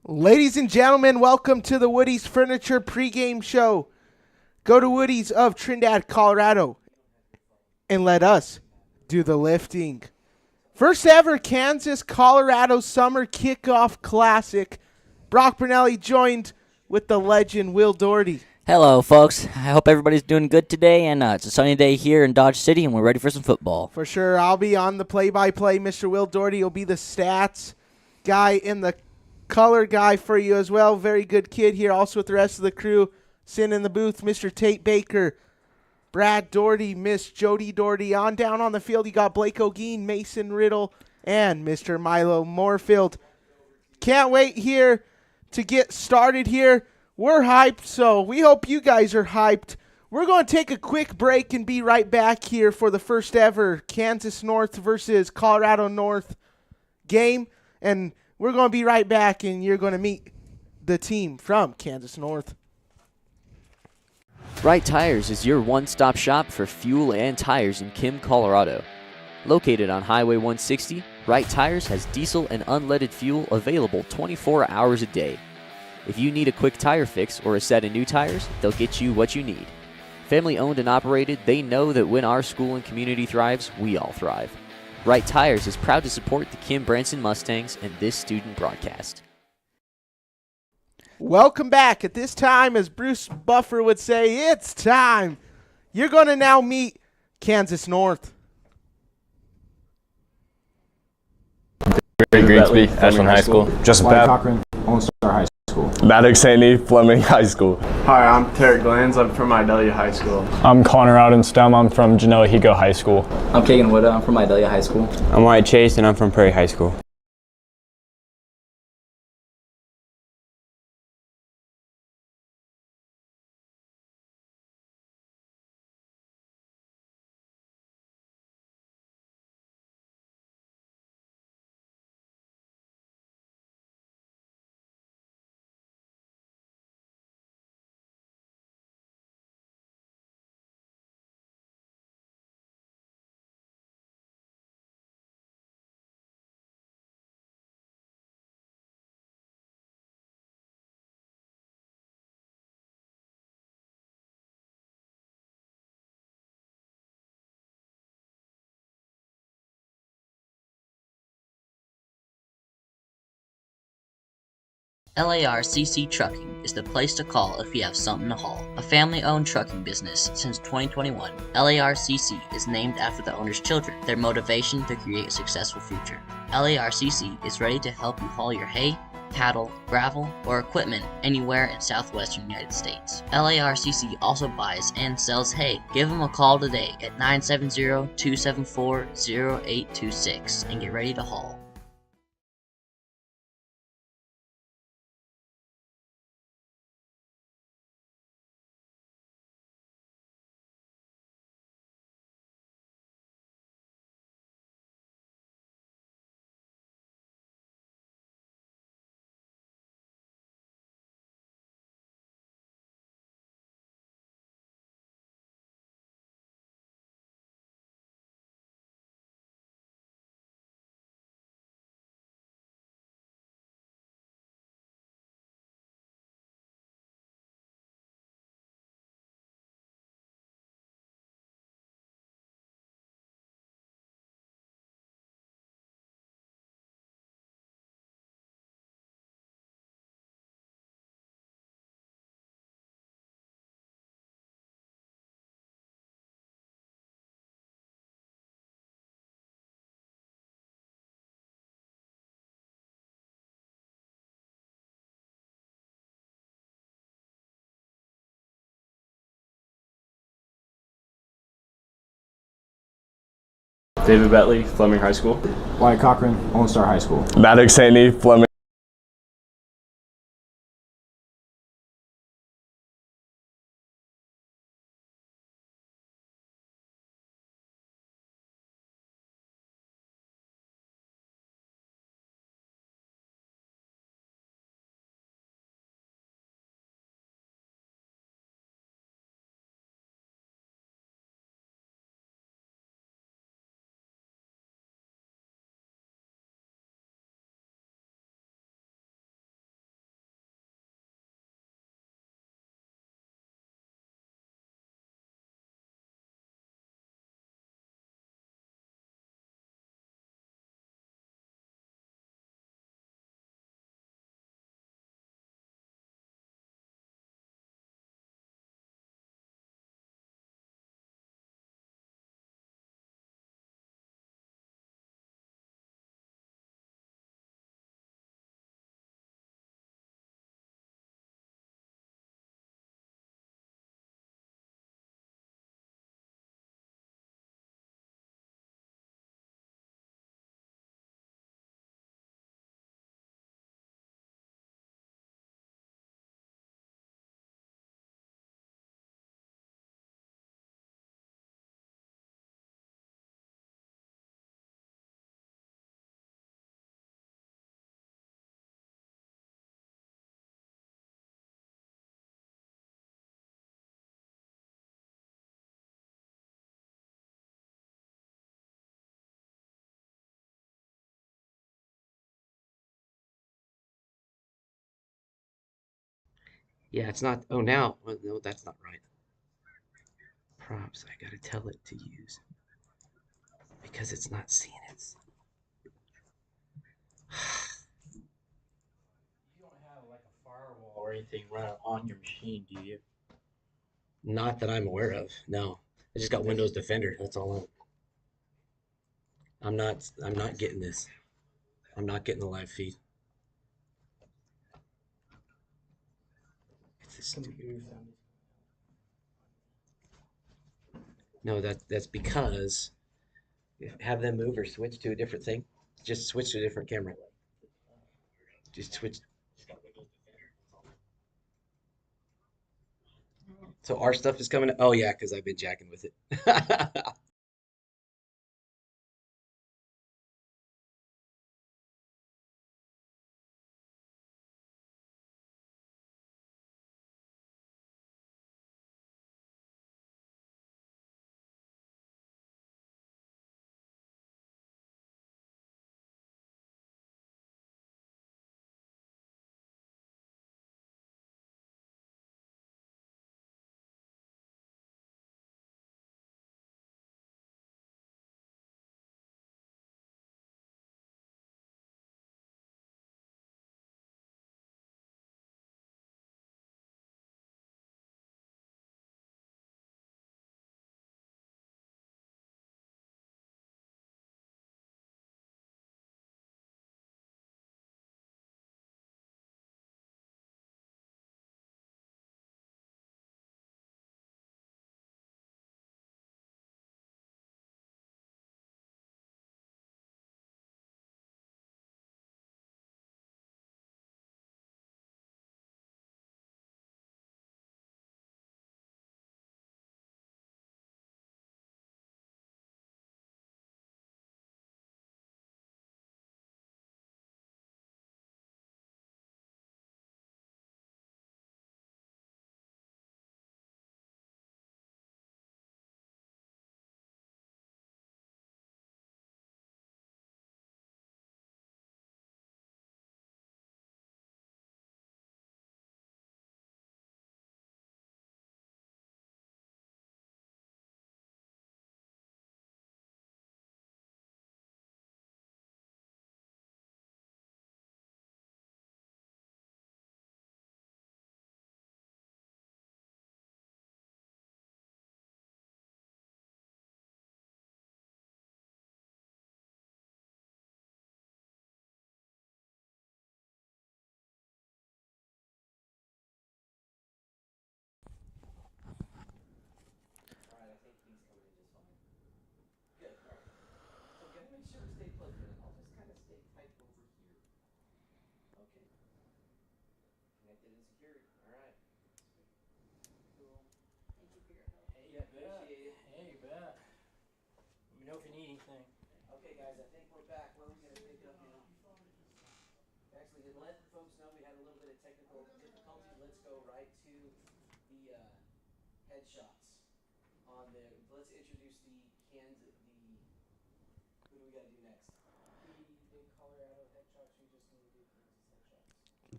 Ladies and gentlemen, welcome to the Woody's Furniture pregame show. Go to Woody's of Trinidad, Colorado, and let us do the lifting. First ever Kansas-Colorado Summer Kickoff Classic. Brock Bernelli joined with the legend Will Doherty. Hello, folks. I hope everybody's doing good today, and it's a sunny day here in Dodge City, and we're ready for some football. For sure, I'll be on the play-by-play. Mr. Will Doherty will be the stats guy and the color guy for you as well. Very good kid here, also with the rest of the crew. Sitting in the booth, Mr. Tate Baker, Brad Doherty, Miss Jody Doherty. On down on the field, you got Blake O'Gean, Mason Riddle, and Mr. Milo Moorfield. Can't wait here to get started here. We're hyped, so we hope you guys are hyped. We're going to take a quick break and be right back here for the first ever Kansas North versus Colorado North game. And we're going to be right back, and you're going to meet the team from Kansas North. Right Tires is your one-stop shop for fuel and tires in Kim, Colorado. Located on Highway 160, Right Tires has diesel and unleaded fuel available 24 hours a day. If you need a quick tire fix or a set of new tires, they'll get you what you need. Family owned and operated, they know that when our school and community thrives, we all thrive. Right Tires is proud to support the Kim Branson Mustangs and this student broadcast. Welcome back. At this time, as Bruce Buffer would say, it's time. You're going to now meet Kansas North. Greensby, Ashland High School. Joseph Cochran, Lone Star High School. Maddox Sandy, Fleming High School. Hi, I'm Tarek Glanz. I'm from Idalia High School. I'm Connor Oudenstem. I'm from Genoa Higo High School. I'm Kagan Wood. I'm from Idalia High School. I'm Wyatt Chase, and I'm from Prairie High School. LARCC Trucking is the place to call if you have something to haul. A family-owned trucking business since 2021, LARCC is named after the owner's children, their motivation to create a successful future. LARCC is ready to help you haul your hay, cattle, gravel, or equipment anywhere in southwestern United States. LARCC also buys and sells hay. Give them a call today at 970-274-0826 and get ready to haul. David Bentley, Fleming High School. Wyatt Cochran, Lone Star High School. Maddox Sandy, Fleming. Yeah, it's not. Oh, now. Well, no, that's not right. Props. I gotta tell it to use because it's not seeing it. You don't have like a firewall or anything running on your machine, do you? Not that I'm aware of. No, I just got Windows Defender. That's all. I'm not getting this. I'm not getting the live feed. It's a stupid. No, that's because have them move or switch to a different thing. Just switch to a different camera. Just switch. So our stuff is coming. Oh yeah, because I've been jacking with it.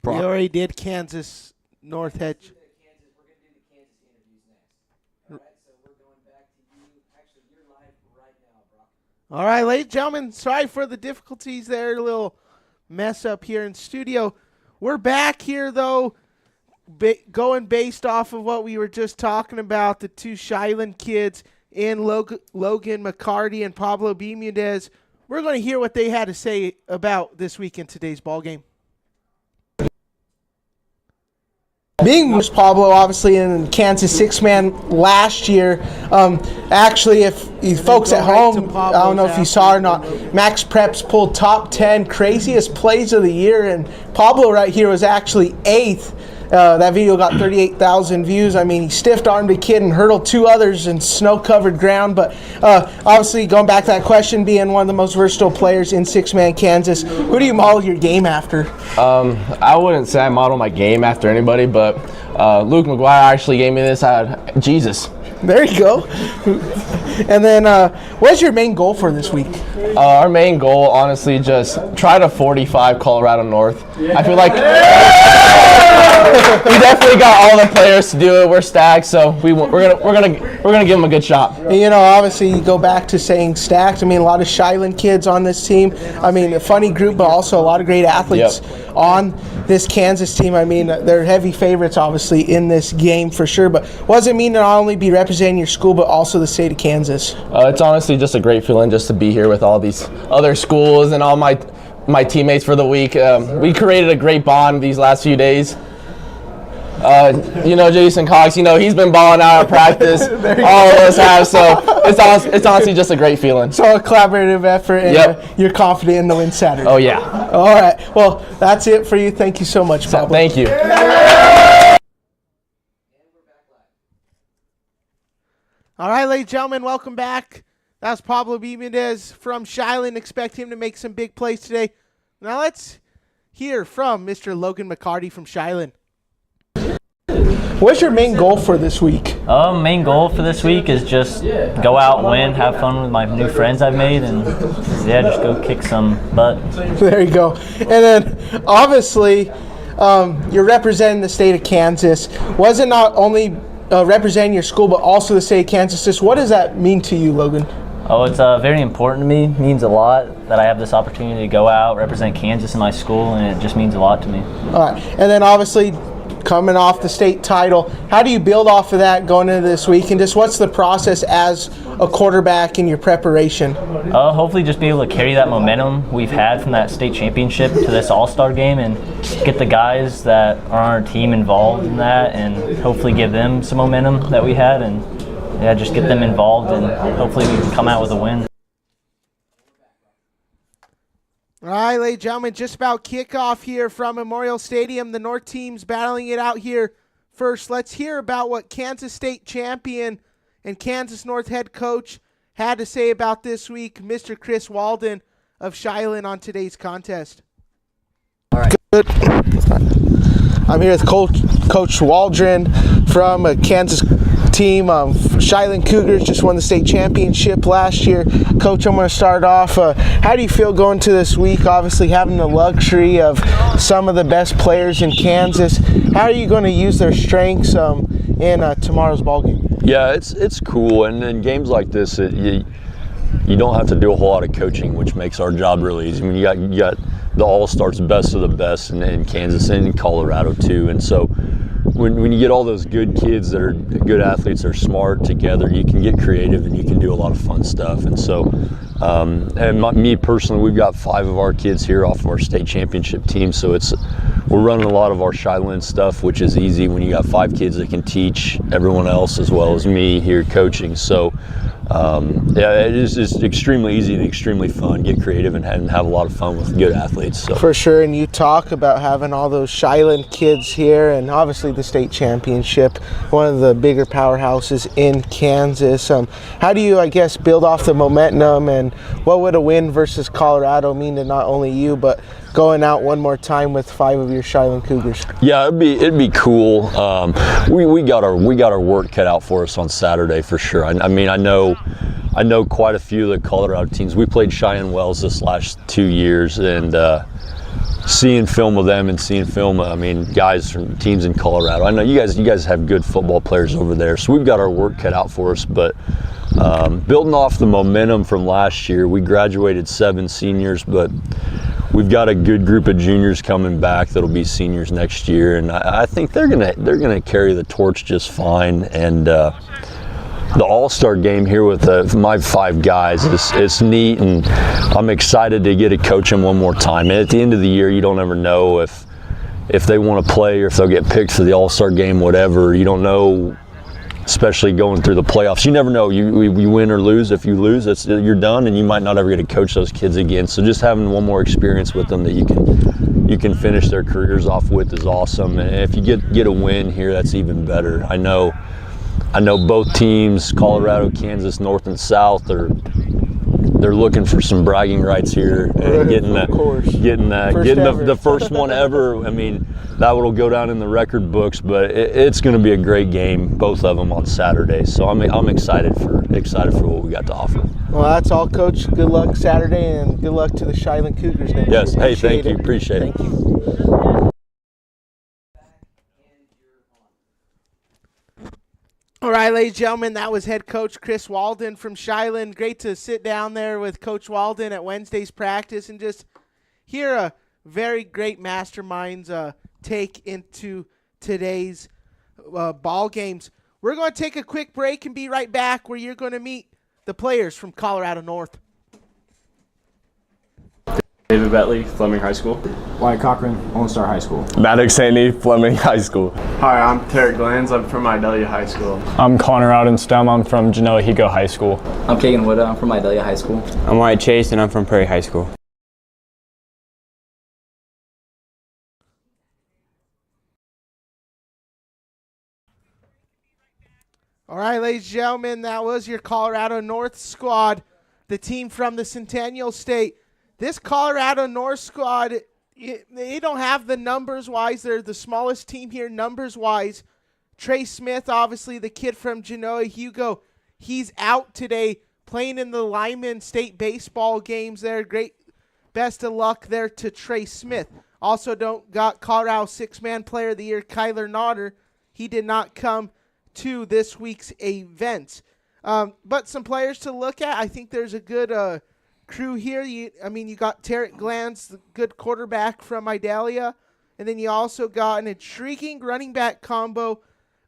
We already did Kansas North Hedge. All right, ladies and gentlemen, sorry for the difficulties there. A little mess up here in studio. We're back here, though, going based off of what we were just talking about, the two Shiland kids in Logan McCarty and Pablo Bermudez. We're going to hear what they had to say about this week in today's ball game. Being Pablo, obviously, in Kansas six-man last year. Actually, if you folks at home, I don't know if you saw or not, Max Preps pulled top 10 craziest plays of the year, and Pablo right here was actually 8th. That video got 38,000 views. I mean, he stiff-armed a kid and hurdled 2 others in snow-covered ground. But obviously, going back to that question, being one of the most versatile players in six-man Kansas, who do you model your game after? I wouldn't say I model my game after anybody, but Luke McGuire actually gave me this. Jesus. There you go. And then, what's your main goal for this week? Our main goal, honestly, just try to 45 Colorado North. I feel like we definitely got all the players to do it. We're stacked, so we're gonna give them a good shot. And, you know, obviously, you go back to saying stacked. I mean, a lot of Shiloh kids on this team. I mean, a funny group, but also a lot of great athletes on this Kansas team. I mean, they're heavy favorites, obviously, in this game for sure. But what does it mean to not only be representing your school, but also the state of Kansas? It's honestly just a great feeling just to be here with all these other schools and all my teammates for the week. We created a great bond these last few days. You know, Jason Cox, you know, he's been balling out at practice. All of us have, so it's honestly just a great feeling. So a collaborative effort, and you're confident in the win Saturday. Oh, yeah. All right. Well, that's it for you. Thank you so much, Pablo. Thank you. All right, ladies and gentlemen, welcome back. That was Pablo Bermudez from Shiloh. Expect him to make some big plays today. Now let's hear from Mr. Logan McCarty from Shiloh. What's your main goal for this week? Main goal for this week is just go out, win, have fun with my new friends I've made, and just go kick some butt. There you go. And then obviously you're representing the state of Kansas. Was it not only representing your school, but also the state of Kansas? Just what does that mean to you, Logan? Oh, it's very important to me. It means a lot that I have this opportunity to go out, represent Kansas in my school, and it just means a lot to me. All right. And then obviously coming off the state title, how do you build off of that going into this week? And just what's the process as a quarterback in your preparation? Hopefully just be able to carry that momentum we've had from that state championship to this all-star game and get the guys that are on our team involved in that and hopefully give them some momentum that we had and just get them involved and hopefully we can come out with a win. All right, ladies and gentlemen, just about kickoff here from Memorial Stadium. The North team's battling it out here first. Let's hear about what Kansas State champion and Kansas North head coach had to say about this week, Mr. Chris Walden of Shiloh on today's contest. All right. Good. I'm here with Coach Waldron from a Kansas team. Shiloh Cougars just won the state championship last year. Coach, I'm going to start off. How do you feel going to this week? Obviously having the luxury of some of the best players in Kansas. How are you going to use their strengths in tomorrow's ball game? Yeah, it's cool. And in games like this, you don't have to do a whole lot of coaching, which makes our job really easy. I mean, you got the all-stars, best of the best in Kansas and in Colorado too. And so when you get all those good kids that are good athletes, they're smart together, you can get creative and you can do a lot of fun stuff. And so, me personally, we've got 5 of our kids here off of our state championship team. So we're running a lot of our Shiloh stuff, which is easy when you got 5 kids that can teach everyone else as well as me here coaching. So, it is just extremely easy and extremely fun. Get creative and have a lot of fun with good athletes. So. For sure, and you talk about having all those Shiloh kids here and obviously the state championship, one of the bigger powerhouses in Kansas. How do you, I guess, build off the momentum, and what would a win versus Colorado mean to not only you, but going out one more time with 5 of your Shiloh Cougars? Yeah, it'd be cool. We got our work cut out for us on Saturday for sure. I mean, I know quite a few of the Colorado teams. We played Cheyenne Wells this last 2 years, and seeing film of them and seeing film, I mean, guys from teams in Colorado. I know you guys have good football players over there, so we've got our work cut out for us. But building off the momentum from last year, we graduated 7 seniors, but we've got a good group of juniors coming back that'll be seniors next year, and I think they're gonna carry the torch just fine. And the all-star game here with my 5 guys it's neat, and I'm excited to get to coach them one more time. And at the end of the year, you don't ever know if they want to play or if they'll get picked for the all-star game, whatever. You don't know, especially going through the playoffs. You never know. You win or lose. If you lose, you're done, and you might not ever get to coach those kids again. So just having one more experience with them that you can finish their careers off with is awesome. And if you get a win here, that's even better. I know both teams, Colorado, Kansas, North and South, are they're looking for some bragging rights here and getting the first one ever. I mean, that will go down in the record books, but it's going to be a great game, both of them on Saturday. So I'm excited for what we got to offer. Well, that's all, Coach. Good luck Saturday, and good luck to the Shiloh Cougars next Yes. year. Hey, thank you. Appreciate it. Thank you. All right, ladies and gentlemen, that was head coach Chris Walden from Shiloh. Great to sit down there with Coach Walden at Wednesday's practice and just hear a very great mastermind's take into today's ball games. We're going to take a quick break and be right back, where you're going to meet the players from Colorado North. David Bentley, Fleming High School. Wyatt Cochran, Lone Star High School. Maddox Haney, Fleming High School. Hi, I'm Tarek Glanz. I'm from Idalia High School. I'm Connor Oudenstem. I'm from Genoa Higo High School. I'm Kagan Wood. I'm from Idalia High School. I'm Wyatt Chase, and I'm from Prairie High School. All right, ladies and gentlemen, that was your Colorado North squad, the team from the Centennial State. This Colorado North squad, they don't have the numbers-wise. They're the smallest team here numbers-wise. Trey Smith, obviously the kid from Genoa Hugo, he's out today playing in the Lyman State baseball games there. Great, best of luck there to Trey Smith. Also got Colorado Six-Man Player of the Year, Kyler Nodder. He did not come to this week's events. But some players to look at. I think there's a good crew here. You got Tarek Glanz, the good quarterback from Idalia, and then you also got an intriguing running back combo,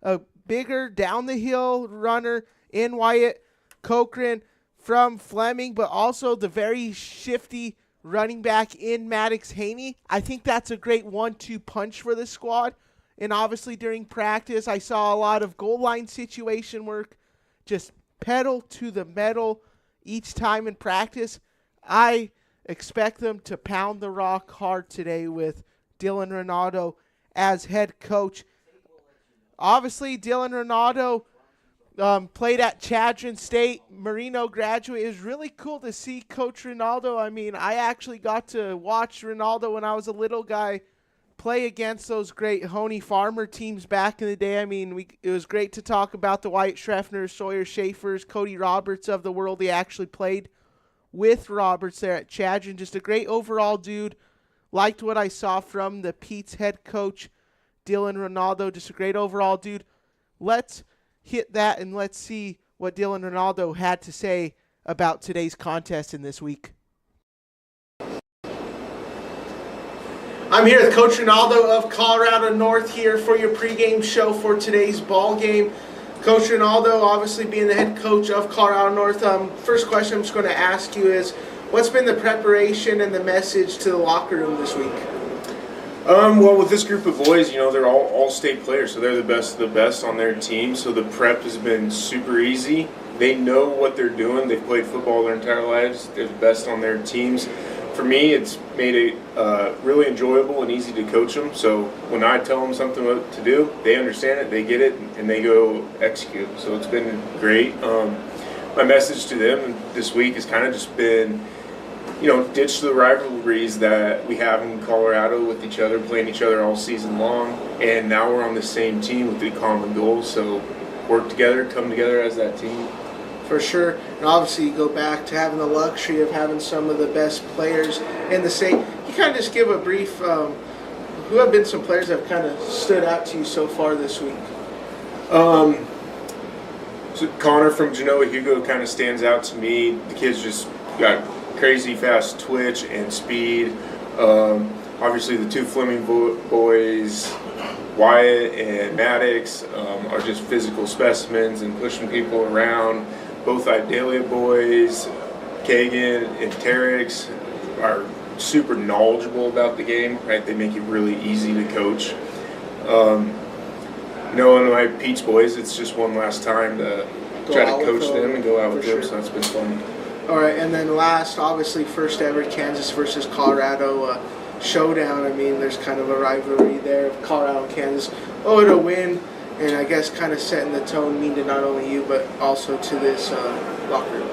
a bigger down-the-hill runner in Wyatt Cochran from Fleming, but also the very shifty running back in Maddox Haney. I think that's a great 1-2 punch for this squad. And obviously during practice, I saw a lot of goal line situation work, just pedal to the metal each time in practice. I expect them to pound the rock hard today with Dylan Renato as head coach. Obviously, Dylan Renato played at Chadron State, Marino graduate. It was really cool to see Coach Ronaldo. I mean, I actually got to watch Ronaldo when I was a little guy play against those great Honey Farmer teams back in the day. I mean, it was great to talk about the Wyatt Schreffner, Sawyer Schaefers, Cody Roberts of the world. He actually played with Roberts there at Chadron. Just a great overall dude. Liked what I saw from the Pete's head coach, Dylan Ronaldo. Just a great overall dude. Let's hit that and let's see what Dylan Ronaldo had to say about today's contest in this week. I'm here with Coach Ronaldo of Colorado North here for your pregame show for today's ball game. Coach Ronaldo, obviously being the head coach of Colorado North, first question I'm just going to ask you is, what's been the preparation and the message to the locker room this week? Well, with this group of boys, they're all state players, so they're the best of the best on their team. So the prep has been super easy. They know what they're doing. They've played football their entire lives. They're the best on their teams. For me, it's made it really enjoyable and easy to coach them. So when I tell them something what to do, they understand it, they get it, and they go execute. So it's been great. My message to them this week has kind of just been, ditch the rivalries that we have in Colorado with each other, playing each other all season long. And now we're on the same team with the common goals. So work together, come together as that team. For sure. And obviously you go back to having the luxury of having some of the best players in the state. You kind of just give a brief, who have been some players that have kind of stood out to you so far this week? So Connor from Genoa Hugo kind of stands out to me. The kid's just got crazy fast twitch and speed. Obviously the two Fleming boys, Wyatt and Maddox, are just physical specimens and pushing people around. Both Idalia boys, Kagan and Terex, are super knowledgeable about the game, right? They make it really easy to coach. And my Pete's boys, it's just one last time to try to coach them and go out with them, so that's been fun. All right, and then last, obviously, first ever Kansas versus Colorado showdown. I mean, there's kind of a rivalry there of Colorado and Kansas. Oh, to win, and I guess kind of setting the tone, mean to not only you, but also to this locker room.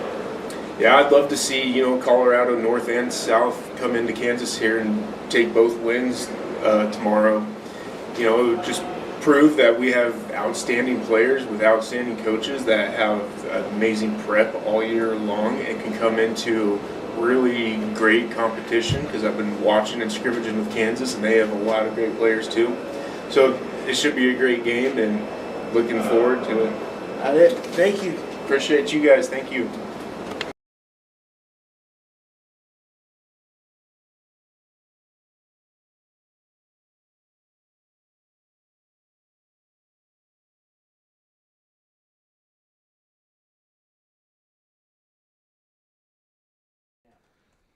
Yeah, I'd love to see, Colorado North and South come into Kansas here and take both wins tomorrow. It would just prove that we have outstanding players with outstanding coaches that have amazing prep all year long and can come into really great competition, because I've been watching and scrimmaging with Kansas, and they have a lot of great players too. So it should be a great game, and looking forward to it. That's it. Thank you. Appreciate you guys. Thank you.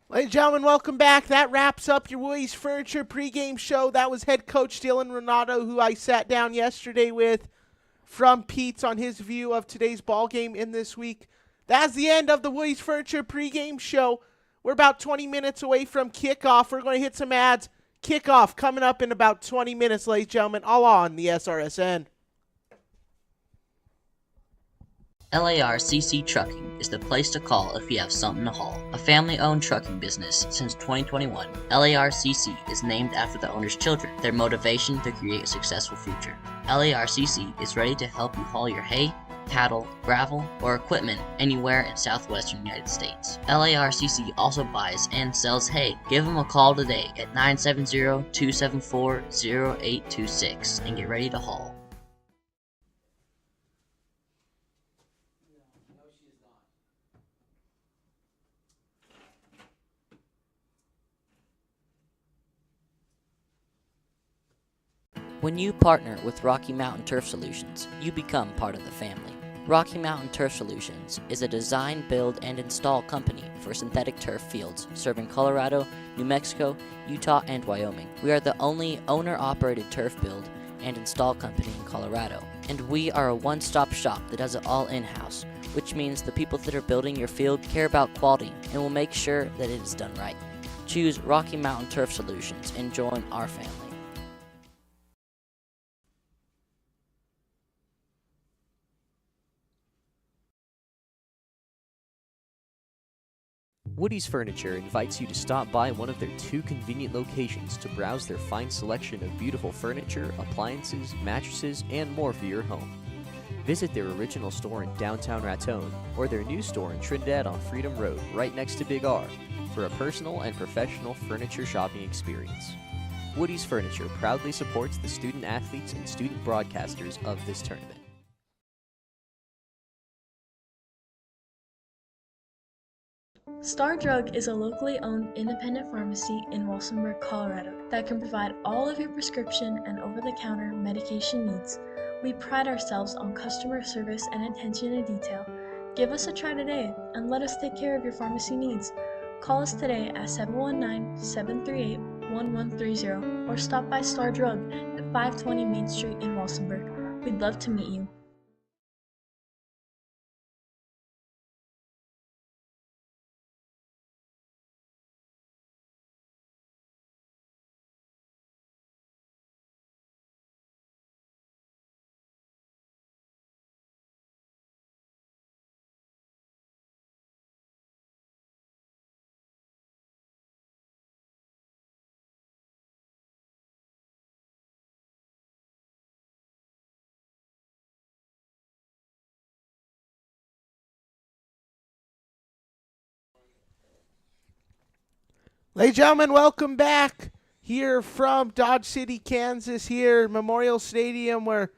Ladies and gentlemen, welcome back. That wraps up your Willie's Furniture pregame show. That was head coach Dylan Renato, who I sat down yesterday with from Pete's on his view of today's ball game in this week. That's the end of the Willie's Furniture pregame show. We're about 20 minutes away from kickoff. We're going to hit some ads. Kickoff coming up in about 20 minutes, ladies and gentlemen, all on the SRSN. LARCC Trucking is the place to call if you have something to haul. A family-owned trucking business since 2021, LARCC is named after the owner's children, their motivation to create a successful future. LARCC is ready to help you haul your hay, cattle, gravel, or equipment anywhere in southwestern United States. LARCC also buys and sells hay. Give them a call today at 970-274-0826 and get ready to haul. When you partner with Rocky Mountain Turf Solutions, you become part of the family. Rocky Mountain Turf Solutions is a design, build, and install company for synthetic turf fields serving Colorado, New Mexico, Utah, and Wyoming. We are the only owner-operated turf build and install company in Colorado, and we are a one-stop shop that does it all in-house, which means the people that are building your field care about quality and will make sure that it is done right. Choose Rocky Mountain Turf Solutions and join our family. Woody's Furniture invites you to stop by one of their 2 convenient locations to browse their fine selection of beautiful furniture, appliances, mattresses, and more for your home. Visit their original store in downtown Raton or their new store in Trinidad on Freedom Road, right next to Big R, for a personal and professional furniture shopping experience. Woody's Furniture proudly supports the student athletes and student broadcasters of this tournament. Star Drug is a locally owned independent pharmacy in Walsenburg, Colorado that can provide all of your prescription and over-the-counter medication needs. We pride ourselves on customer service and attention to detail. Give us a try today and let us take care of your pharmacy needs. Call us today at 719-738-1130 or stop by Star Drug at 520 Main Street in Walsenburg. We'd love to meet you. Ladies and gentlemen, welcome back here from Dodge City, Kansas, here, Memorial Stadium, where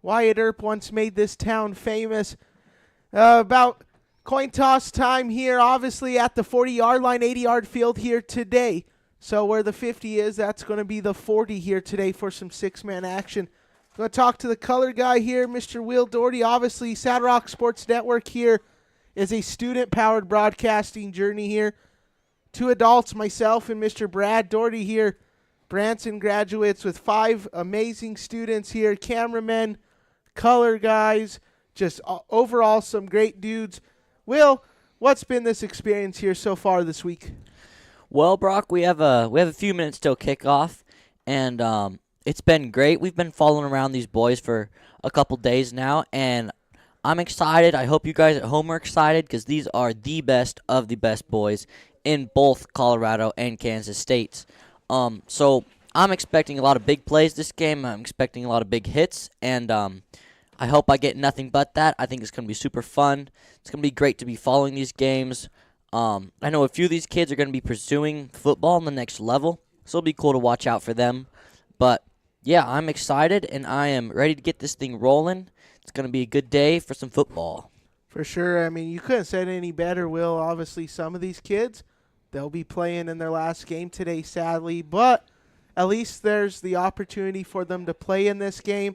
Wyatt Earp once made this town famous. About coin toss time here, obviously at the 40-yard line, 80-yard field here today. So where the 50 is, that's going to be the 40 here today for some 6-man action. I'm going to talk to the color guy here, Mr. Will Doherty. Obviously, Saddle Rock Sports Network here is a student-powered broadcasting journey here. 2 adults, myself and Mr. Brad Doherty here, Branson graduates with 5 amazing students here, cameramen, color guys, just overall some great dudes. Will, what's been this experience here so far this week? Well, Brock, we have a few minutes till kickoff, and it's been great. We've been following around these boys for a couple days now, and I'm excited. I hope you guys at home are excited because these are the best of the best boys in both Colorado and Kansas states. So I'm expecting a lot of big plays this game. I'm expecting a lot of big hits, and I hope I get nothing but that. I think it's going to be super fun. It's going to be great to be following these games. I know a few of these kids are going to be pursuing football on the next level, so it'll be cool to watch out for them. But, yeah, I'm excited, and I am ready to get this thing rolling. It's going to be a good day for some football. For sure. I mean, you couldn't have said it any better, Will. Obviously, some of these kids, they'll be playing in their last game today, sadly. But at least there's the opportunity for them to play in this game.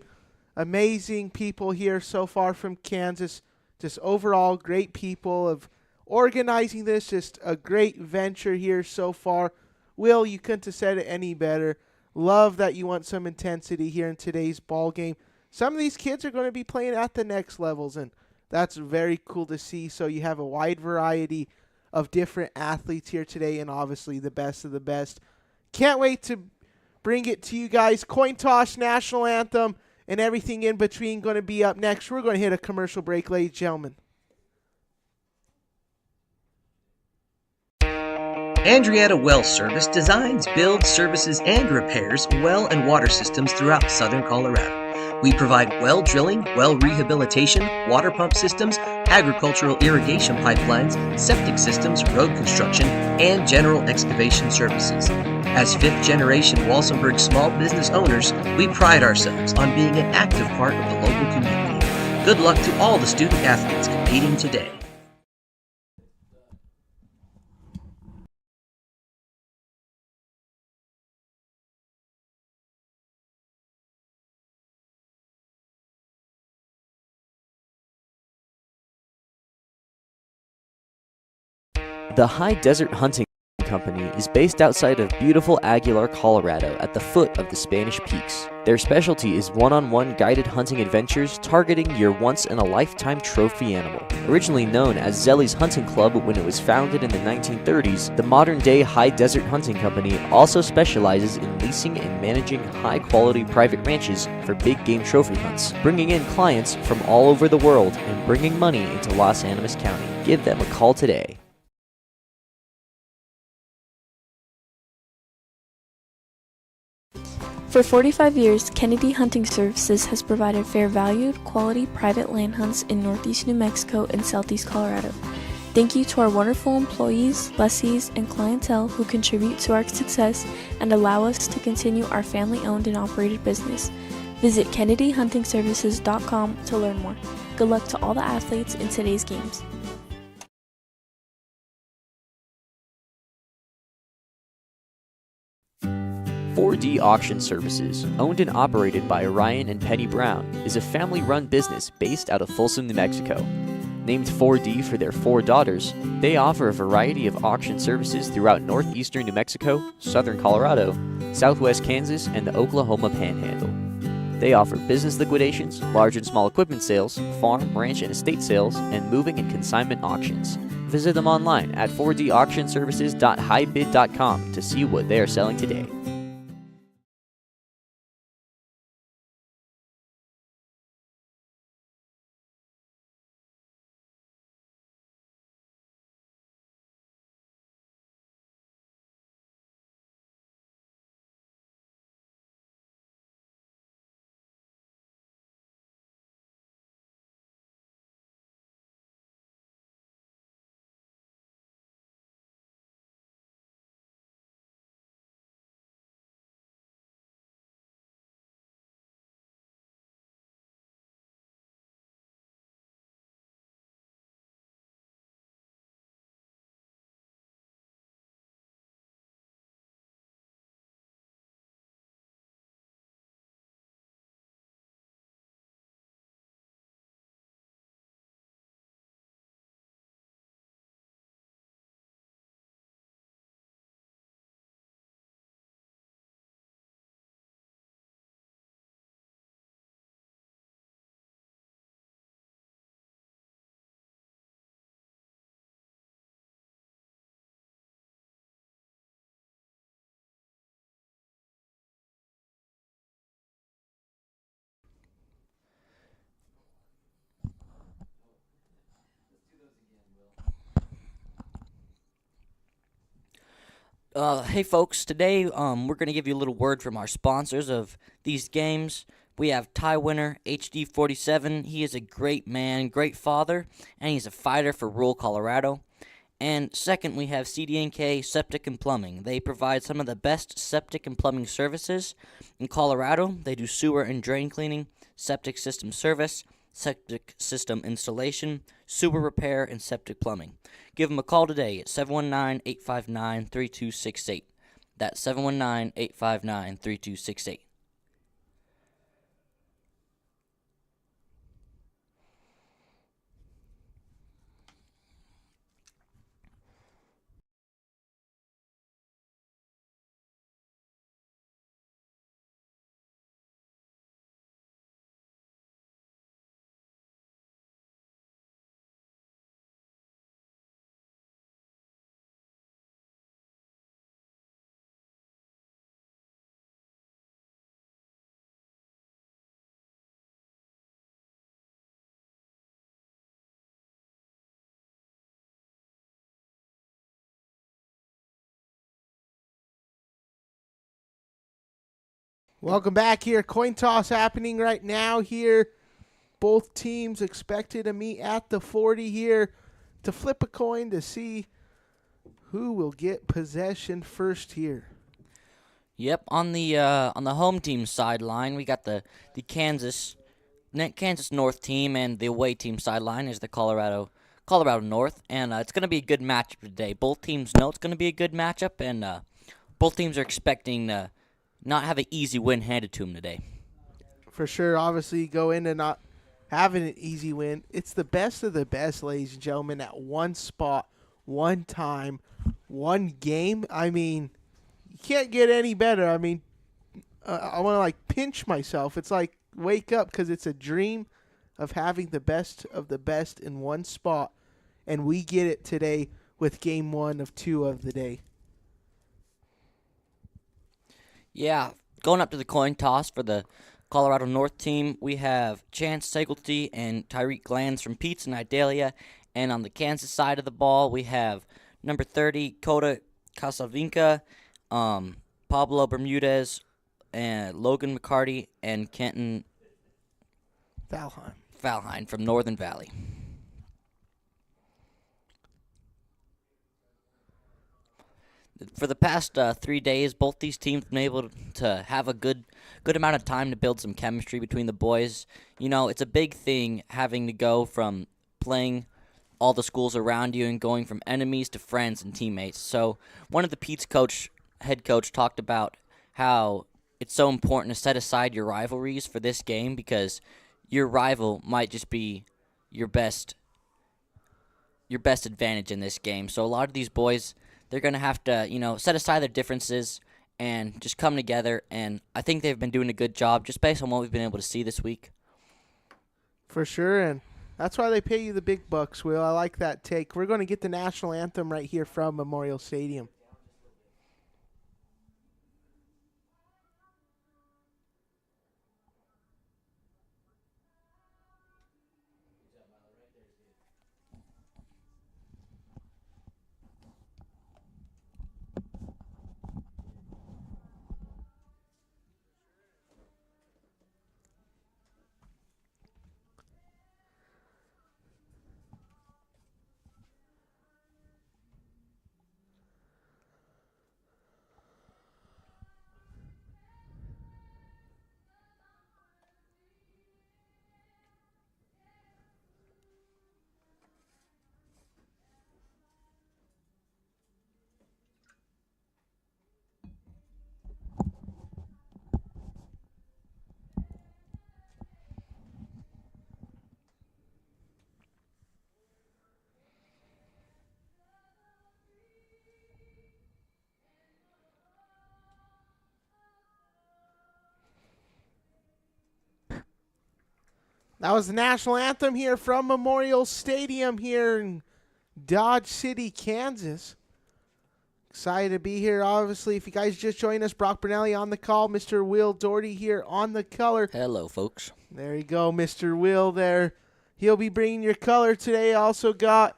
Amazing people here so far from Kansas. Just overall great people of organizing this. Just a great venture here so far. Will, you couldn't have said it any better. Love that you want some intensity here in today's ball game. Some of these kids are going to be playing at the next levels, and that's very cool to see. So you have a wide variety of different athletes here today, and obviously the best of the best. Can't wait to bring it to you guys. Coin toss, national anthem, and everything in between going to be up next. We're going to hit a commercial break, ladies and gentlemen. Andreatta Well Service designs, builds, services, and repairs well and water systems throughout southern Colorado. We provide well drilling, well rehabilitation, water pump systems, agricultural irrigation pipelines, septic systems, road construction, and general excavation services. As fifth-generation Walsenburg small business owners, we pride ourselves on being an active part of the local community. Good luck to all the student athletes competing today. The High Desert Hunting Company is based outside of beautiful Aguilar, Colorado, at the foot of the Spanish Peaks. Their specialty is one-on-one guided hunting adventures targeting your once-in-a-lifetime trophy animal. Originally known as Zelly's Hunting Club when it was founded in the 1930s, the modern-day High Desert Hunting Company also specializes in leasing and managing high-quality private ranches for big game trophy hunts, bringing in clients from all over the world and bringing money into Los Animas County. Give them a call today. For 45 years, Kennedy Hunting Services has provided fair valued, quality private land hunts in northeast New Mexico and southeast Colorado. Thank you to our wonderful employees, lessees, and clientele who contribute to our success and allow us to continue our family-owned and operated business. Visit KennedyHuntingServices.com to learn more. Good luck to all the athletes in today's games. 4D Auction Services, owned and operated by Ryan and Penny Brown, is a family-run business based out of Folsom, New Mexico. Named 4D for their 4 daughters, they offer a variety of auction services throughout northeastern New Mexico, southern Colorado, southwest Kansas, and the Oklahoma Panhandle. They offer business liquidations, large and small equipment sales, farm, ranch, and estate sales, and moving and consignment auctions. Visit them online at 4dauctionservices.highbid.com to see what they are selling today. Hey folks, today we're going to give you a little word from our sponsors of these games. We have Ty Winner, HD47. He is a great man, great father, and he's a fighter for rural Colorado. And second, we have CD&K Septic and Plumbing. They provide some of the best septic and plumbing services in Colorado. They do sewer and drain cleaning, septic system service, septic system installation, sewer repair, and septic plumbing. Give them a call today at 719-859-3268. That's 719-859-3268. Welcome back here. Coin toss happening right now here. Both teams expected to meet at the 40 here to flip a coin to see who will get possession first here. Yep, on the home team sideline, we got the Kansas North team, and the away team sideline is the Colorado North, and it's going to be a good matchup today. Both teams know it's going to be a good matchup, and both teams are expecting not have an easy win handed to them today. For sure, obviously, you go into not having an easy win. It's the best of the best, ladies and gentlemen, at one spot, one time, one game. I mean, you can't get any better. I mean, I want to, like, pinch myself. It's like, wake up, because it's a dream of having the best of the best in one spot, and we get it today with game 1 of 2 of the day. Yeah, going up to the coin toss for the Colorado North team, we have Chance Segelty and Tyreek Glanz from Pete's and Idalia. And on the Kansas side of the ball, we have number 30, Coda Casavinca, Pablo Bermudez, and Logan McCarty, and Kenton Valheim from Northern Valley. For the past 3 days, both these teams have been able to have a good amount of time to build some chemistry between the boys. You know, it's a big thing having to go from playing all the schools around you and going from enemies to friends and teammates. So one of the Pete's head coach talked about how it's so important to set aside your rivalries for this game because your rival might just be your best advantage in this game. So a lot of these boys, they're going to have to, set aside their differences and just come together. And I think they've been doing a good job just based on what we've been able to see this week. For sure, and that's why they pay you the big bucks, Will. I like that take. We're going to get the national anthem right here from Memorial Stadium. That was the national anthem here from Memorial Stadium here in Dodge City, Kansas. Excited to be here, obviously. If you guys just joined us, Brock Bernelli on the call, Mr. Will Doherty here on the color. Hello, folks. There you go, Mr. Will there. He'll be bringing your color today. Also got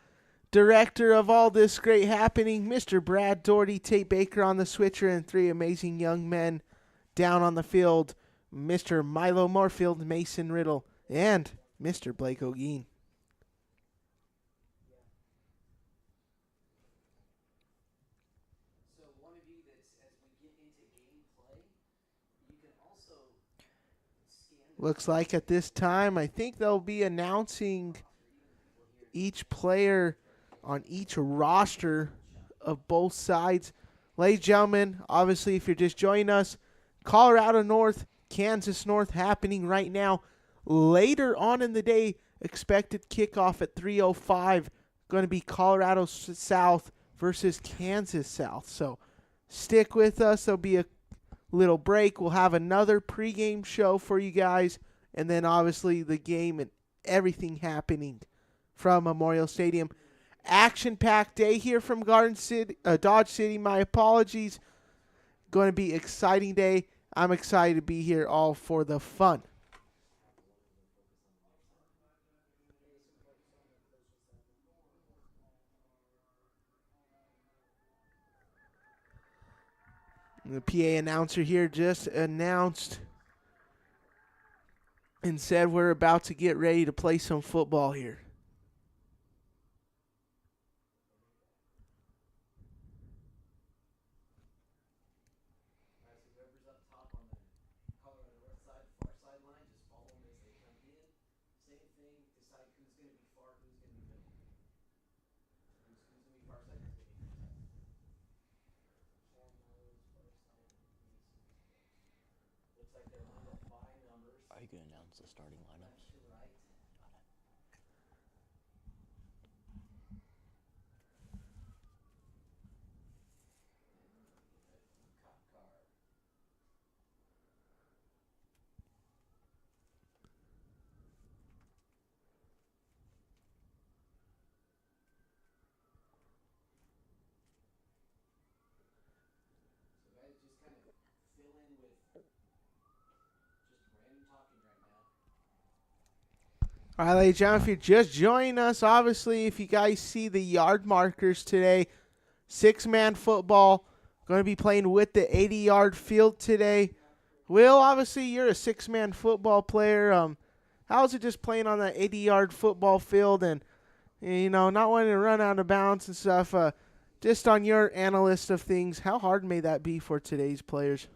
director of all this great happening, Mr. Brad Doherty, Tate Baker on the switcher, and 3 amazing young men down on the field, Mr. Milo Moorfield, Mason Riddle, and Mr. Blake O'Gean. Looks like at this time, I think they'll be announcing each player on each roster of both sides. Ladies and gentlemen, obviously if you're just joining us, Colorado North, Kansas North happening right now. Later on in the day, expected kickoff at 3:05. Going to be Colorado South versus Kansas South. So stick with us. There'll be a little break. We'll have another pregame show for you guys. And then obviously the game and everything happening from Memorial Stadium. Action-packed day here from Dodge City. My apologies. Going to be exciting day. I'm excited to be here all for the fun. The PA announcer here just announced and said we're about to get ready to play some football here. Are you going to announce the starting lineups? All right, ladies and gentlemen, if you're just joining us, obviously, if you guys see the yard markers today, 6-man football, going to be playing with the 80-yard field today. Will, obviously, you're a 6-man football player. How is it just playing on that 80-yard football field and, not wanting to run out of bounds and stuff? Just on your analyst of things, how hard may that be for today's players?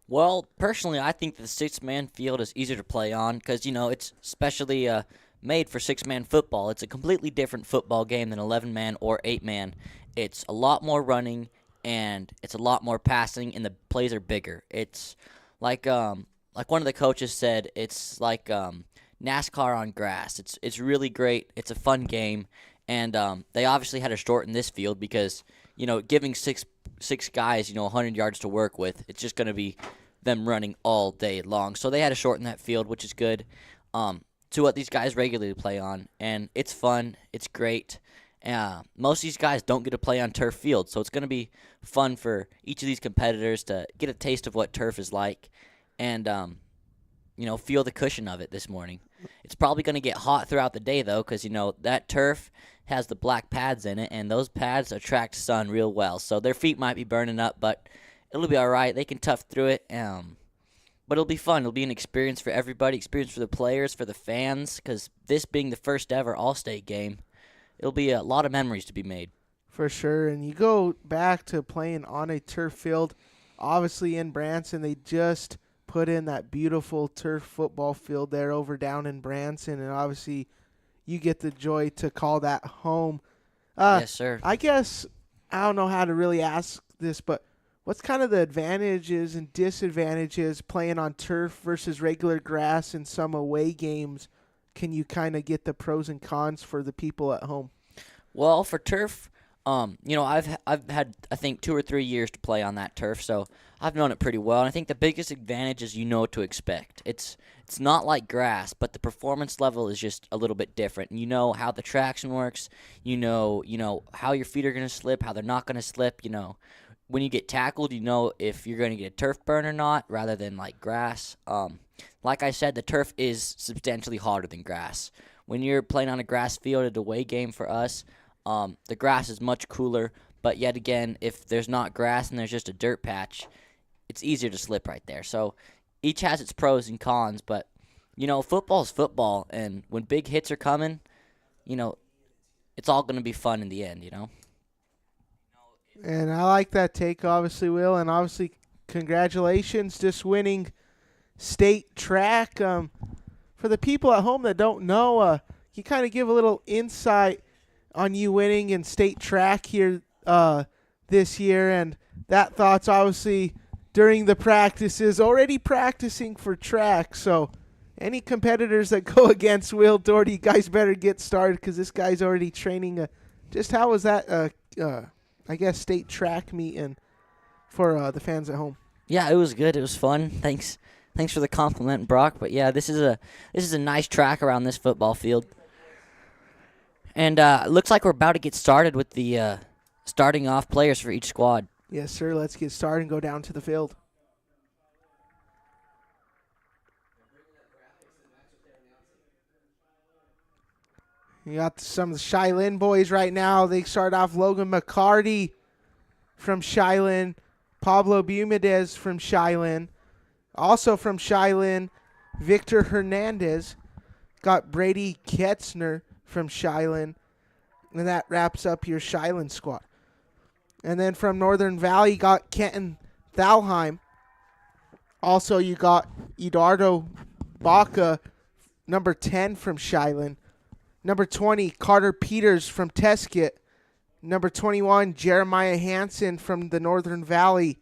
Well, personally, I think the 6-man field is easier to play on because, it's specially made for 6-man football. It's a completely different football game than 11-man or 8-man. It's a lot more running, and it's a lot more passing, and the plays are bigger. It's like one of the coaches said, it's like NASCAR on grass. It's really great. It's a fun game, and they obviously had to shorten this field because, giving six guys, 100 yards to work with, it's just going to be them running all day long. So they had to shorten that field, which is good, to what these guys regularly play on. And it's fun. It's great. Most of these guys don't get to play on turf fields, so it's going to be fun for each of these competitors to get a taste of what turf is like and, feel the cushion of it this morning. It's probably going to get hot throughout the day, though, because, that turf has the black pads in it, and those pads attract sun real well. So their feet might be burning up, but it'll be all right. They can tough through it. But it'll be fun. It'll be an experience for everybody, experience for the players, for the fans, because this being the first ever All-State game, it'll be a lot of memories to be made. For sure. And you go back to playing on a turf field, obviously in Branson, they just put in that beautiful turf football field there over down in Branson, and obviously you get the joy to call that home. Yes, sir. I guess I don't know how to really ask this, but what's kind of the advantages and disadvantages playing on turf versus regular grass in some away games? Can you kind of get the pros and cons for the people at home? Well, for turf, I've had, I think, 2 or 3 years to play on that turf, so I've known it pretty well. And I think the biggest advantage is you know what to expect. It's not like grass, but the performance level is just a little bit different. You know how the traction works. You know how your feet are going to slip, how they're not going to slip. When you get tackled, if you're going to get a turf burn or not, rather than like grass. Like I said, the turf is substantially harder than grass. When you're playing on a grass field, at a away game for us, The grass is much cooler, but yet again, if there's not grass and there's just a dirt patch, it's easier to slip right there. So each has its pros and cons, but, football's football, and when big hits are coming, it's all going to be fun in the end, And I like that take, obviously, Will, and obviously congratulations just winning state track. For the people at home that don't know, can you kind of give a little insight on you winning in state track here this year, and that thoughts obviously during the practices, already practicing for track. So any competitors that go against Will Doherty, you guys better get started because this guy's already training. Just how was that, I guess, state track meeting for the fans at home? Yeah, it was good. It was fun. Thanks for the compliment, Brock. But yeah, this is a nice track around this football field. And it looks like we're about to get started with the starting off players for each squad. Yes, sir. Let's get started and go down to the field. You got some of the Shylin boys right now. They start off Logan McCarty from Shylin, Pablo Bumedez from Shylin, also from Shylin, Victor Hernandez, got Brady Ketzner from Shylin, and that wraps up your Shylin squad. And then from Northern Valley, you got Kenton Thalheim. Also, you got Eduardo Baca, number 10 from Shylin. Number 20, Carter Peters from Teskett. Number 21, Jeremiah Hansen from the Northern Valley.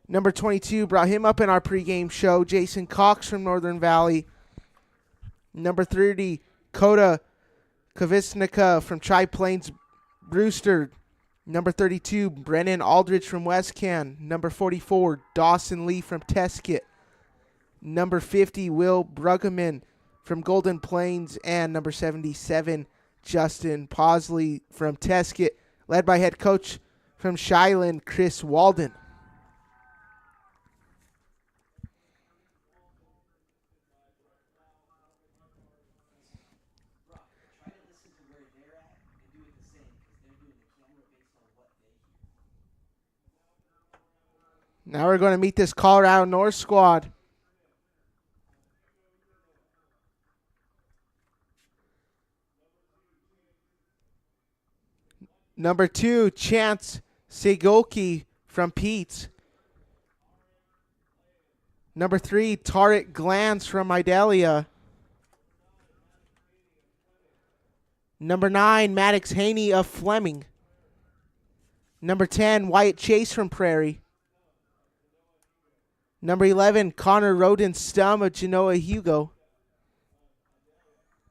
Number 22, brought him up in our pregame show, Jason Cox from Northern Valley. Number 30, Koda Kavisnica from Tri-Plains Brewster. Number 32, Brennan Aldridge from West Can. Number 44, Dawson Lee from Teskett. Number 50, Will Bruggeman from Golden Plains. And number 77, Justin Posley from Teskett, led by head coach from Shylin, Chris Walden. Now we're going to meet this Colorado North squad. Number 2, Chance Segolki from Pete's. Number 3, Tarek Glantz from Idalia. Number 9, Maddox Haney of Fleming. Number 10, Wyatt Chase from Prairie. Number 11, Connor Roden Stum of Genoa Hugo.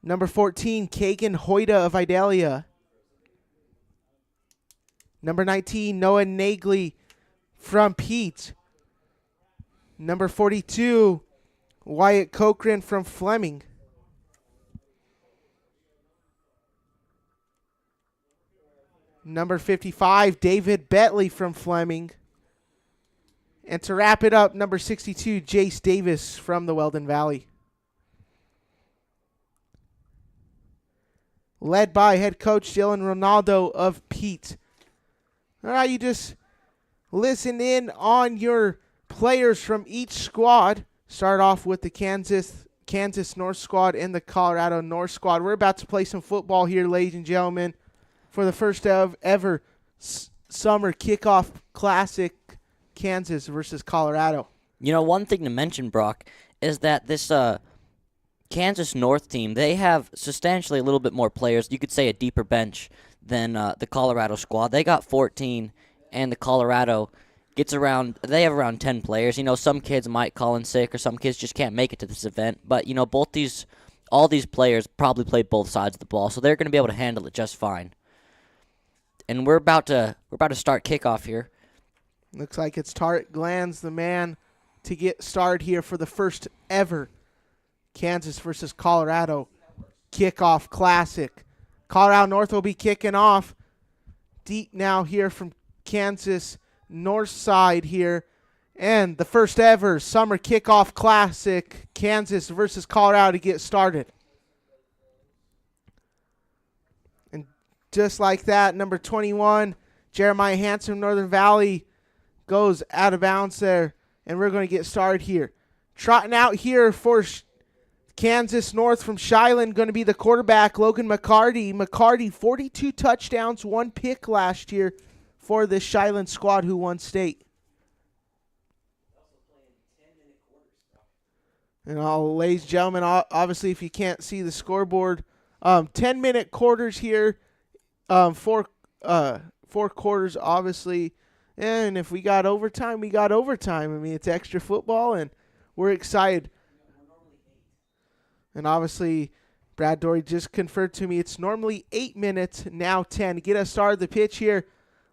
Number 14, Kagan Hoyda of Idalia. Number 19, Noah Nagley from Pete. Number 42, Wyatt Cochran from Fleming. Number 55, David Betley from Fleming. And to wrap it up, number 62, Jace Davis from the Weldon Valley. Led by head coach Dylan Ronaldo of Pete. All right, you just listen in on your players from each squad. Start off with the Kansas North squad and the Colorado North squad. We're about to play some football here, ladies and gentlemen, for the first ever summer kickoff classic, Kansas versus Colorado. One thing to mention, Brock, is that this Kansas North team, they have substantially a little bit more players. You could say a deeper bench than the Colorado squad. They got 14, and the Colorado they have around 10 players. Some kids might call in sick, or some kids just can't make it to this event. But, all these players probably play both sides of the ball, so they're going to be able to handle it just fine. And we're about to start kickoff here. Looks like it's Tarek Glantz, the man to get started here for the first ever Kansas versus Colorado kickoff classic. Colorado North will be kicking off deep now here from Kansas North side here. And the first ever summer kickoff classic, Kansas versus Colorado, to get started. And just like that. Number 21, Jeremiah Hanson, Northern Valley, goes out of bounds there. And we're going to get started here. Trotting out here for Kansas North from Shiloh, going to be the quarterback, Logan McCarty. McCarty, 42 touchdowns, 1 pick last year for this Shiloh squad who won state. And ladies and gentlemen, obviously if you can't see the scoreboard, 10-minute quarters here, four quarters obviously. And if we got overtime, we got overtime. I mean, it's extra football, and we're excited. And obviously, Brad Dory just confirmed to me it's normally 8 minutes, now 10. To get us started, the pitch here,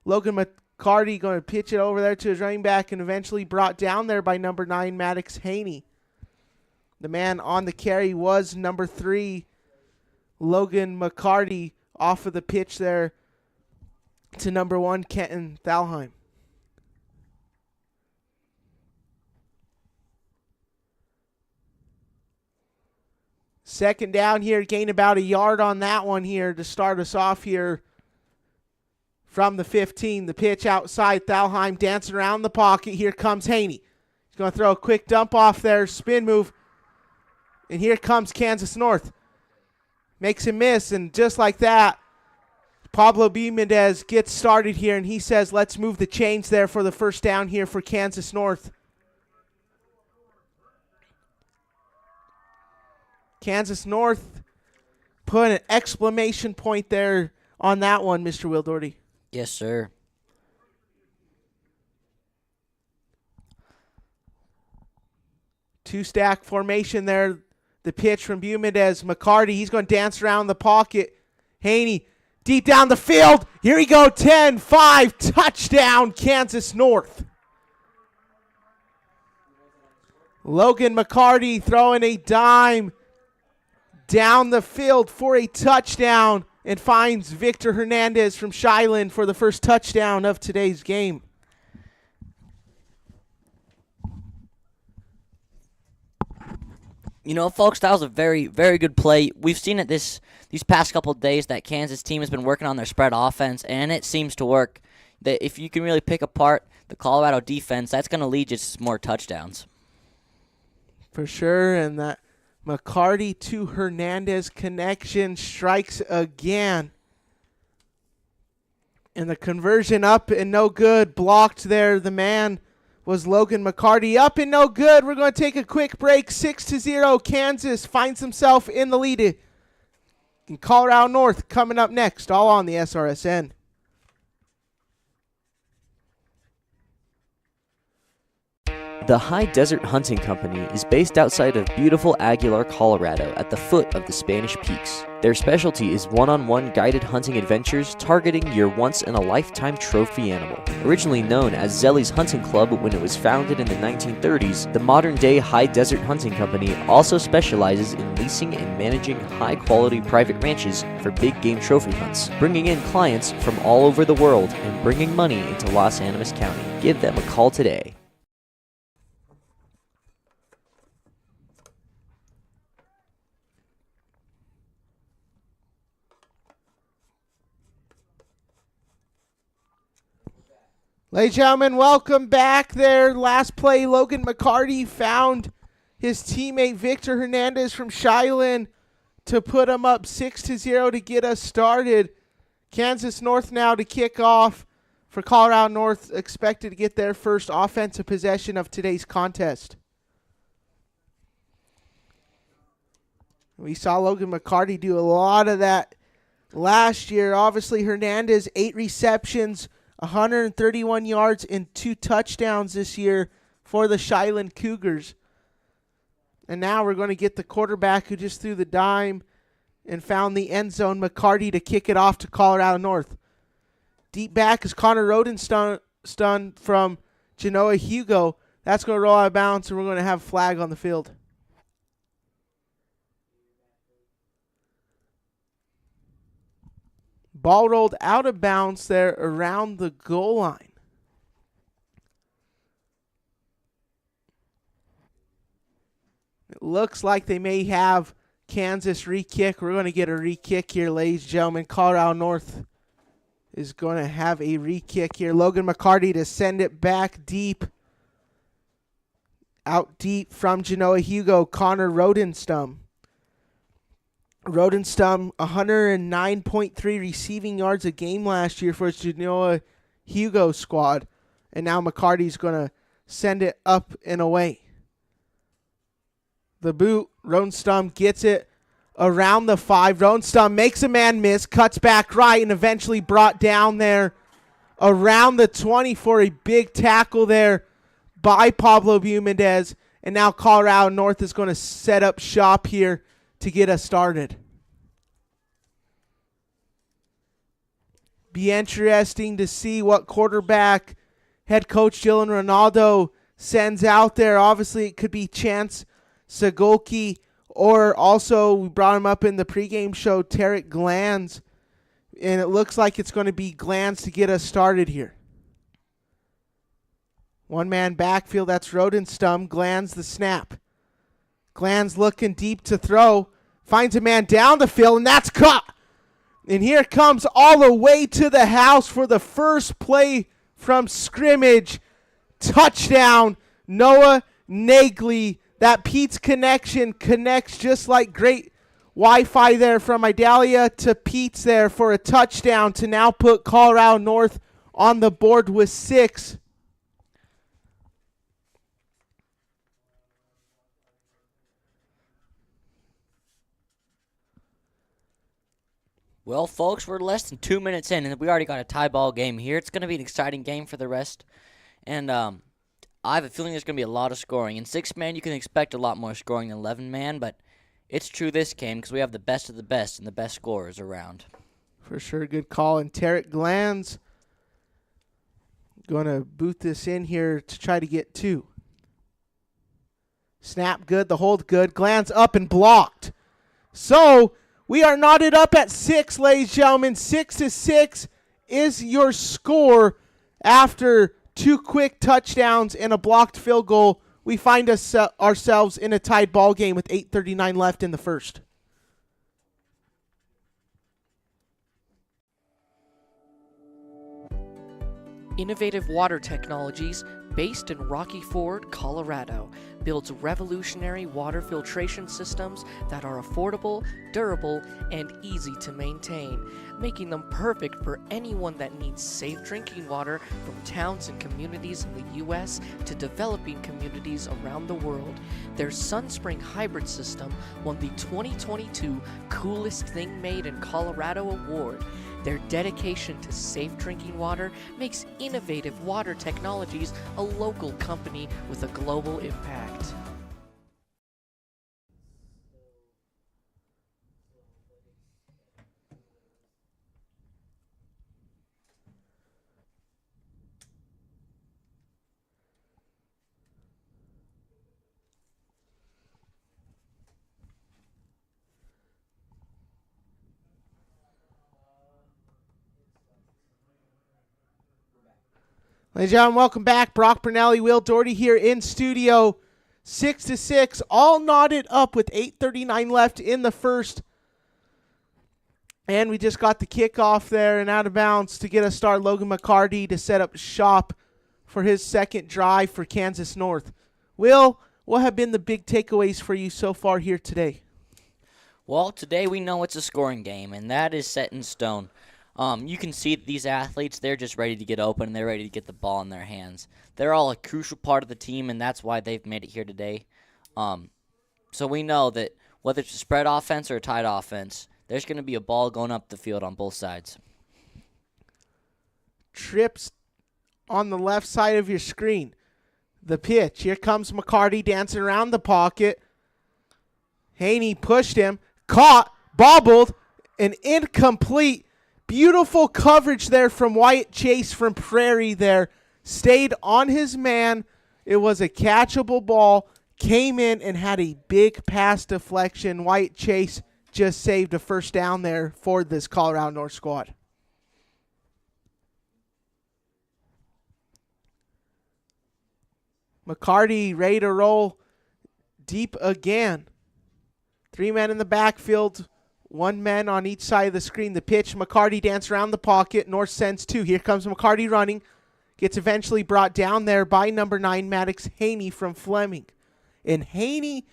Logan McCarty going to pitch it over there to his running back and eventually brought down there by number 9, Maddox Haney. The man on the carry was number 3, Logan McCarty, off of the pitch there to number 1, Kenton Thalheim. Second down here, gain about a yard on that one here to start us off here from the 15. The pitch outside, Thalheim dancing around the pocket. Here comes Haney. He's going to throw a quick dump off there, spin move. And here comes Kansas North. Makes him miss, and just like that, Pablo B. Mendez gets started here, and he says, let's move the chains there for the first down here for Kansas North. Kansas North put an exclamation point there on that one, Mr. Will Doherty. Yes, sir. Two-stack formation there. The pitch from Bumendez. McCarty, he's going to dance around the pocket. Haney, deep down the field. Here we go, 10-5, touchdown, Kansas North. Logan McCarty throwing a dime down the field for a touchdown and finds Victor Hernandez from Shiloh for the first touchdown of today's game. You know, folks, that was a very, very good play. We've seen it these past couple of days that Kansas team has been working on their spread offense, and it seems to work. That if you can really pick apart the Colorado defense, that's going to lead you to some more touchdowns. For sure, and that McCarty to Hernandez connection strikes again. And the conversion up and no good. Blocked there. The man was Logan McCarty. Up and no good. We're going to take a quick break. 6-0. Kansas finds himself in the lead. And Colorado North coming up next. All on the SRSN. The High Desert Hunting Company is based outside of beautiful Aguilar, Colorado, at the foot of the Spanish Peaks. Their specialty is one-on-one guided hunting adventures targeting your once-in-a-lifetime trophy animal. Originally known as Zelly's Hunting Club when it was founded in the 1930s, the modern-day High Desert Hunting Company also specializes in leasing and managing high-quality private ranches for big game trophy hunts, bringing in clients from all over the world and bringing money into Los Animas County. Give them a call today. Ladies and gentlemen, welcome back there. Last play, Logan McCarty found his teammate Victor Hernandez from Shiloh to put him up 6-0 to get us started. Kansas North now to kick off for Colorado North, expected to get their first offensive possession of today's contest. We saw Logan McCarty do a lot of that last year. Obviously, Hernandez, 8 receptions, 131 yards and 2 touchdowns this year for the Shiloh Cougars. And now we're going to get the quarterback who just threw the dime and found the end zone, McCarty, to kick it off to Colorado North. Deep back is Connor Rodenstun from Genoa Hugo. That's going to roll out of bounds, and we're going to have a flag on the field. Ball rolled out of bounds there around the goal line. It looks like they may have Kansas re-kick. We're going to get a re-kick here, ladies and gentlemen. Colorado North is going to have a re-kick here. Logan McCarty to send it back deep. Out deep from Genoa Hugo, Connor Rodenstum. Rodenstum, 109.3 receiving yards a game last year for his Genoa Hugo squad. And now McCarty's going to send it up and away. The boot, Rodenstum gets it around the 5. Rodenstum makes a man miss, cuts back right, and eventually brought down there around the 20 for a big tackle there by Pablo Bumendez. And now Colorado North is going to set up shop here to get us started. Be interesting to see what quarterback head coach Dylan Ronaldo sends out there. Obviously, it could be Chance Sagolki, or also we brought him up in the pregame show, Tarek Glanz. And it looks like it's going to be Glanz to get us started here. One-man backfield, that's Rodenstum. Glanz the snap. Glanz looking deep to throw. Finds a man down the field, and that's caught. And here comes all the way to the house for the first play from scrimmage. Touchdown, Noah Nagley. That Pete's connection connects just like great Wi-Fi there from Idalia to Pete's there for a touchdown to now put Colorado North on the board with 6. Well, folks, we're less than 2 minutes in, and we already got a tie ball game here. It's going to be an exciting game for the rest. And I have a feeling there's going to be a lot of scoring. In 6-man, you can expect a lot more scoring than 11-man, but it's true this game because we have the best of the best and the best scorers around. For sure, good call. And Tarek Glanz going to boot this in here to try to get 2. Snap good, the hold good. Glanz up and blocked. So we are knotted up at 6, ladies and gentlemen. 6-6 is your score after 2 quick touchdowns and a blocked field goal. We find ourselves in a tied ball game with 8:39 left in the first. Innovative water technologies based in Rocky Ford, Colorado, builds revolutionary water filtration systems that are affordable, durable, and easy to maintain, making them perfect for anyone that needs safe drinking water from towns and communities in the U.S. to developing communities around the world. Their SunSpring hybrid system won the 2022 Coolest Thing Made in Colorado award. Their dedication to safe drinking water makes Innovative Water Technologies a local company with a global impact. Ladies and gentlemen, welcome back. Brock Bernelli, Will Doherty here in studio. 6-6, all knotted up with 8:39 left in the first. And we just got the kickoff there and out of bounds to get us started. Logan McCarty to set up shop for his second drive for Kansas North. Will, what have been the big takeaways for you so far here today? Well, today we know it's a scoring game, and that is set in stone. You can see that these athletes, they're just ready to get open, and they're ready to get the ball in their hands. They're all a crucial part of the team, and that's why they've made it here today. So we know that whether it's a spread offense or a tight offense, there's going to be a ball going up the field on both sides. Trips on the left side of your screen. The pitch. Here comes McCarty dancing around the pocket. Haney pushed him. Caught. Bobbled. And incomplete. Beautiful coverage there from Wyatt Chase from Prairie there. Stayed on his man. It was a catchable ball. Came in and had a big pass deflection. Wyatt Chase just saved a first down there for this Colorado North squad. McCarty ready to roll deep again. 3 men in the backfield, 1 man on each side of the screen. The pitch, McCarty danced around the pocket. North sends 2. Here comes McCarty running. Gets eventually brought down there by number 9, Maddox Haney from Fleming. And Haney,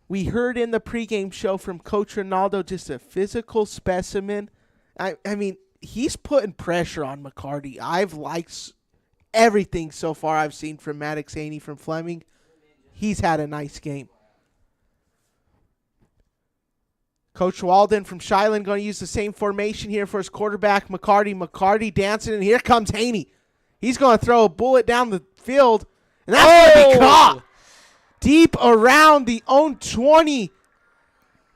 we heard in the pregame show from Coach Ronaldo, just a physical specimen. I mean, he's putting pressure on McCarty. I've liked everything so far I've seen from Maddox Haney from Fleming. He's had a nice game. Coach Walden from Shiloh going to use the same formation here for his quarterback, McCarty. McCarty dancing, and here comes Haney. He's going to throw a bullet down the field, and that's going to be caught deep around the own 20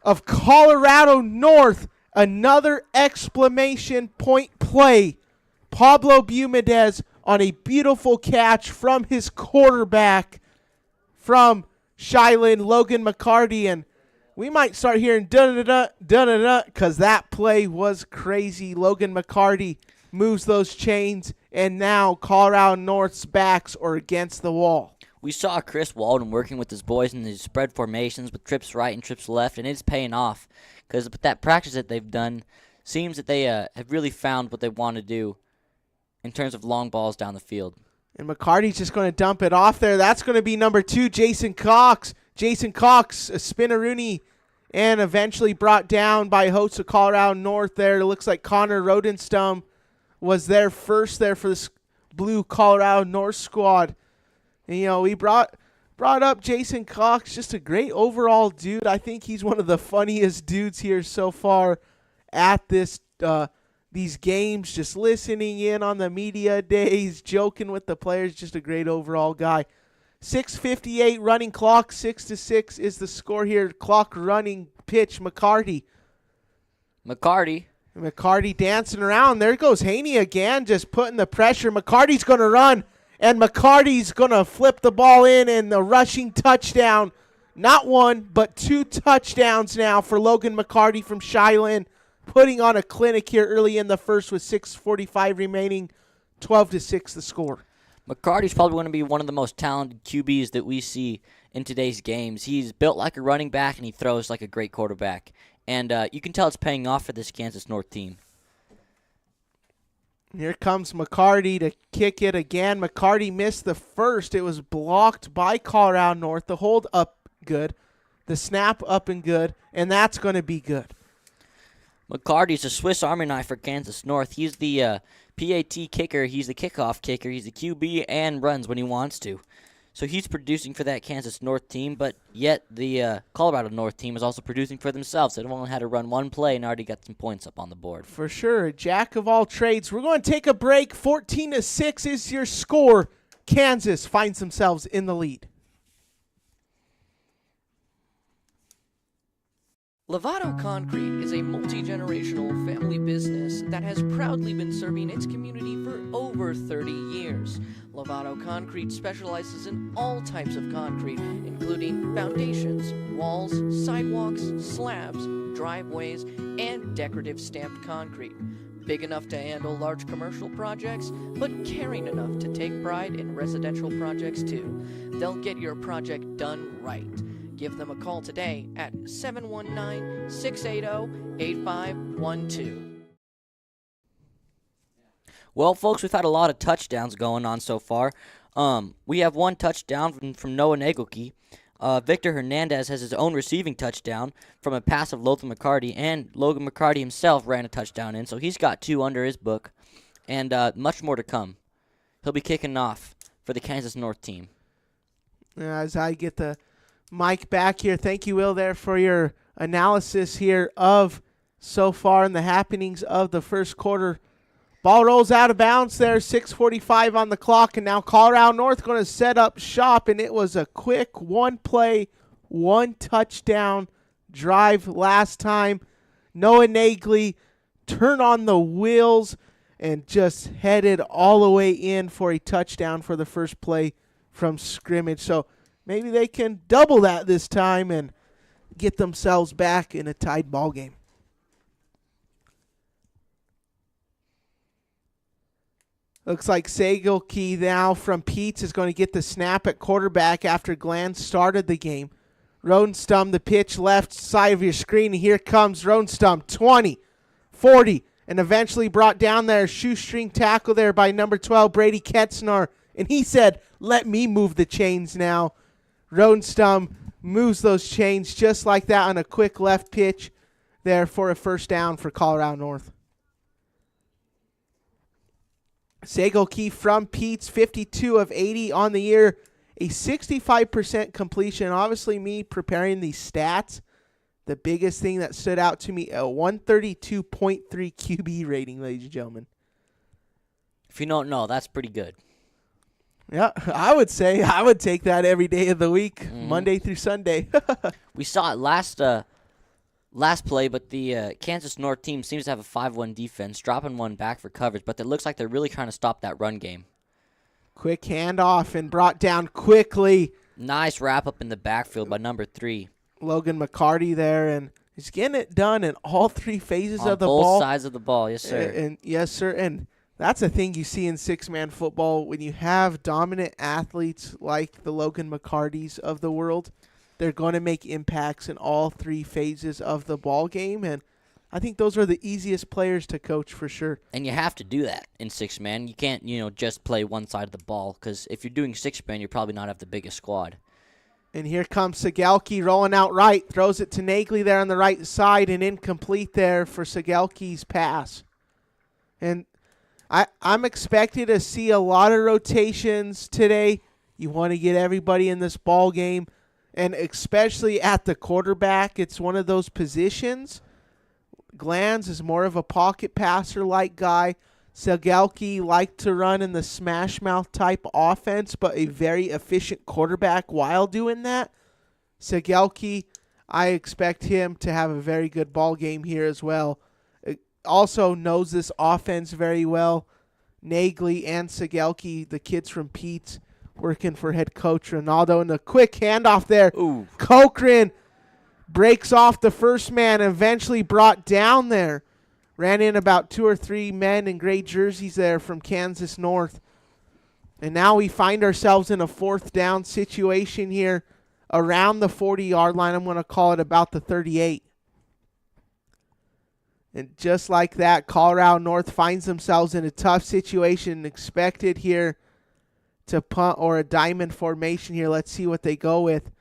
of Colorado North. Another exclamation point play. Pablo Bumedez on a beautiful catch from his quarterback from Shiloh, Logan McCarty, and we might start hearing dun-dun-dun, dun-dun-dun, because that play was crazy. Logan McCarty moves those chains, and now Colorado North's backs are against the wall. We saw Chris Walden working with his boys in these spread formations with trips right and trips left, and it's paying off because that practice that they've done seems that they have really found what they want to do in terms of long balls down the field. And McCarty's just going to dump it off there. That's going to be number 2, Jason Cox. Jason Cox, a spinaroonie, and eventually brought down by hosts of Colorado North there. It looks like Connor Rodenstum was there first there for this blue Colorado North squad. And, we brought up Jason Cox, just a great overall dude. I think he's one of the funniest dudes here so far at this these games, just listening in on the media days, joking with the players, just a great overall guy. 6:58 running clock, 6-6 is the score here. Clock running, pitch, McCarty dancing around. There goes Haney again, just putting the pressure. McCarty's going to run, and McCarty's going to flip the ball in, and the rushing touchdown. Not 1, but 2 touchdowns now for Logan McCarty from Shiloh, putting on a clinic here early in the first with 6:45 remaining. 12-6 the score. McCarty's probably going to be one of the most talented QBs that we see in today's games. He's built like a running back, and he throws like a great quarterback. And you can tell it's paying off for this Kansas North team. Here comes McCarty to kick it again. McCarty missed the first. It was blocked by Colorado North. The hold up good. The snap up and good. And that's going to be good. McCarty's a Swiss Army knife for Kansas North. He's the PAT kicker. He's the kickoff kicker. He's the QB and runs when he wants to. So he's producing for that Kansas North team, but yet the Colorado North team is also producing for themselves. They've only had to run 1 play and already got some points up on the board. For sure. Jack of all trades. We're going to take a break. 14-6 is your score. Kansas finds themselves in the lead. Lovato Concrete is a multi-generational family business that has proudly been serving its community for over 30 years. Lovato Concrete specializes in all types of concrete, including foundations, walls, sidewalks, slabs, driveways, and decorative stamped concrete. Big enough to handle large commercial projects, but caring enough to take pride in residential projects too. They'll get your project done right. Give them a call today at 719-680-8512. Well, folks, we've had a lot of touchdowns going on so far. We have 1 touchdown from Noah Nagelke. Victor Hernandez has his own receiving touchdown from a pass of Lothar McCarty, and Logan McCarty himself ran a touchdown in, so he's got 2 under his book, and much more to come. He'll be kicking off for the Kansas North team. As I get the mic back here, thank you, Will, there for your analysis here of so far in the happenings of the first quarter. Ball rolls out of bounds there, 6:45 on the clock, and now Colorado North going to set up shop, and it was a quick 1-play, 1-touchdown drive last time. Noah Nagley turned on the wheels and just headed all the way in for a touchdown for the first play from scrimmage. So maybe they can double that this time and get themselves back in a tied ball game. Looks like Sagelkey now from Pete's is going to get the snap at quarterback after Glenn started the game. Rodenstum, the pitch left side of your screen. And here comes Rodenstum, 20, 40, and eventually brought down there. Shoestring tackle there by number 12, Brady Ketznar. And he said, let me move the chains now. Rodenstum moves those chains just like that on a quick left pitch there for a first down for Colorado North. Segelke from Pete's, 52 of 80 on the year, a 65% completion. Obviously, me preparing these stats, the biggest thing that stood out to me, a 132.3 QB rating, ladies and gentlemen. If you don't know, that's pretty good. Yeah, I would say I would take that every day of the week, Monday through Sunday. We saw it last play, but the Kansas North team seems to have a 5-1 defense, dropping one back for coverage, but it looks like they're really trying to stop that run game. Quick handoff and brought down quickly. Nice wrap-up in the backfield by number 3. Logan McCarty there, and he's getting it done in all three phases On of the both ball. sides of the ball, yes, sir. And yes, sir, and that's a thing you see in six-man football when you have dominant athletes like the Logan McCartys of the world. They're going to make impacts in all three phases of the ball game, and I think those are the easiest players to coach for sure. And you have to do that in six-man. You can't, just play one side of the ball, because if you're doing six-man, you're probably not have the biggest squad. And here comes Segelke rolling out right, throws it to Nagley there on the right side, and incomplete there for Segelke's pass. And I'm expected to see a lot of rotations today. You want to get everybody in this ball game, and especially at the quarterback, it's one of those positions. Glanz is more of a pocket passer-like guy. Segelke liked to run in the smash mouth type offense, but a very efficient quarterback while doing that. Segelke, I expect him to have a very good ball game here as well. Also knows this offense very well. Nagley and Segelke, the kids from Pete's, working for head coach Ronaldo. And a quick handoff there. Ooh. Cochran breaks off the first man, eventually brought down there. Ran in about 2 or 3 men in gray jerseys there from Kansas North. And now we find ourselves in a 4th down situation here around the 40-yard line. I'm going to call it about the 38. And just like that, Colorado North finds themselves in a tough situation, expected here to punt or a diamond formation here. Let's see what they go with.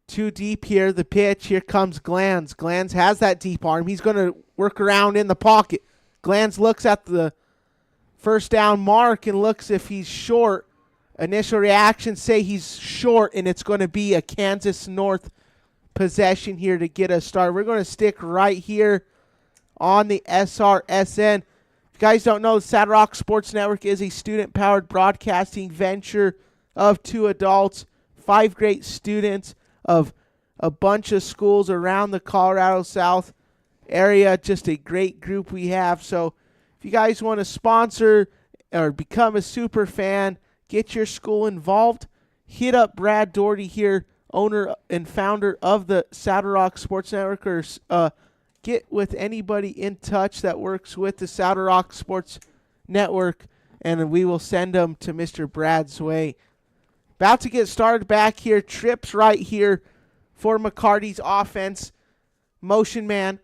Too deep here, the pitch. Here comes Glanz. Glanz has that deep arm. He's going to work around in the pocket. Glanz looks at the first down mark and looks if he's short. Initial reactions say he's short, and it's going to be a Kansas North possession here to get us started. We're going to stick right here on the SRSN. If you guys don't know, the Saddle Rock Sports Network is a student-powered broadcasting venture of 2 adults, 5 great students of a bunch of schools around the Colorado South area. Just a great group we have. So if you guys want to sponsor or become a super fan, get your school involved, hit up Brad Doherty here, owner and founder of the Saddle Rock Sports Network, or get with anybody in touch that works with the Saddle Rock Sports Network, and we will send them to Mr. Brad's way. About to get started back here. Trips right here for McCarty's offense. Motion man.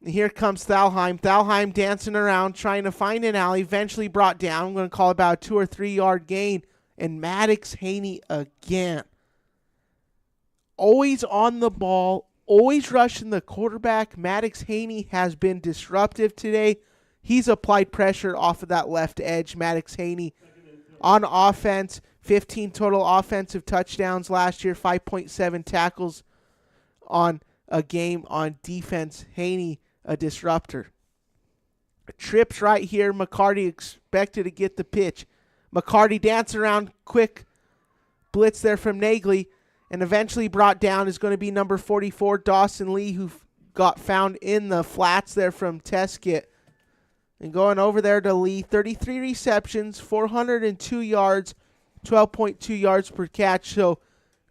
Here comes Thalheim. Thalheim dancing around, trying to find an alley. Eventually brought down. I'm going to call about a 2 or 3 yard gain. And Maddox Haney again. Always on the ball. Always rushing the quarterback. Maddox Haney has been disruptive today. He's applied pressure off of that left edge. Maddox Haney on offense. 15 total offensive touchdowns last year, 5.7 tackles on a game on defense. Haney, a disruptor. Trips right here. McCarty expected to get the pitch. McCarty dancing around, quick blitz there from Nagley, and eventually brought down is going to be number 44, Dawson Lee, who got found in the flats there from Teskett. And going over there to Lee, 33 receptions, 402 yards, 12.2 yards per catch. So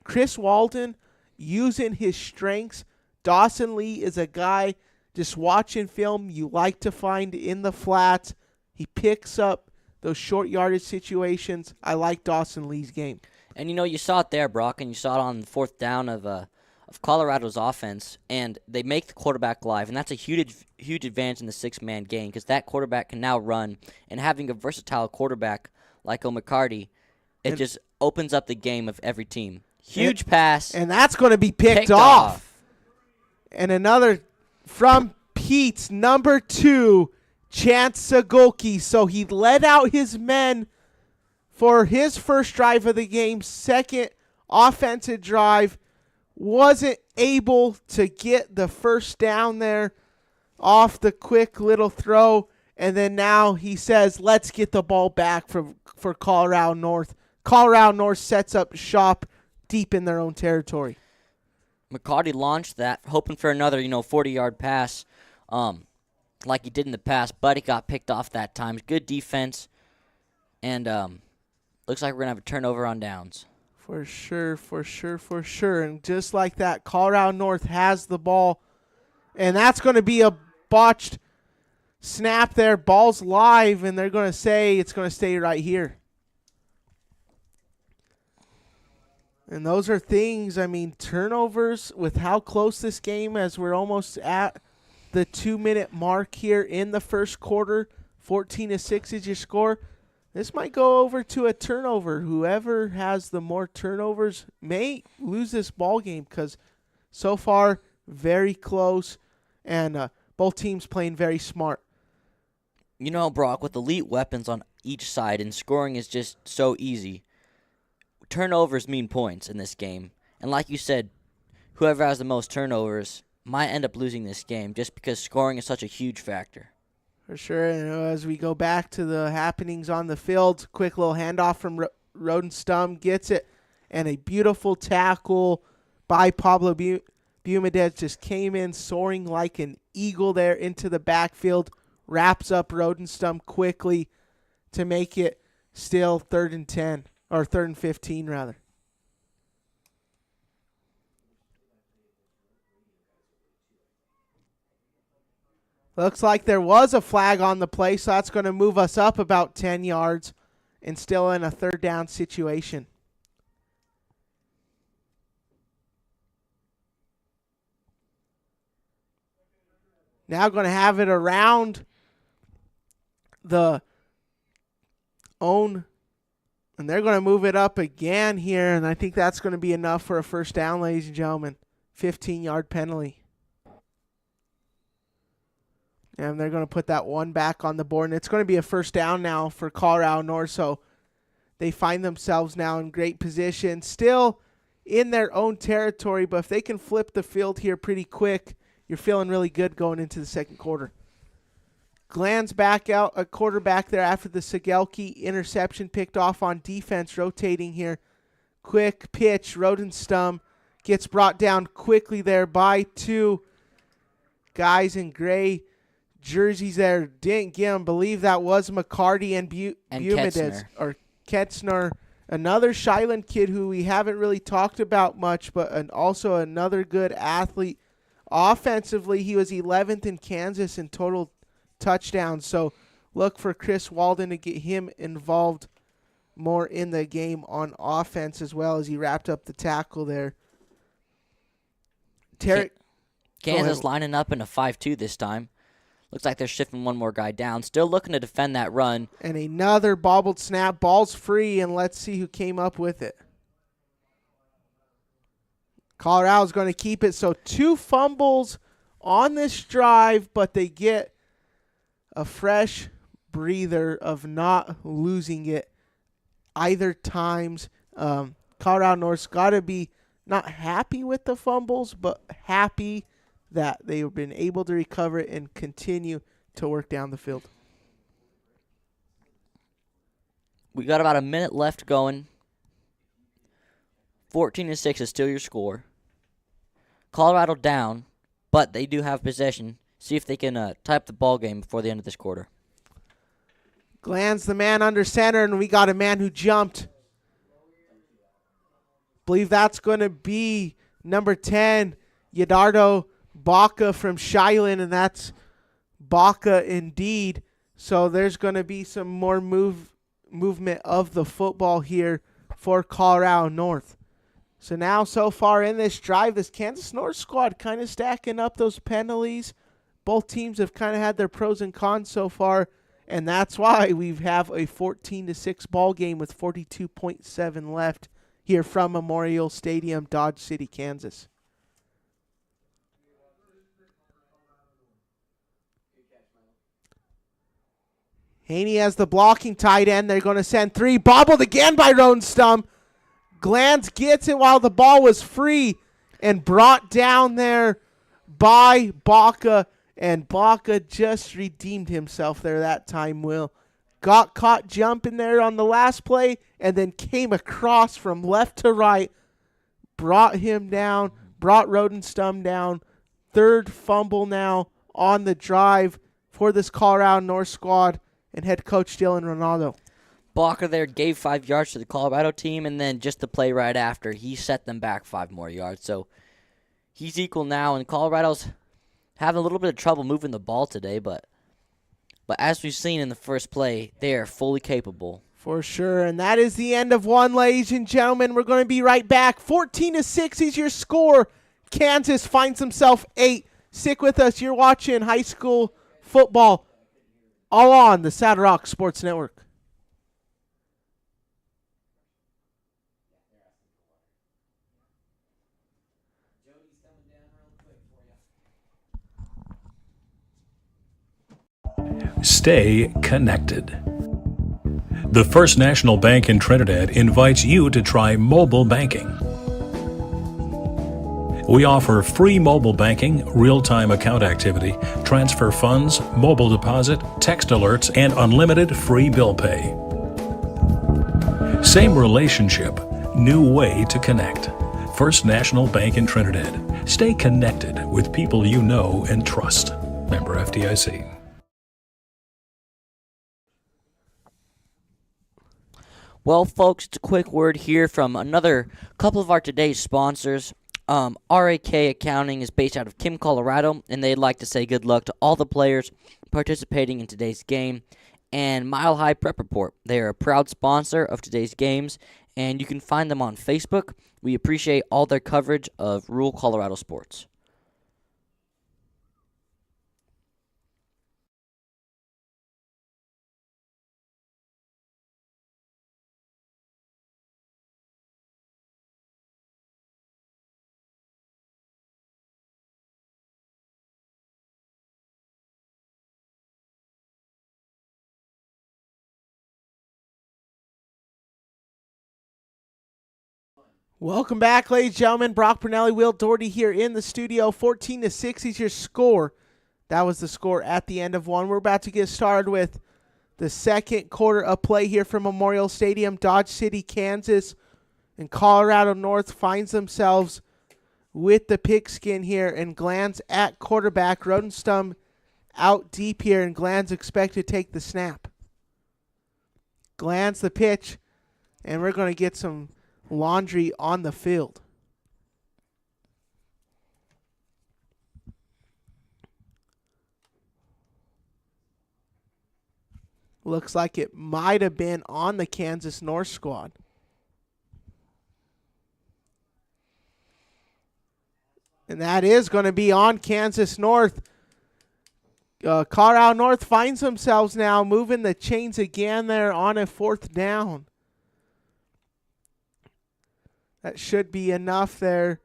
Chris Walden using his strengths. Dawson Lee is a guy, just watching film, you like to find in the flats. He picks up those short yardage situations. I like Dawson Lee's game. And, you saw it there, Brock, and you saw it on the fourth down of Colorado's offense, and they make the quarterback live, and that's a huge advantage in the six-man game because that quarterback can now run, and having a versatile quarterback like McCarty, it just opens up the game of every team. Huge pass. And that's going to be picked off. And another from Pete's number 2, Chance Sagolki. So he led out his men for his first drive of the game, second offensive drive. Wasn't able to get the first down there off the quick little throw. And then now he says, let's get the ball back for Colorado North. Colorado North sets up shop deep in their own territory. McCarty launched that, hoping for another, 40-yard pass like he did in the past, but it got picked off that time. Good defense, and looks like we're going to have a turnover on downs. For sure. And just like that, Colorado North has the ball, and that's going to be a botched snap there. Ball's live, and they're going to say it's going to stay right here. And those are things, turnovers with how close this game, as we're almost at the 2-minute mark here in the first quarter. 14-6 is your score. This might go over to a turnover. Whoever has the more turnovers may lose this ball game because so far, very close, and both teams playing very smart. Brock, with elite weapons on each side, and scoring is just so easy, turnovers mean points in this game. And like you said, whoever has the most turnovers might end up losing this game just because scoring is such a huge factor. For sure. And as we go back to the happenings on the field, quick little handoff from Rodenstum gets it, and a beautiful tackle by Pablo Bumedez just came in soaring like an eagle there into the backfield, wraps up Rodenstum quickly to make it still 3rd and 10. Or 3rd and 15, rather. Looks like there was a flag on the play, so that's going to move us up about 10 yards and still in a 3rd down situation. Now going to have it around the own. And they're going to move it up again here, and I think that's going to be enough for a first down, ladies and gentlemen. 15-yard penalty. And they're going to put that one back on the board, and it's going to be a first down now for Colorado North, so they find themselves now in great position. Still in their own territory, but if they can flip the field here pretty quick, you're feeling really good going into the second quarter. Glands back out a quarterback there after the Sigelki interception picked off on defense, rotating here. Quick pitch, Rodenstum gets brought down quickly there by 2 guys in gray jerseys there. Didn't get him. Believe that was McCarty and Bumedez or Ketzner. Another Shiland kid who we haven't really talked about much, but also another good athlete. Offensively, he was 11th in Kansas in total touchdowns, so look for Chris Walden to get him involved more in the game on offense as well as he wrapped up the tackle there. Kansas lining up in a 5-2 this time. Looks like they're shifting one more guy down. Still looking to defend that run. And another bobbled snap. Ball's free, and let's see who came up with it. Colorado's going to keep it. So 2 fumbles on this drive, but they get a fresh breather of not losing it either times. Colorado North's got to be not happy with the fumbles, but happy that they've been able to recover it and continue to work down the field. We got about a minute left going. 14-6 is still your score. Colorado down, but they do have possession. See if they can tie up the ball game before the end of this quarter. Glands the man under center, and we got a man who jumped. Believe that's going to be number 10, Yadardo Baca from Shiland, and that's Baca indeed. So there's going to be some more movement of the football here for Colorado North. So now, so far in this drive, this Kansas North squad kind of stacking up those penalties. Both teams have kind of had their pros and cons so far, and that's why we have a 14-6 ball game with 42.7 left here from Memorial Stadium, Dodge City, Kansas. Haney has the blocking tight end. They're going to send three. Bobbled again by Rodenstum. Glanz gets it while the ball was free and brought down there by Baca. And Baca just redeemed himself there that time, Will. Got caught jumping there on the last play and then came across from left to right. Brought him down. Brought Rodenstum down. Third fumble now on the drive for this Colorado North squad and head coach Dylan Ronaldo. Baca there gave 5 yards to the Colorado team, and then just the play right after, he set them back 5 more yards. So he's equal now, and Colorado's having a little bit of trouble moving the ball today, but as we've seen in the first play, they are fully capable. For sure, and that is the end of one, ladies and gentlemen. We're going to be right back. 14-6 is your score. Kansas finds himself 8. Stick with us. You're watching high school football all on the Saddle Rock Sports Network. Stay connected. The First National Bank in Trinidad invites you to try mobile banking. We offer free mobile banking, real-time account activity, transfer funds, mobile deposit, text alerts, and unlimited free bill pay. Same relationship, new way to connect. First National Bank in Trinidad. Stay connected with people you know and trust. Member FDIC. Well, folks, it's a quick word here from another couple of our today's sponsors. RAK Accounting is based out of Kim, Colorado, and they'd like to say good luck to all the players participating in today's game. And Mile High Prep Report, they are a proud sponsor of today's games, and you can find them on Facebook. We appreciate all their coverage of rural Colorado sports. Welcome back, ladies and gentlemen. Brock Brunelli, Will Doherty here in the studio. 14-6 is your score. That was the score at the end of one. We're about to get started with the second quarter of play here from Memorial Stadium, Dodge City, Kansas. And Colorado North finds themselves with the pigskin here. And Glanz at quarterback. Rodenstum out deep here. And Glanz expected to take the snap. Glanz the pitch. And we're going to get some laundry on the field. Looks like it might have been on the Kansas North squad. And that is going to be on Kansas North. Colorado North finds themselves now moving the chains again there on a 4th down. That should be enough there.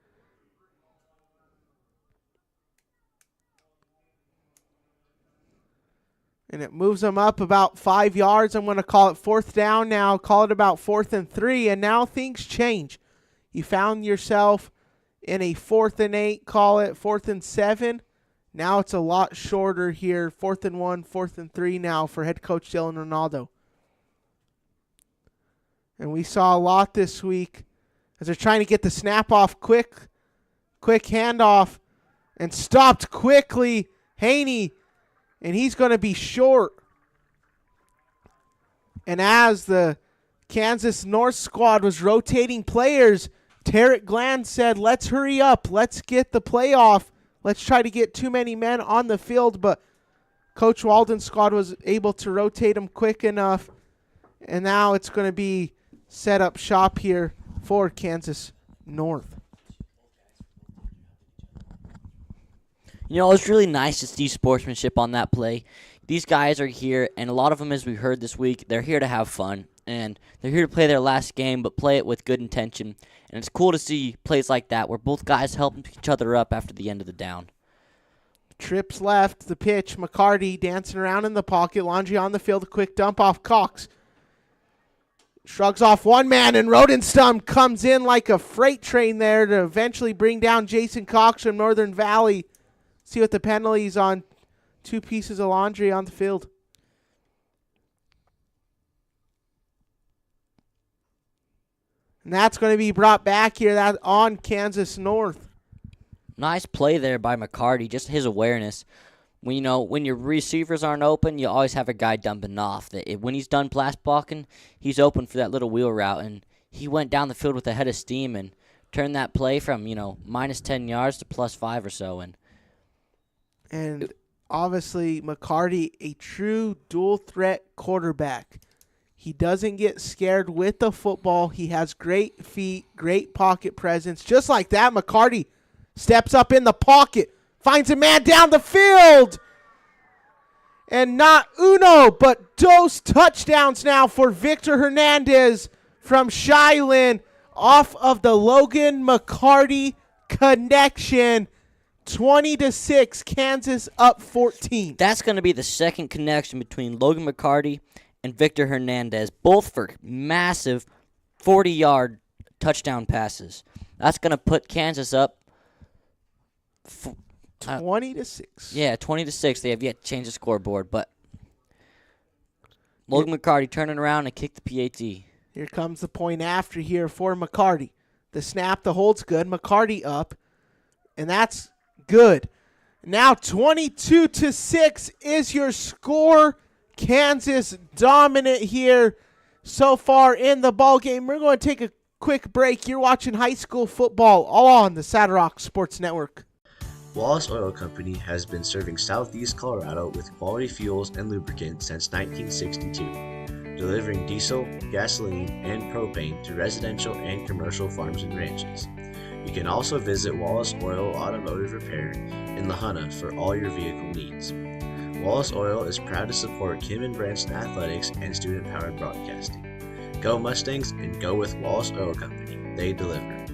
And it moves them up about 5 yards. I'm going to call it 4th down now. Call it about 4th and 3. And now things change. You found yourself in a 4th and 8. Call it 4th and 7. Now it's a lot shorter here. 4th and 1, 4th and 3 now for head coach Dylan Ronaldo. And we saw a lot this week as they're trying to get the snap off quick handoff, and stopped quickly. Haney, and he's going to be short. And as the Kansas North squad was rotating players, Tarek Glanz said, let's hurry up. Let's get the play off. Let's try to get too many men on the field. But Coach Walden's squad was able to rotate them quick enough. And now it's going to be set up shop here for Kansas North. You know, it's really nice to see sportsmanship on that play. These guys are here, and a lot of them, as we heard this week, they're here to have fun. And they're here to play their last game, but play it with good intention. And it's cool to see plays like that where both guys help each other up after the end of the down. Trips left, the pitch. McCarty dancing around in the pocket. Laundry on the field, a quick dump off Cox. Shrugs off one man, and Rodenstum comes in like a freight train there to eventually bring down Jason Cox from Northern Valley. See what the penalties on two pieces of laundry on the field. And that's going to be brought back here that on Kansas North. Nice play there by McCarty, just his awareness. When your receivers aren't open, you always have a guy dumping off. When he's done blast blocking, he's open for that little wheel route, and he went down the field with a head of steam and turned that play from, minus 10 yards to plus 5 or so. And obviously, McCarty, a true dual-threat quarterback. He doesn't get scared with the football. He has great feet, great pocket presence. Just like that, McCarty steps up in the pocket, finds a man down the field. And not uno, but dos touchdowns now for Victor Hernandez from Shiloh off of the Logan McCarty connection. 20-6, Kansas up 14. That's going to be the second connection between Logan McCarty and Victor Hernandez, both for massive 40-yard touchdown passes. That's going to put Kansas up 20-6. Yeah, 20-6. They have yet to change the scoreboard, but Logan McCarty turning around and kick the PAT. Here comes the point after here for McCarty. The snap, the hold's good. McCarty up, and that's good. Now 22-6 is your score. Kansas dominant here so far in the ball game. We're going to take a quick break. You're watching high school football all on the Saddle Rock Sports Network. Wallace Oil Company has been serving Southeast Colorado with quality fuels and lubricants since 1962, delivering diesel, gasoline, and propane to residential and commercial farms and ranches. You can also visit Wallace Oil Automotive Repair in La Junta for all your vehicle needs. Wallace Oil is proud to support Kim and Branson Athletics and student-powered broadcasting. Go Mustangs and go with Wallace Oil Company. They deliver.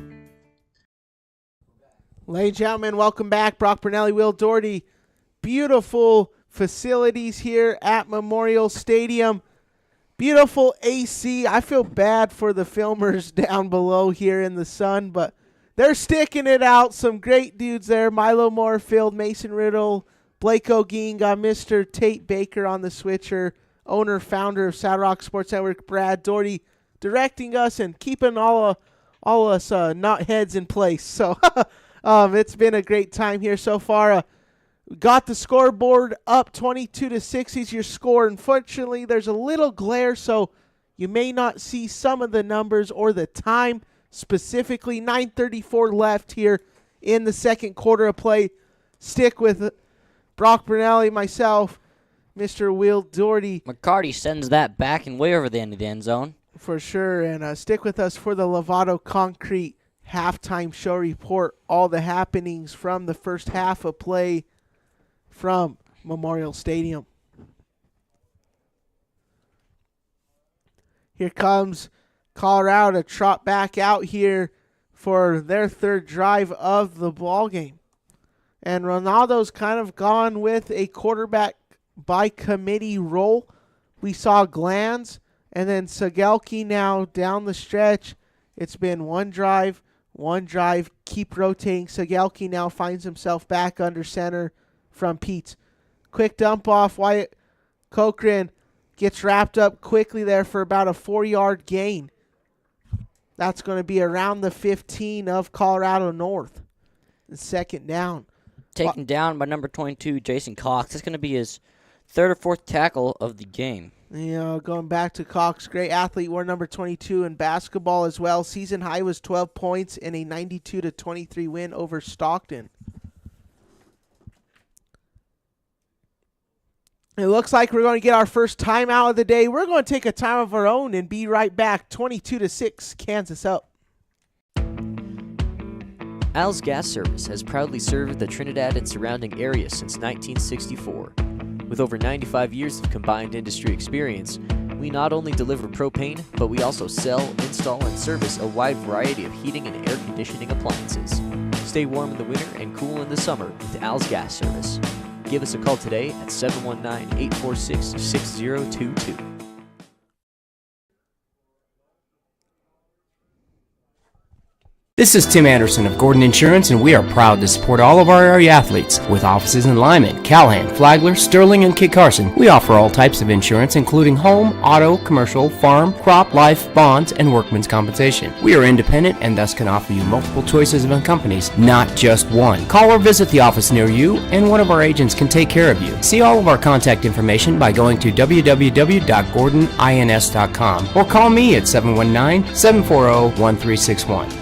Ladies and gentlemen, welcome back. Brock Bernelli, Will Doherty. Beautiful facilities here at Memorial Stadium. Beautiful AC. I feel bad for the filmers down below here in the sun, but they're sticking it out. Some great dudes there. Milo Moorfield, Mason Riddle, Blake O'Geen, got Mr. Tate Baker on the switcher, owner, founder of Saddle Rock Sports Network, Brad Doherty, directing us and keeping all us knotheads in place. So it's been a great time here so far. Got the scoreboard up 22-6 is your score. Unfortunately, there's a little glare, so you may not see some of the numbers or the time specifically. 9:34 left here in the second quarter of play. Stick with Brock Bernelli, myself, Mr. Will Doherty. McCarty sends that back and way over the end of the end zone. For sure, and stick with us for the Lovato Concrete halftime show report. All the happenings from the first half of play from Memorial Stadium. Here comes Colorado to trot back out here for their third drive of the ball game. And Ronaldo's kind of gone with a quarterback by committee role. We saw Glanz and then Sagelki now down the stretch. It's been one drive, keep rotating. Sagelki now finds himself back under center from Pete. Quick dump off. Wyatt Cochran gets wrapped up quickly there for about a 4-yard gain. That's going to be around the 15 of Colorado North. And second down. Taken down by number 22, Jason Cox. That's going to be his third or fourth tackle of the game. Going back to Cox, great athlete, wore number 22 in basketball as well. Season high was 12 points in a 92-23 win over Stockton. It looks like we're going to get our first timeout of the day. We're going to take a time of our own and be right back. 22-6, Kansas up. Al's Gas Service has proudly served the Trinidad and surrounding area since 1964. With over 95 years of combined industry experience, we not only deliver propane, but we also sell, install, and service a wide variety of heating and air conditioning appliances. Stay warm in the winter and cool in the summer with Al's Gas Service. Give us a call today at 719-846-6022. This is Tim Anderson of Gordon Insurance, and we are proud to support all of our area athletes. With offices in Lyman, Callahan, Flagler, Sterling, and Kit Carson, we offer all types of insurance, including home, auto, commercial, farm, crop, life, bonds, and workman's compensation. We are independent and thus can offer you multiple choices of companies, not just one. Call or visit the office near you, and one of our agents can take care of you. See all of our contact information by going to www.gordonins.com or call me at 719-740-1361.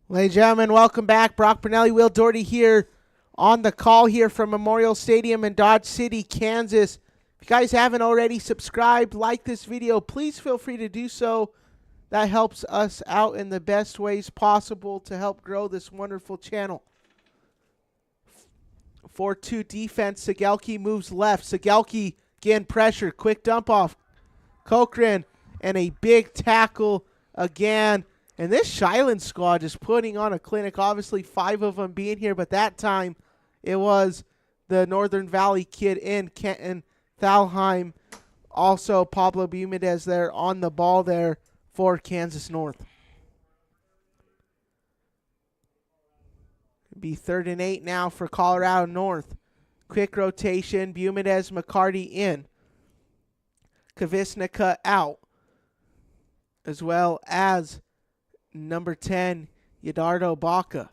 Ladies and gentlemen, welcome back. Brock Bernelli, Will Doherty here on the call here from Memorial Stadium in Dodge City, Kansas. If you guys haven't already subscribed, like this video, please feel free to do so. That helps us out in the best ways possible to help grow this wonderful channel. 4-2 defense. Segelke moves left. Segelke again pressure. Quick dump off. Cochran and a big tackle again. And this Shiland squad is putting on a clinic. Obviously, 5 of them being here, but that time it was the Northern Valley kid in Kenton Thalheim. Also, Pablo Bermudez there on the ball there for Kansas North. It'll be 3rd and 8 now for Colorado North. Quick rotation. Bermudez, McCarty in. Kavisnica out. As well as number 10, Yadardo Baca.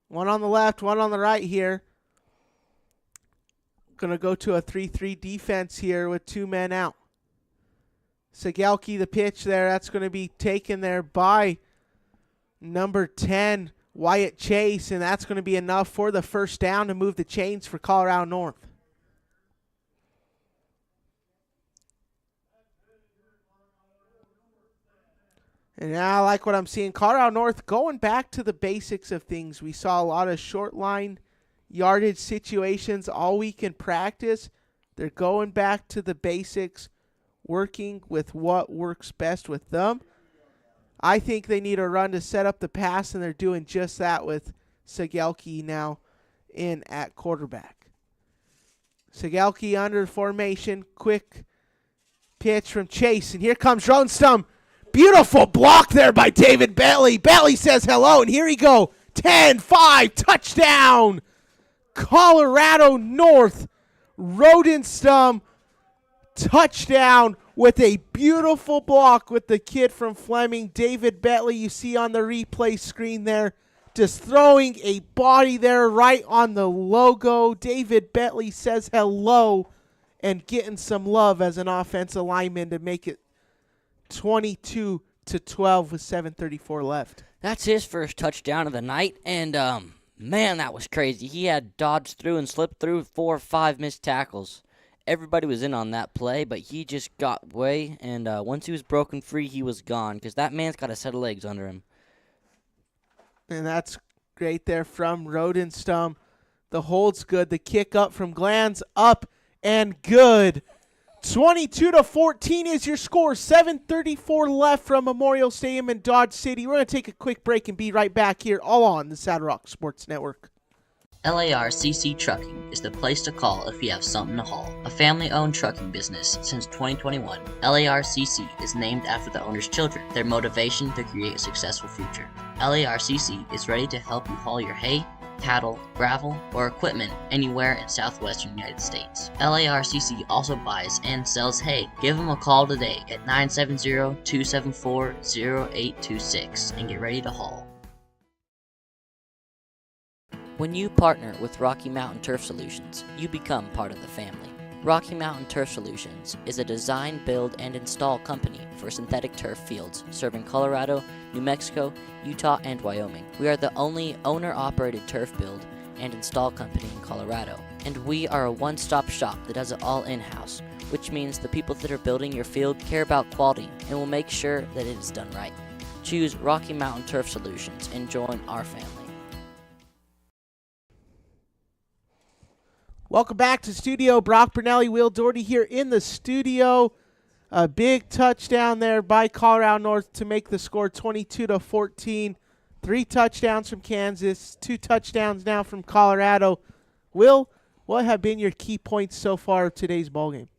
One on the left, one on the right here. Going to go to a 3-3 defense here with 2 men out. Segelke, the pitch there. That's going to be taken there by number 10, Wyatt Chase. And that's going to be enough for the first down to move the chains for Colorado North. And now I like what I'm seeing. Colorado North going back to the basics of things. We saw a lot of short line yardage situations all week in practice. They're going back to the basics, working with what works best with them. I think they need a run to set up the pass, and they're doing just that with Segelke now in at quarterback. Segelke under formation. Quick pitch from Chase, and here comes Ronstum. Beautiful block there by David Bentley. Bentley says hello, and here we go. 10-5, touchdown. Colorado North. Rodenstum, touchdown with a beautiful block with the kid from Fleming. David Bentley, you see on the replay screen there, just throwing a body there right on the logo. David Bentley says hello and getting some love as an offensive lineman to make it 22-12 with 7:34 left. That's his first touchdown of the night, and man, that was crazy. He had dodged through and slipped through 4 or 5 missed tackles. Everybody was in on that play, but he just got away, and once he was broken free, he was gone because that man's got a set of legs under him. And that's great there from Rodenstum. The hold's good. The kick up from Glanz, up and good. 22-14 is your score. 7:34 left from Memorial Stadium in Dodge City. We're going to take a quick break and be right back here, all on the Saddle Rock Sports Network. LARCC Trucking is the place to call if you have something to haul. A family-owned trucking business since 2021, LARCC is named after the owner's children, their motivation to create a successful future. LARCC is ready to help you haul your hay, cattle, gravel, or equipment anywhere in southwestern United States. LARCC also buys and sells hay. Give them a call today at 970-274-0826 and get ready to haul. When you partner with Rocky Mountain Turf Solutions, you become part of the family. Rocky Mountain Turf Solutions is a design, build, and install company for synthetic turf fields serving Colorado, New Mexico, Utah, and Wyoming. We are the only owner-operated turf build and install company in Colorado, and we are a one-stop shop that does it all in-house, which means the people that are building your field care about quality and will make sure that it is done right. Choose Rocky Mountain Turf Solutions and join our family. Welcome back to studio. Brock Bernelli, Will Doherty here in the studio. A big touchdown there by Colorado North to make the score 22-14. 3 touchdowns from Kansas, 2 touchdowns now from Colorado. Will, what have been your key points so far of today's ballgame?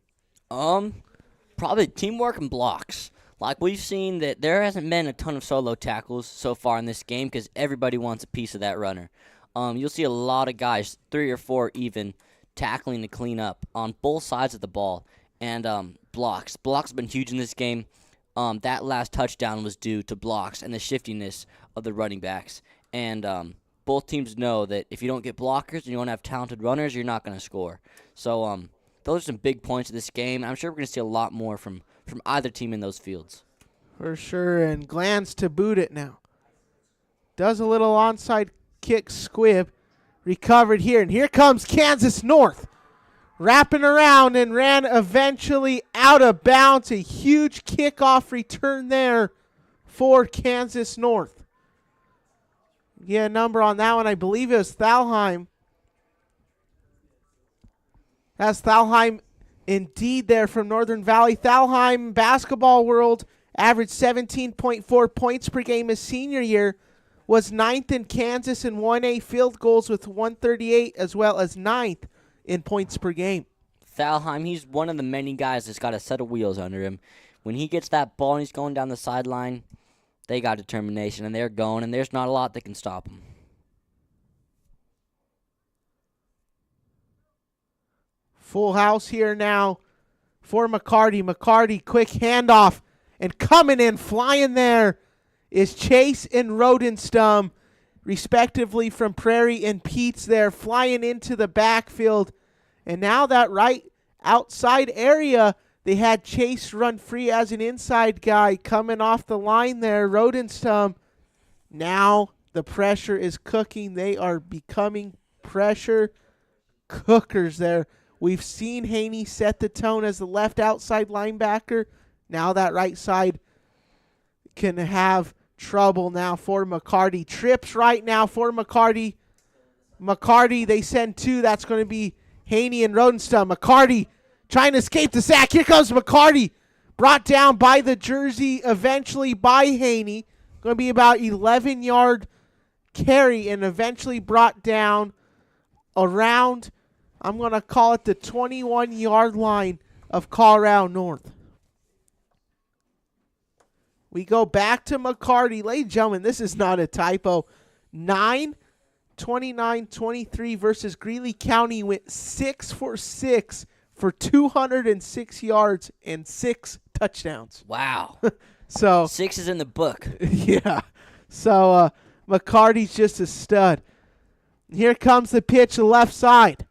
Probably teamwork and blocks. Like, we've seen that there hasn't been a ton of solo tackles so far in this game because everybody wants a piece of that runner. You'll see a lot of guys, 3 or 4 even, tackling to clean up on both sides of the ball. And blocks. Blocks have been huge in this game. That last touchdown was due to blocks and the shiftiness of the running backs. And both teams know that if you don't get blockers and you don't have talented runners, you're not going to score. So those are some big points of this game. I'm sure we're going to see a lot more from either team in those fields. For sure, and Glantz to boot it now. Does a little onside kick squib. Recovered here, and here comes Kansas North. Wrapping around and ran eventually out of bounds. A huge kickoff return there for Kansas North. Yeah, number on that one. I believe it was Thalheim. That's Thalheim indeed there from Northern Valley. Thalheim basketball world averaged 17.4 points per game his senior year. Was 9th in Kansas in 1A field goals with 138, as well as 9th in points per game. Thalheim, he's one of the many guys that's got a set of wheels under him. When he gets that ball and he's going down the sideline, they got determination, and they're going, and there's not a lot that can stop them. Full house here now for McCarty. McCarty, quick handoff, and coming in, flying there, is Chase and Rodenstum, respectively from Prairie and Pete's there, flying into the backfield. And now that right outside area, they had Chase run free as an inside guy coming off the line there. Rodenstum, now the pressure is cooking. They are becoming pressure cookers there. We've seen Haney set the tone as the left outside linebacker. Now that right side can have trouble now for McCarty. Trips right now for McCarty. McCarty, they send 2. That's going to be Haney and Rodenstum. McCarty trying to escape the sack. Here comes McCarty. Brought down by the jersey, eventually by Haney. Going to be about 11-yard carry and eventually brought down around, I'm going to call it the 21-yard line of Colorado North. We go back to McCarty. Ladies and gentlemen, this is not a typo. 9-29-23 versus Greeley County went 6 for 6 for 206 yards and 6 touchdowns. Wow. So 6 is in the book. Yeah. So McCarty's just a stud. Here comes the pitch, the left side.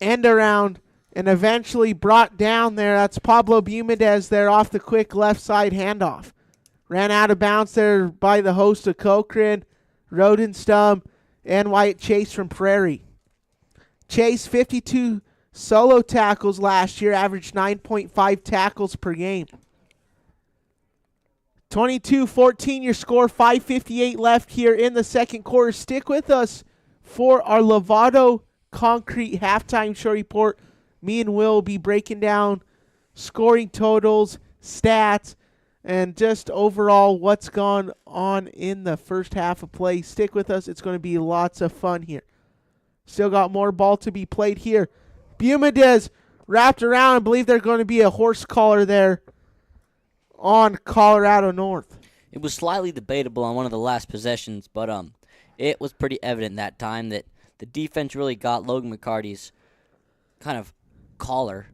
End around. And eventually brought down there. That's Pablo Bumedez there off the quick left side handoff. Ran out of bounds there by the host of Cochran, Rodenstum, and Wyatt Chase from Prairie. Chase, 52 solo tackles last year, averaged 9.5 tackles per game. 22-14 your score, 5:58 left here in the second quarter. Stick with us for our Lovato Concrete halftime show report. Me and Will will be breaking down scoring totals, stats, and just overall what's gone on in the first half of play. Stick with us. It's going to be lots of fun here. Still got more ball to be played here. Bumedez wrapped around. I believe there's going to be a horse collar there on Colorado North. It was slightly debatable on one of the last possessions, but it was pretty evident that time that the defense really got Logan McCarty's kind of collar,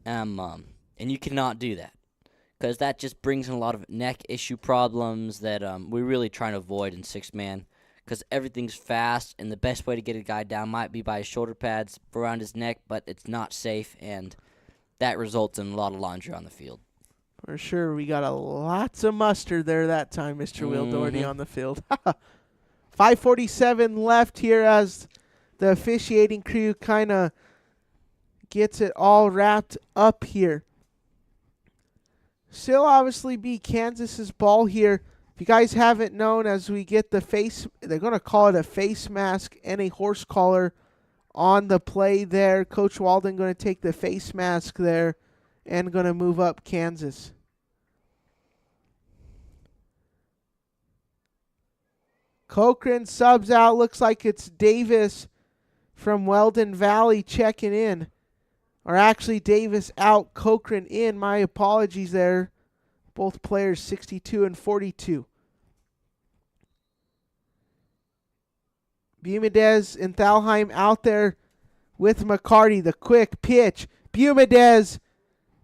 and you cannot do that because that just brings in a lot of neck issue problems that we're really trying to avoid in 6-man because everything's fast, and the best way to get a guy down might be by his shoulder pads around his neck, but it's not safe, and that results in a lot of laundry on the field. For sure, we got lots of mustard there that time, Mr. Will Doherty on the field. 5:47 left here as the officiating crew kind of gets it all wrapped up here. Still obviously be Kansas's ball here. If you guys haven't known, as we get the face, they're going to call it a face mask and a horse collar on the play there. Coach Walden going to take the face mask there and going to move up Kansas. Cochran subs out. Looks like it's Davis from Weldon Valley checking in. Or actually Davis out, Cochran in. My apologies there. Both players 62 and 42. Bumedez and Thalheim out there with McCarty. The quick pitch. Bumedez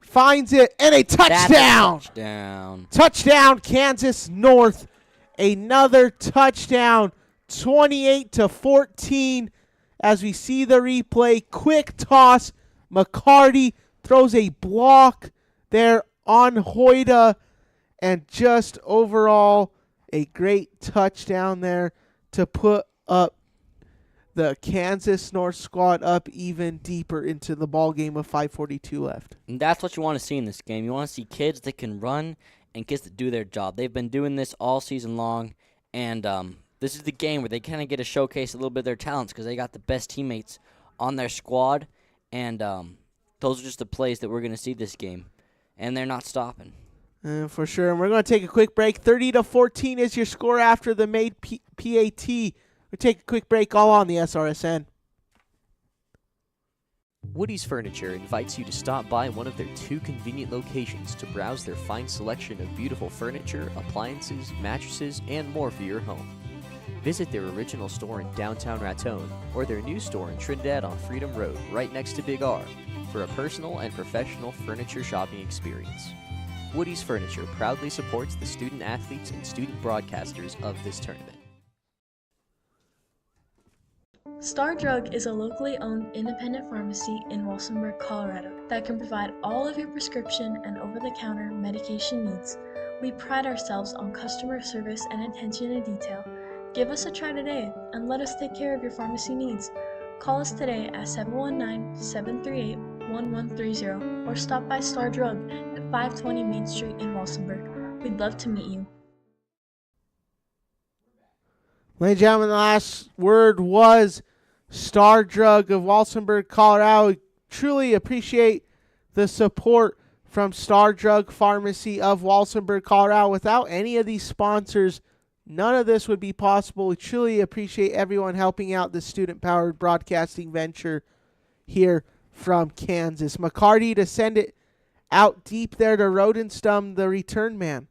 finds it and a touchdown. Touchdown Kansas North. Another touchdown. 28-14 as we see the replay. Quick toss. McCarty throws a block there on Hoyda, and just overall a great touchdown there to put up the Kansas North squad up even deeper into the ball game with 5:42 left. And that's what you want to see in this game. You want to see kids that can run and kids that do their job. They've been doing this all season long, and this is the game where they kind of get to showcase a little bit of their talents because they got the best teammates on their squad. And those are just the plays that we're going to see this game. And they're not stopping. For sure. And we're going to take a quick break. 30-14 is your score after the made PAT. We'll take a quick break all on the SRSN. Woody's Furniture invites you to stop by one of their 2 convenient locations to browse their fine selection of beautiful furniture, appliances, mattresses, and more for your home. Visit their original store in downtown Raton or their new store in Trinidad on Freedom Road, right next to Big R, for a personal and professional furniture shopping experience. Woody's Furniture proudly supports the student athletes and student broadcasters of this tournament. Star Drug is a locally owned independent pharmacy in Walsenburg, Colorado that can provide all of your prescription and over-the-counter medication needs. We pride ourselves on customer service and attention to detail. Give us a try today and let us take care of your pharmacy needs. Call us today at 719-738-1130 or stop by Star Drug at 520 Main Street in Walsenburg. We'd love to meet you. Ladies and gentlemen, the last word was Star Drug of Walsenburg, Colorado. We truly appreciate the support from Star Drug Pharmacy of Walsenburg, Colorado. Without any of these sponsors, none of this would be possible. We truly appreciate everyone helping out the student-powered broadcasting venture here from Kansas. McCarty to send it out deep there to Rodenstum, the return man.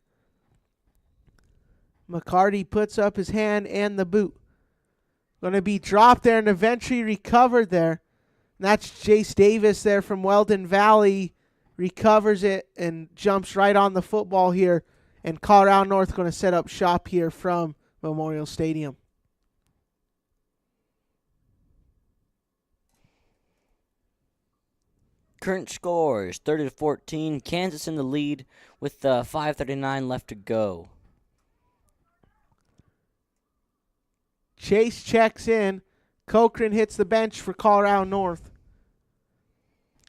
McCarty puts up his hand and the boot. Going to be dropped there and eventually recovered there. And that's Jace Davis there from Weldon Valley. Recovers it and jumps right on the football here. And Colorado North going to set up shop here from Memorial Stadium. Current scores 30-14. Kansas in the lead with 5:39 left to go. Chase checks in. Cochran hits the bench for Colorado North.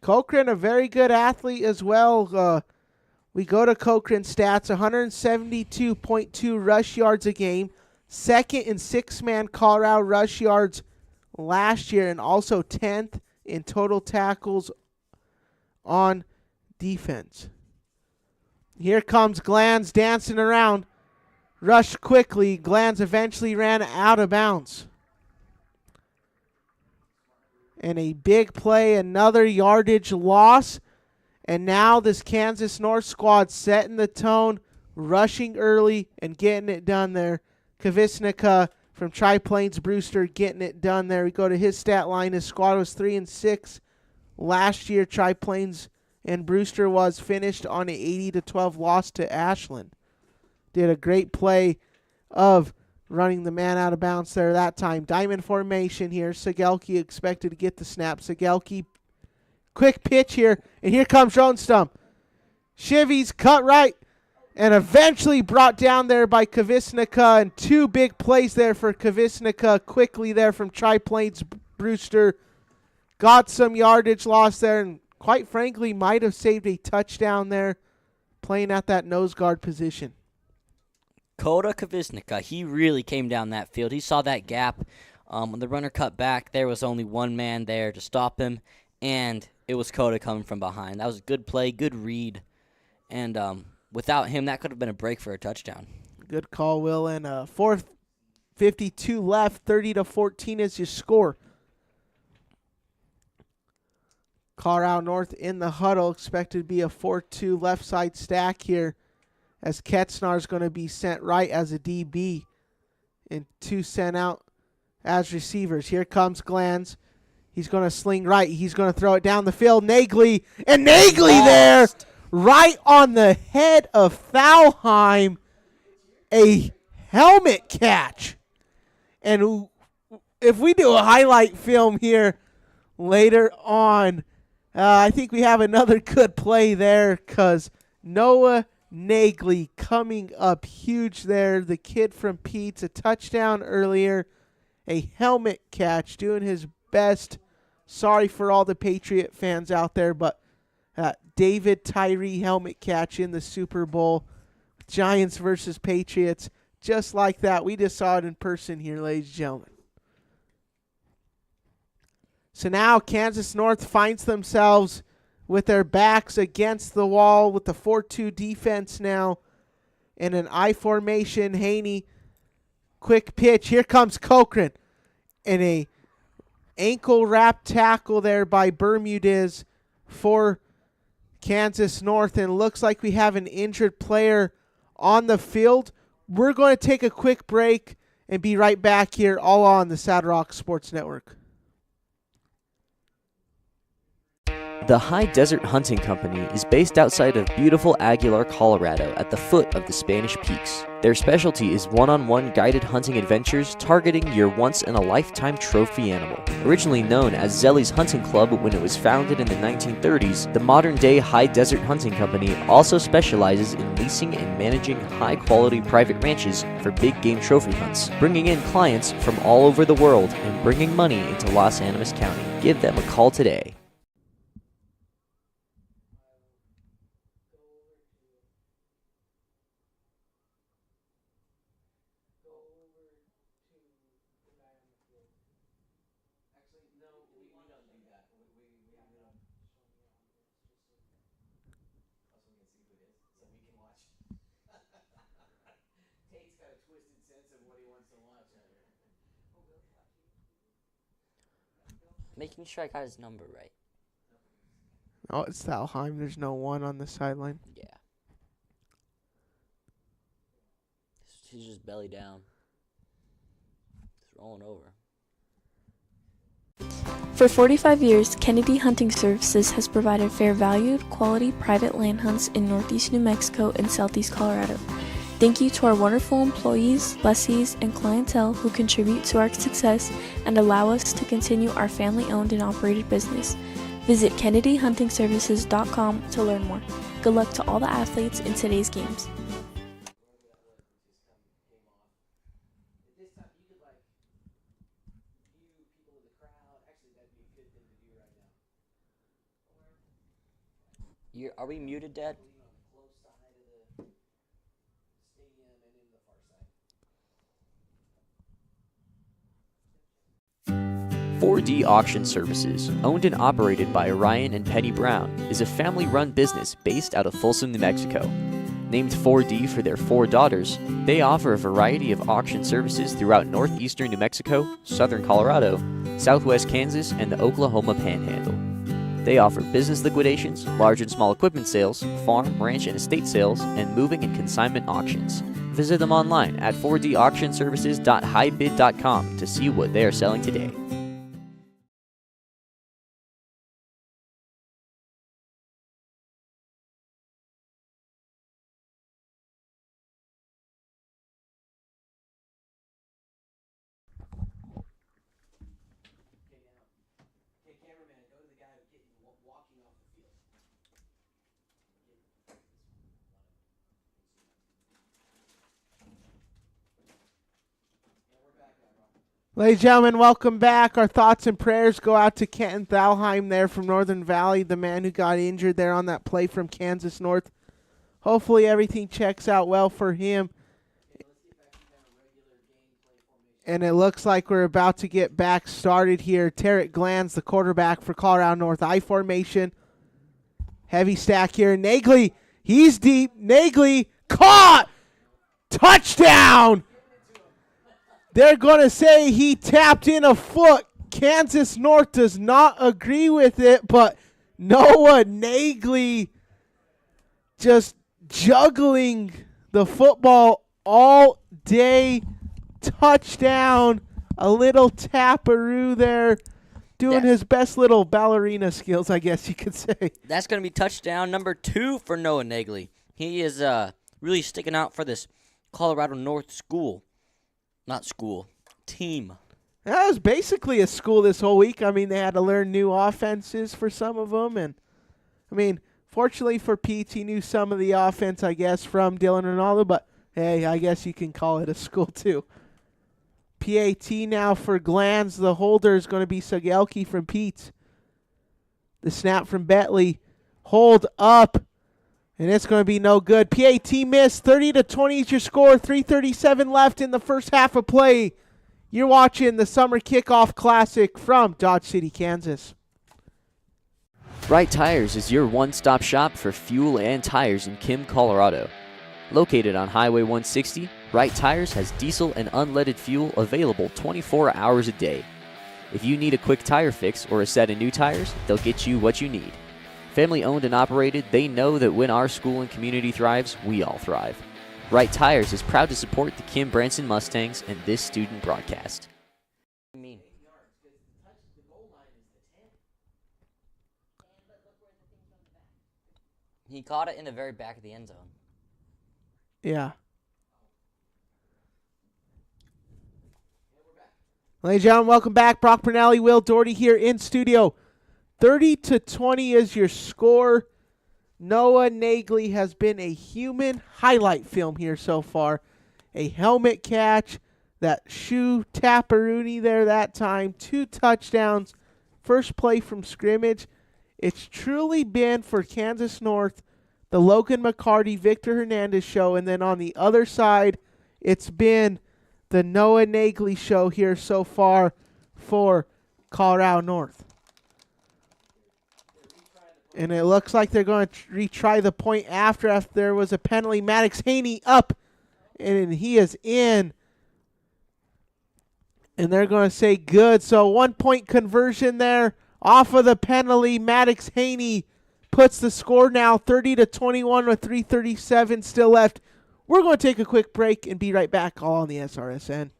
Cochran, a very good athlete as well. We go to Cochran stats, 172.2 rush yards a game. Second in 6-man Colorado rush yards last year, and also 10th in total tackles on defense. Here comes Glanz dancing around. Rushed quickly. Glanz eventually ran out of bounds. And a big play, another yardage loss. And now this Kansas North squad setting the tone, rushing early and getting it done there. Kavisnica from Tri-Plains Brewster getting it done there. We go to his stat line. His squad was 3-6 last year. Tri-Plains and Brewster was finished on an 80-12 loss to Ashland. Did a great play of running the man out of bounds there that time. Diamond formation here. Segelke expected to get the snap. Segelke, quick pitch here, and here comes Ronstum. Chivy's cut right, and eventually brought down there by Kavisnica, and two big plays there for Kavisnica quickly there from Triplanes. Brewster got some yardage loss there, and quite frankly might have saved a touchdown there playing at that nose guard position. Koda Kavisnica, he really came down that field. He saw that gap. When the runner cut back, there was only one man there to stop him, and it was Koda coming from behind. That was a good play, good read, and without him, that could have been a break for a touchdown. Good call, Will, and 4:52 left, 30-14 is your score. Colorado North in the huddle, expected to be a 4-2 left side stack here, as Ketznar's going to be sent right as a DB and two sent out as receivers. Here comes Glanz. He's going to sling right. He's going to throw it down the field. Nagley, and Nagley there, right on the head of Thalheim. A helmet catch. And if we do a highlight film here later on, I think we have another good play there, because Noah Nagley coming up huge there. The kid from Pete's, a touchdown earlier, a helmet catch, doing his best. Sorry for all the Patriot fans out there, but David Tyree helmet catch in the Super Bowl. Giants versus Patriots, just like that. We just saw it in person here, ladies and gentlemen. So now Kansas North finds themselves with their backs against the wall with the 4-2 defense now in an I formation. Haney, quick pitch. Here comes Cochran. And a ankle wrap tackle there by Bermudez for Kansas North. And it looks like we have an injured player on the field. We're going to take a quick break and be right back here, all on the Saddle Rock Sports Network. The High Desert Hunting Company is based outside of beautiful Aguilar, Colorado, at the foot of the Spanish Peaks. Their specialty is one-on-one guided hunting adventures targeting your once-in-a-lifetime trophy animal. Originally known as Zelly's Hunting Club when it was founded in the 1930s, the modern-day High Desert Hunting Company also specializes in leasing and managing high-quality private ranches for big game trophy hunts, bringing in clients from all over the world and bringing money into Los Animas County. Give them a call today. Making sure I got his number right. Oh, it's Thalheim. There's no one on the sideline. Yeah. He's just belly down. He's rolling over. For 45 years, Kennedy Hunting Services has provided fair valued, quality private land hunts in northeast New Mexico and southeast Colorado. Thank you to our wonderful employees, lessees, and clientele who contribute to our success and allow us to continue our family-owned and operated business. Visit KennedyHuntingServices.com to learn more. Good luck to all the athletes in today's games. Are we muted, Dad? 4D Auction Services, owned and operated by Ryan and Penny Brown, is a family-run business based out of Folsom, New Mexico. Named 4D for their 4 daughters, they offer a variety of auction services throughout northeastern New Mexico, southern Colorado, southwest Kansas, and the Oklahoma Panhandle. They offer business liquidations, large and small equipment sales, farm, ranch, and estate sales, and moving and consignment auctions. Visit them online at 4dauctionservices.highbid.com to see what they are selling today. Ladies and gentlemen, welcome back. Our thoughts and prayers go out to Kenton Thalheim there from Northern Valley, the man who got injured there on that play from Kansas North. Hopefully everything checks out well for him. And it looks like we're about to get back started here. Tarek Glanz, the quarterback for Colorado North I formation. Heavy stack here. Nagley, he's deep. Nagley, caught! Touchdown! They're going to say he tapped in a foot. Kansas North does not agree with it, but Noah Nagley just juggling the football all day. Touchdown. A little taparoo there. Doing his best little ballerina skills, I guess you could say. That's going to be touchdown number 2 for Noah Nagley. He is really sticking out for this Colorado North team. That was basically a school this whole week. I mean, they had to learn new offenses for some of them. And, I mean, fortunately for Pete, he knew some of the offense, I guess, from Dylan Ronaldo. But, hey, I guess you can call it a school, too. PAT now for Glanz. The holder is going to be Sagelki from Pete. The snap from Betley. Hold up. And it's going to be no good. PAT missed. 30-20 is your score. 3:37 left in the first half of play. You're watching the Summer Kickoff Classic from Dodge City, Kansas. Right Tires is your one-stop shop for fuel and tires in Kim, Colorado. Located on Highway 160, Right Tires has diesel and unleaded fuel available 24 hours a day. If you need a quick tire fix or a set of new tires, they'll get you what you need. Family owned and operated, they know that when our school and community thrives, we all thrive. Right Tires is proud to support the Kim Branson Mustangs and this student broadcast. He caught it in the very back of the end zone. Yeah. Ladies and gentlemen, welcome back. Brock Pernelli, Will Doherty here in studio. 30-20 is your score. Noah Nagley has been a human highlight film here so far. A helmet catch, that shoe taparoonie there that time, 2 touchdowns, first play from scrimmage. It's truly been for Kansas North, the Logan McCarty, Victor Hernandez show, and then on the other side, it's been the Noah Nagley show here so far for Colorado North. And it looks like they're going to retry the point after there was a penalty. Maddox Haney up, and he is in. And they're going to say good. So 1-point conversion there off of the penalty. Maddox Haney puts the score now 30-21 with 3:37 still left. We're going to take a quick break and be right back all on the SRSN.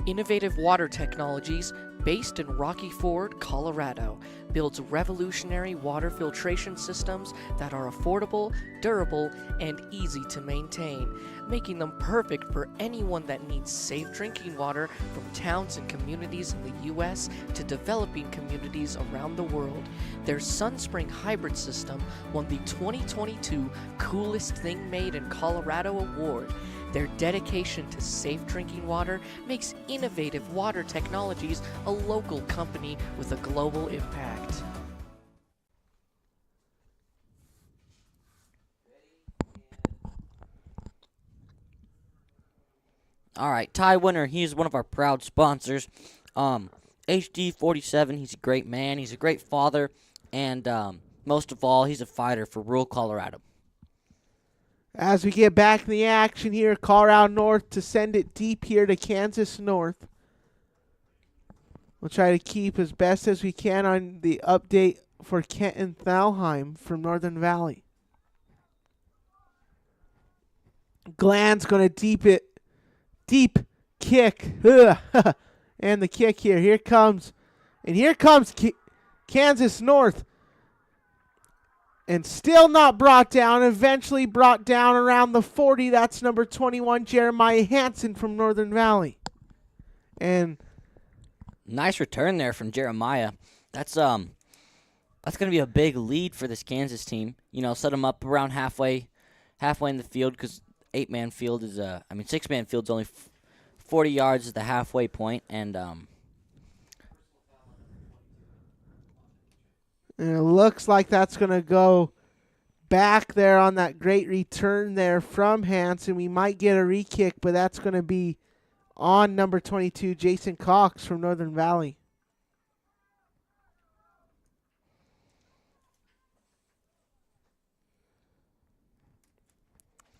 Innovative Water Technologies, based in Rocky Ford, Colorado, builds revolutionary water filtration systems that are affordable, durable, and easy to maintain, making them perfect for anyone that needs safe drinking water from towns and communities in the U.S. to developing communities around the world. Their SunSpring hybrid system won the 2022 Coolest Thing Made in Colorado award. Their dedication to safe drinking water makes Innovative Water Technologies a local company with a global impact. All right, Ty Winter, he's one of our proud sponsors. HD47, he's a great man, he's a great father, and most of all, he's a fighter for rural Colorado. As we get back in the action here, Colorado North to send it deep here to Kansas North. We'll try to keep as best as we can on the update for Kenton Thalheim from Northern Valley. Glan's going to deep kick. And the kick here. Here comes Kansas North. And still not brought down. Eventually brought down around the 40. That's number 21, Jeremiah Hansen from Northern Valley. And nice return there from Jeremiah. That's going to be a big lead for this Kansas team. You know, set them up around halfway in the field because 8-man field is 6-man field's only 40 yards is the halfway point, and it looks like that's going to go back there on that great return there from Hansen. We might get a re-kick, but that's going to be on number 22, Jason Cox from Northern Valley.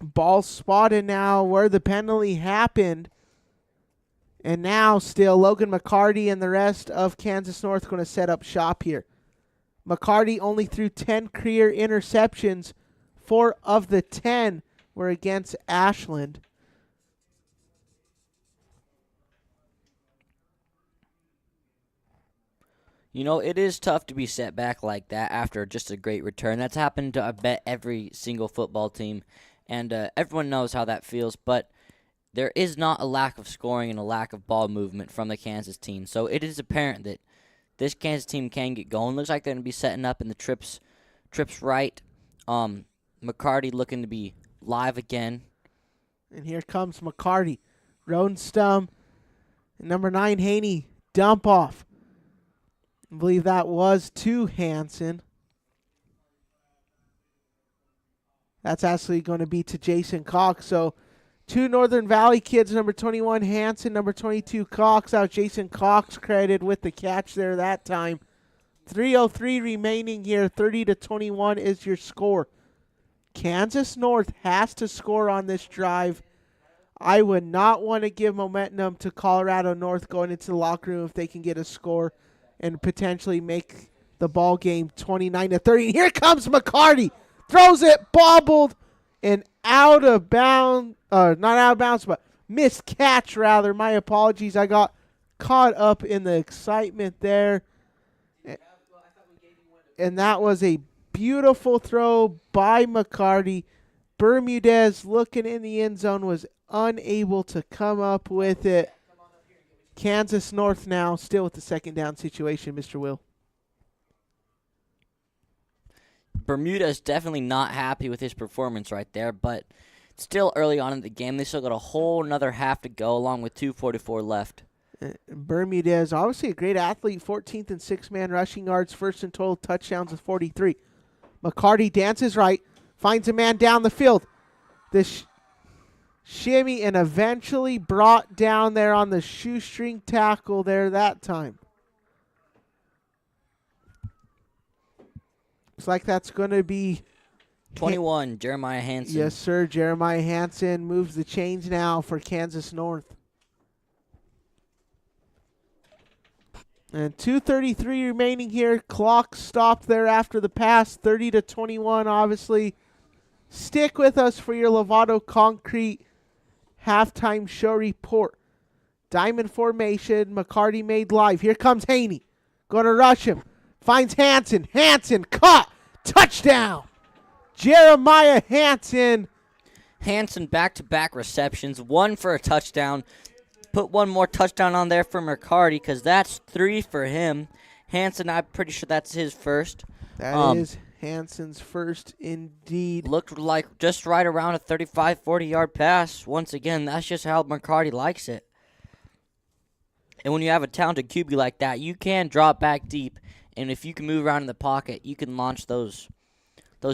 Ball spotted now where the penalty happened. And now still Logan McCarty and the rest of Kansas North going to set up shop here. McCarty only threw 10 career interceptions. 4 of the 10 were against Ashland. You know, it is tough to be set back like that after just a great return. That's happened to, I bet, every single football team, and everyone knows how that feels, but there is not a lack of scoring and a lack of ball movement from the Kansas team. So it is apparent that this Kansas team can get going. Looks like they're going to be setting up in the trips right. McCarty looking to be live again. And here comes McCarty. Rodenstum, number 9, Haney, dump off. I believe that was to Hansen. That's actually going to be to Jason Cox. So 2 Northern Valley kids, number 21 Hansen, number 22 Cox. Out Jason Cox credited with the catch there that time. 3:03 remaining here. 30-21 is your score. Kansas North has to score on this drive. I would not want to give momentum to Colorado North going into the locker room if they can get a score and potentially make the ball game 29-30. Here comes McCarty. Throws it, bobbled, and out of bounds. Not out of bounds, but missed catch, rather. My apologies. I got caught up in the excitement there. And that was a beautiful throw by McCarty. Bermudez looking in the end zone was unable to come up with it. Kansas North now still with the second down situation, Mr. Will. Bermuda's definitely not happy with his performance right there, but still early on in the game. They still got a whole another half to go, along with 2:44 left. Bermudez, obviously a great athlete, 14th and 6-man rushing yards, first in total touchdowns with 43. McCarty dances right, finds a man down the field. This shimmy and eventually brought down there on the shoestring tackle there that time. Looks like that's going to be 21, Jeremiah Hansen. Yes, sir. Jeremiah Hansen moves the chains now for Kansas North. And 2:33 remaining here. Clock stopped there after the pass. 30-21, obviously. Stick with us for your Lovato Concrete halftime show report. Diamond formation. McCarty made live. Here comes Haney. Going to rush him. Finds Hansen. Hansen caught. Touchdown. Jeremiah Hansen. Hansen back-to-back receptions. One for a touchdown. Put one more touchdown on there for McCarty because that's 3 for him. Hansen, I'm pretty sure that's his first. That is Hansen's first indeed. Looked like just right around a 35, 40-yard pass. Once again, that's just how McCarty likes it. And when you have a talented QB like that, you can drop back deep. And if you can move around in the pocket, you can launch those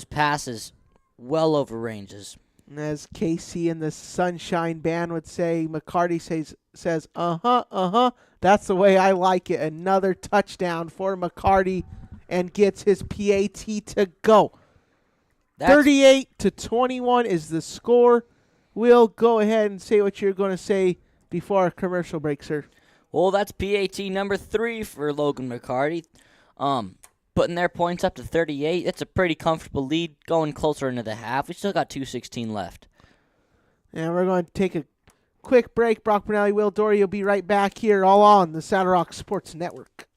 passes well over ranges. And as Casey and the Sunshine Band would say, McCarty says, that's the way I like it. Another touchdown for McCarty and gets his PAT to go. 38-21 is the score. We'll go ahead and say what you're going to say before our commercial break, sir. Well, that's PAT number 3 for Logan McCarty. Putting their points up to 38. It's a pretty comfortable lead going closer into the half. We still got 2:16 left. And we're going to take a quick break. Brock Bernelli, Will Dory will be right back here, all on the Saddle Rock Sports Network.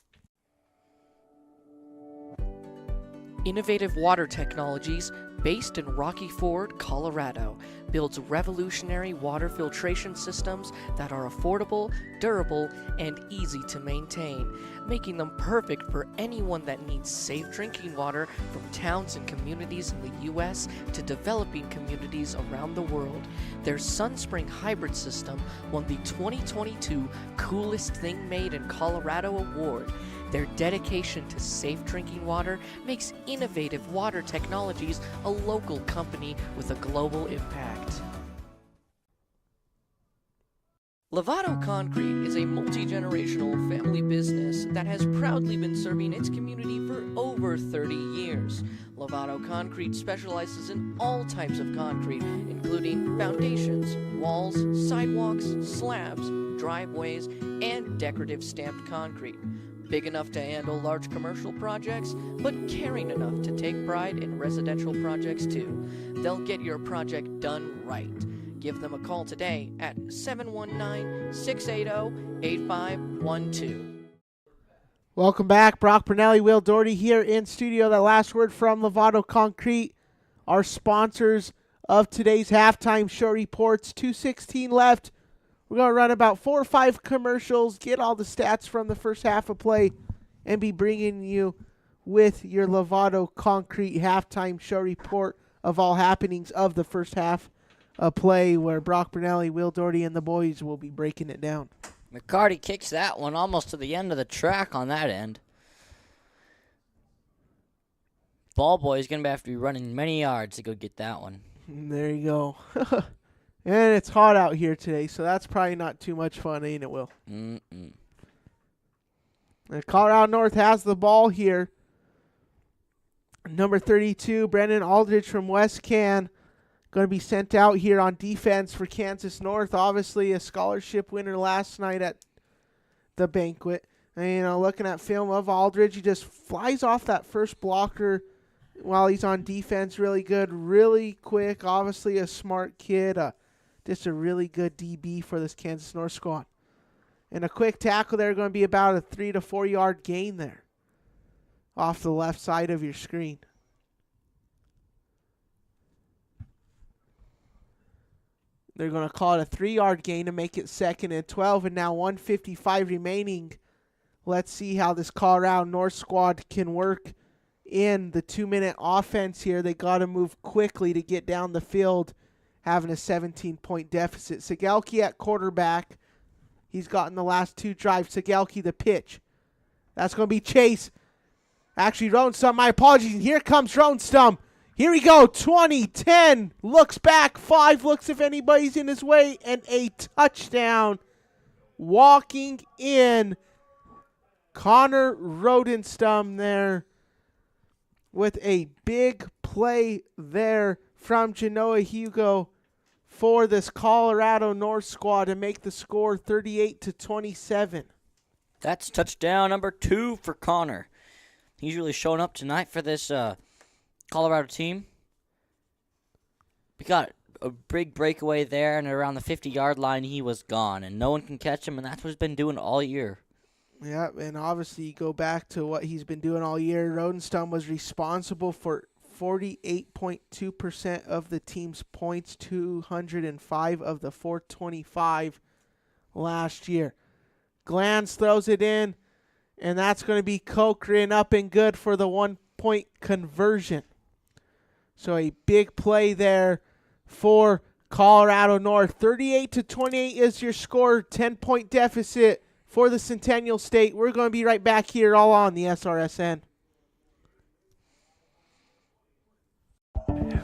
Innovative water technologies based in Rocky Ford, Colorado. builds revolutionary water filtration systems that are affordable, durable, and easy to maintain, making them perfect for anyone that needs safe drinking water from towns and communities in the U.S. to developing communities around the world. Their SunSpring hybrid system won the 2022 Coolest Thing Made in Colorado award. Their dedication to safe drinking water makes Innovative Water Technologies a local company with a global impact. Lovato Concrete is a multi-generational family business that has proudly been serving its community for over 30 years. Lovato Concrete specializes in all types of concrete, including foundations, walls, sidewalks, slabs, driveways, and decorative stamped concrete. Big enough to handle large commercial projects, but caring enough to take pride in residential projects too. They'll get your project done right. Give them a call today at 719-680-8512. Welcome back. Brock Pernelli, Will Doherty here in studio. That last word from Lovato Concrete, our sponsors of today's halftime show reports. 2:16 left. We're going to run about 4 or 5 commercials, get all the stats from the first half of play, and be bringing you with your Lovato Concrete halftime show report of all happenings of the first half of play, where Brock Pernelli, Will Doherty, and the boys will be breaking it down. McCarty kicks that one almost to the end of the track on that end. Ball boy's going to have to be running many yards to go get that one. There you go. And it's hot out here today, so that's probably not too much fun, ain't it, Will? Mm-mm. And Colorado North has the ball here. Number 32, Brendan Aldridge from West Can, going to be sent out here on defense for Kansas North. Obviously a scholarship winner last night at the banquet. And, looking at film of Aldridge, he just flies off that first blocker while he's on defense. Really good, really quick. Obviously a smart kid. Just a really good DB for this Kansas North squad. And a quick tackle there, going to be about a 3 to 4 yard gain there off the left side of your screen. They're going to call it a 3 yard gain to make it 2nd and 12, and now 1:55 remaining. Let's see how this Colorado North squad can work in the 2-minute offense here. They got to move quickly to get down the field, having a 17-point deficit. Segelke at quarterback. He's gotten the last 2 drives. Segelke, the pitch. That's going to be Chase. Actually, Ronstum, my apologies. Here comes Ronstum. Here we go. 20, 10. Looks back. 5. Looks if anybody's in his way. And a touchdown. Walking in. Connor Rodenstum there with a big play there from Genoa Hugo for this Colorado North squad to make the score 38-27. That's touchdown number 2 for Connor. He's really showing up tonight for this Colorado team. We got a big breakaway there, and around the 50-yard line, he was gone, and no one can catch him, and that's what he's been doing all year. Yeah, and obviously you go back to what he's been doing all year. Rodenstum was responsible for 48.2% of the team's points, 205 of the 425 last year. Glantz throws it in, and that's going to be Cochran up and good for the 1-point conversion. So a big play there for Colorado North. 38-28 is your score, 10-point deficit for the Centennial State. We're going to be right back here all on the SRSN.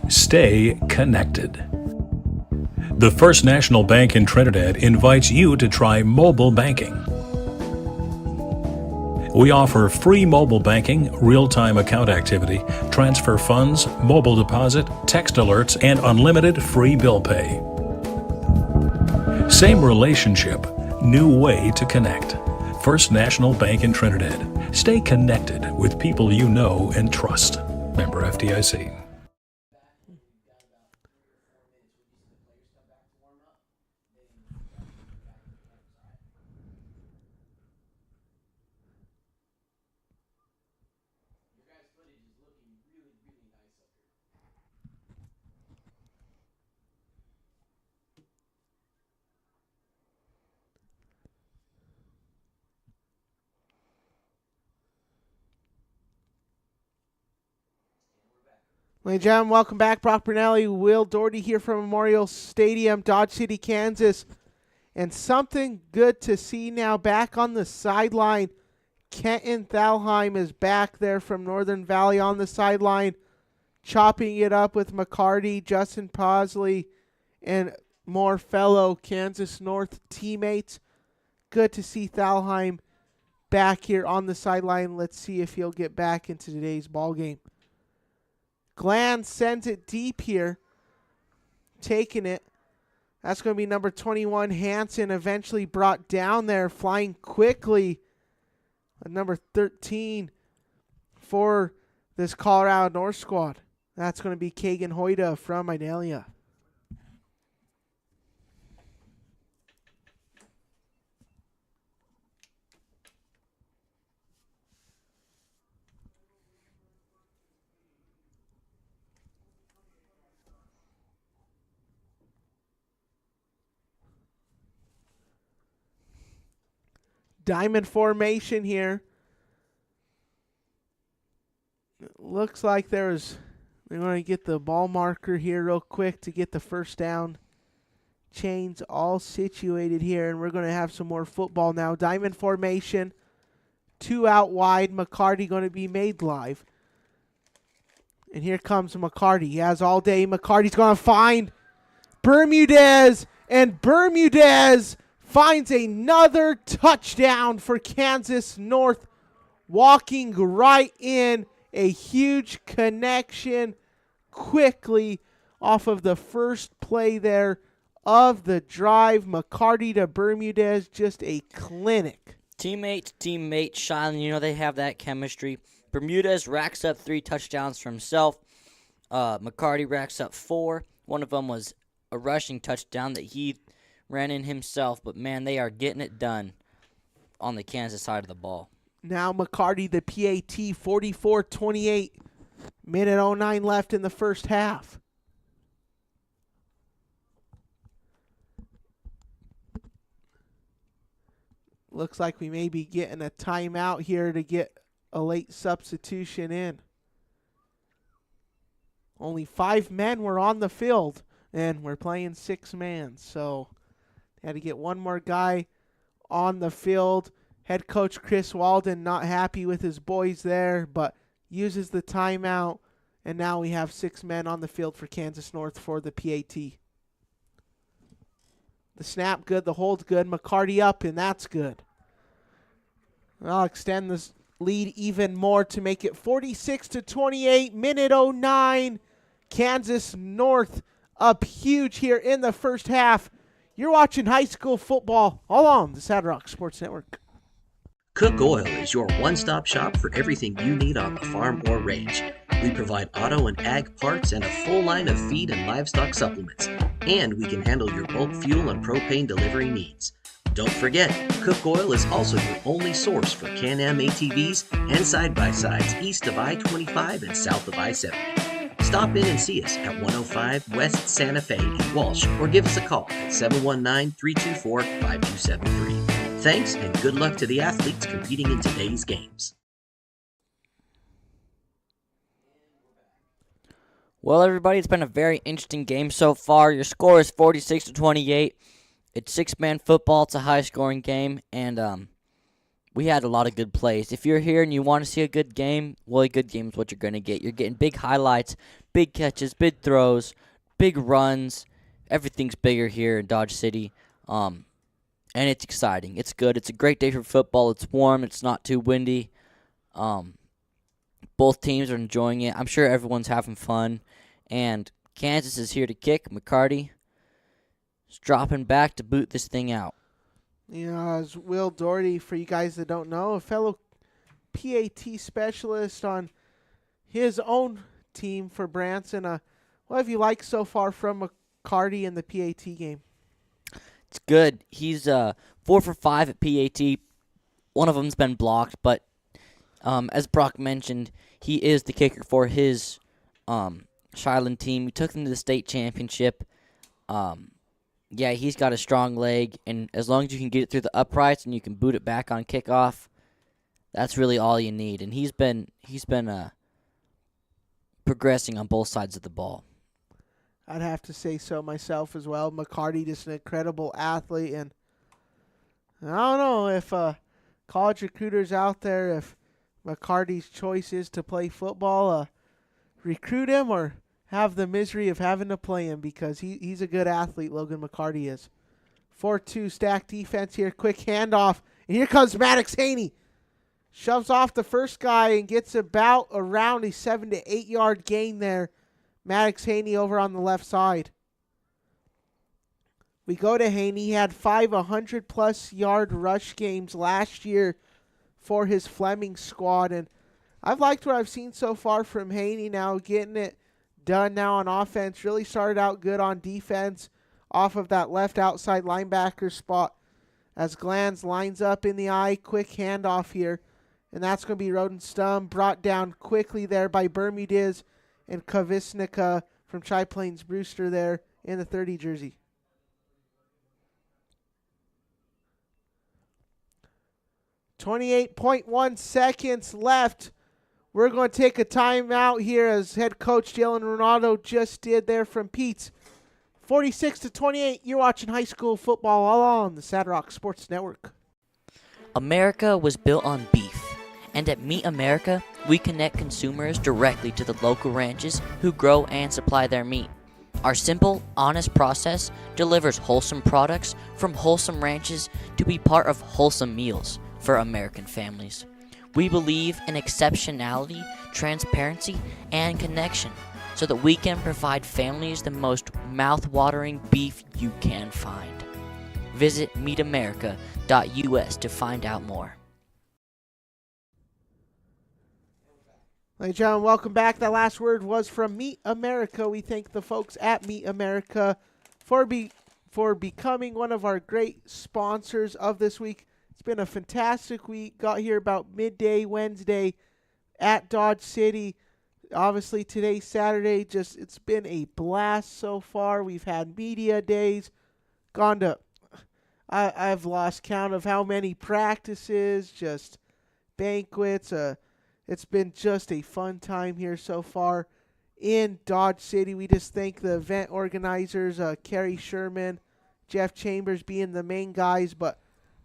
Stay connected. The First National Bank in Trinidad invites you to try mobile banking. We offer free mobile banking, real-time account activity, transfer funds, mobile deposit, text alerts, and unlimited free bill pay. Same relationship, new way to connect. First National Bank in Trinidad. Stay connected with people you know and trust. Member FDIC. Ladies and gentlemen, welcome back. Brock Brunelli, Will Doherty here from Memorial Stadium, Dodge City, Kansas. And something good to see now back on the sideline. Kenton Thalheim is back there from Northern Valley on the sideline, chopping it up with McCarty, Justin Posley, and more fellow Kansas North teammates. Good to see Thalheim back here on the sideline. Let's see if he'll get back into today's ball game. Glenn sends it deep here, taking it. That's going to be number 21, Hansen, eventually brought down there, flying quickly. Number 13 for this Colorado North squad. That's going to be Kagan Hoyda from Idalia. Diamond formation here. It looks like they're going to get the ball marker here real quick to get the first down. Chains all situated here, and we're going to have some more football now. Diamond formation. 2 out wide. McCarty going to be made live. And here comes McCarty. He has all day. McCarty's going to find Bermudez, and Bermudez finds another touchdown for Kansas North, walking right in. A huge connection quickly off of the first play there of the drive. McCarty to Bermudez, just a clinic. Teammate to teammate, Shiloh, they have that chemistry. Bermudez racks up 3 touchdowns for himself. McCarty racks up 4. One of them was a rushing touchdown that he ran in himself, but man, they are getting it done on the Kansas side of the ball. Now McCarty, the PAT, 44-28. Minute 09 left in the first half. Looks like we may be getting a timeout here to get a late substitution in. Only 5 men were on the field, and we're playing 6 man, so had to get one more guy on the field. Head coach Chris Walden not happy with his boys there, but uses the timeout, and now we have 6 men on the field for Kansas North for the PAT. The snap good, the hold good, McCarty up, and that's good. I'll extend this lead even more to make it 46-28, minute 09. Kansas North up huge here in the first half. You're watching high school football all on the Sad Rock Sports Network. Cook Oil is your one-stop shop for everything you need on the farm or range. We provide auto and ag parts and a full line of feed and livestock supplements. And we can handle your bulk fuel and propane delivery needs. Don't forget, Cook Oil is also your only source for Can-Am ATVs and side-by-sides east of I-25 and south of I-70. Stop in and see us at 105 West Santa Fe in Walsh, or give us a call at 719-324-5273. Thanks, and good luck to the athletes competing in today's games. Well, everybody, it's been a very interesting game so far. Your score is 46-28. It's 6-man football. It's a high-scoring game, and we had a lot of good plays. If you're here and you want to see a good game, well, a good game is what you're going to get. You're getting big highlights, big catches, big throws, big runs. Everything's bigger here in Dodge City, and it's exciting. It's good. It's a great day for football. It's warm. It's not too windy. Both teams are enjoying it. I'm sure everyone's having fun, and Kansas is here to kick. McCarty is dropping back to boot this thing out. You know, as Will Doherty, for you guys that don't know, a fellow PAT specialist on his own team for Branson. What have you liked so far from McCarty in the PAT game? It's good. He's 4 for 5 at PAT. One of them's been blocked, but as Brock mentioned, he is the kicker for his Shiloh team. We took them to the state championship. Yeah, he's got a strong leg, and as long as you can get it through the uprights and you can boot it back on kickoff, that's really all you need. And he's been progressing on both sides of the ball. I'd have to say so myself as well. McCarty, just an incredible athlete, and I don't know if college recruiters out there, if McCarty's choice is to play football, recruit him or have the misery of having to play him, because he's a good athlete, Logan McCarty is. 4-2 stack defense here. Quick handoff. And here comes Maddox Haney. Shoves off the first guy and gets about around a 7 to 8 yard gain there. Maddox Haney over on the left side. We go to Haney. He had 5 100-plus yard rush games last year for his Fleming squad. And I've liked what I've seen so far from Haney now, getting it done now on offense. Really started out good on defense off of that left outside linebacker spot as Glanz lines up in the eye. Quick handoff here. And that's going to be Rodenstum, brought down quickly there by Bermudez and Kavisnica from Tri Plains Brewster there in the 30 jersey. .1 seconds left. We're going to take a timeout here as head coach Jalen Ronaldo just did there from Pete's. 46-28, you're watching high school football all on the Sad Rock Sports Network. America was built on beef. And at Meat America, we connect consumers directly to the local ranches who grow and supply their meat. Our simple, honest process delivers wholesome products from wholesome ranches to be part of wholesome meals for American families. We believe in exceptionality, transparency, and connection so that we can provide families the most mouth-watering beef you can find. Visit meatamerica.us to find out more. Ladies and gentlemen, welcome back. That last word was from Meat America. We thank the folks at Meat America for becoming one of our great sponsors of this week. It's been a fantastic week. Got here about midday Wednesday at Dodge City. Obviously, today's Saturday. It's been a blast so far. We've had media days. Gone to, I've lost count of how many practices, just banquets, it's been just a fun time here so far in Dodge City. We just thank the event organizers, Kerry Sherman, Jeff Chambers being the main guys, but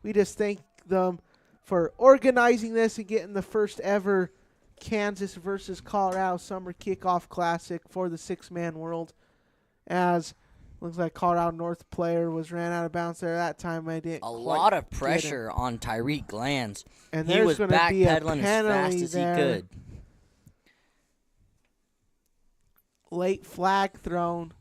we just thank them for organizing this and getting the first ever Kansas versus Colorado Summer Kickoff Classic for the six-man world. As looks like Colorado North player was ran out of bounds there that time. I didn't. A lot of pressure on Tyreek Glanz. And he was backpedaling as fast as he could. Late flag thrown.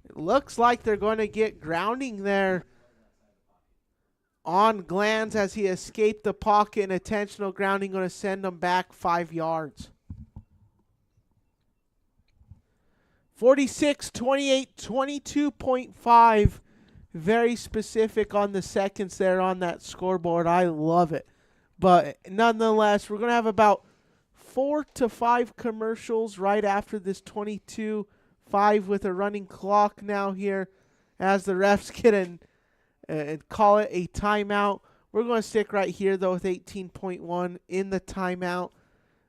It looks like they're going to get grounding there on Glanz as he escaped the pocket, and intentional grounding going to send him back 5 yards. 46-28, 22.5. Very specific on the seconds there on that scoreboard. I love it. But nonetheless, we're going to have about 4 to 5 commercials right after this 22-5 with a running clock now here as the refs get in. And call it a timeout. We're going to stick right here, though, with 18.1 in the timeout.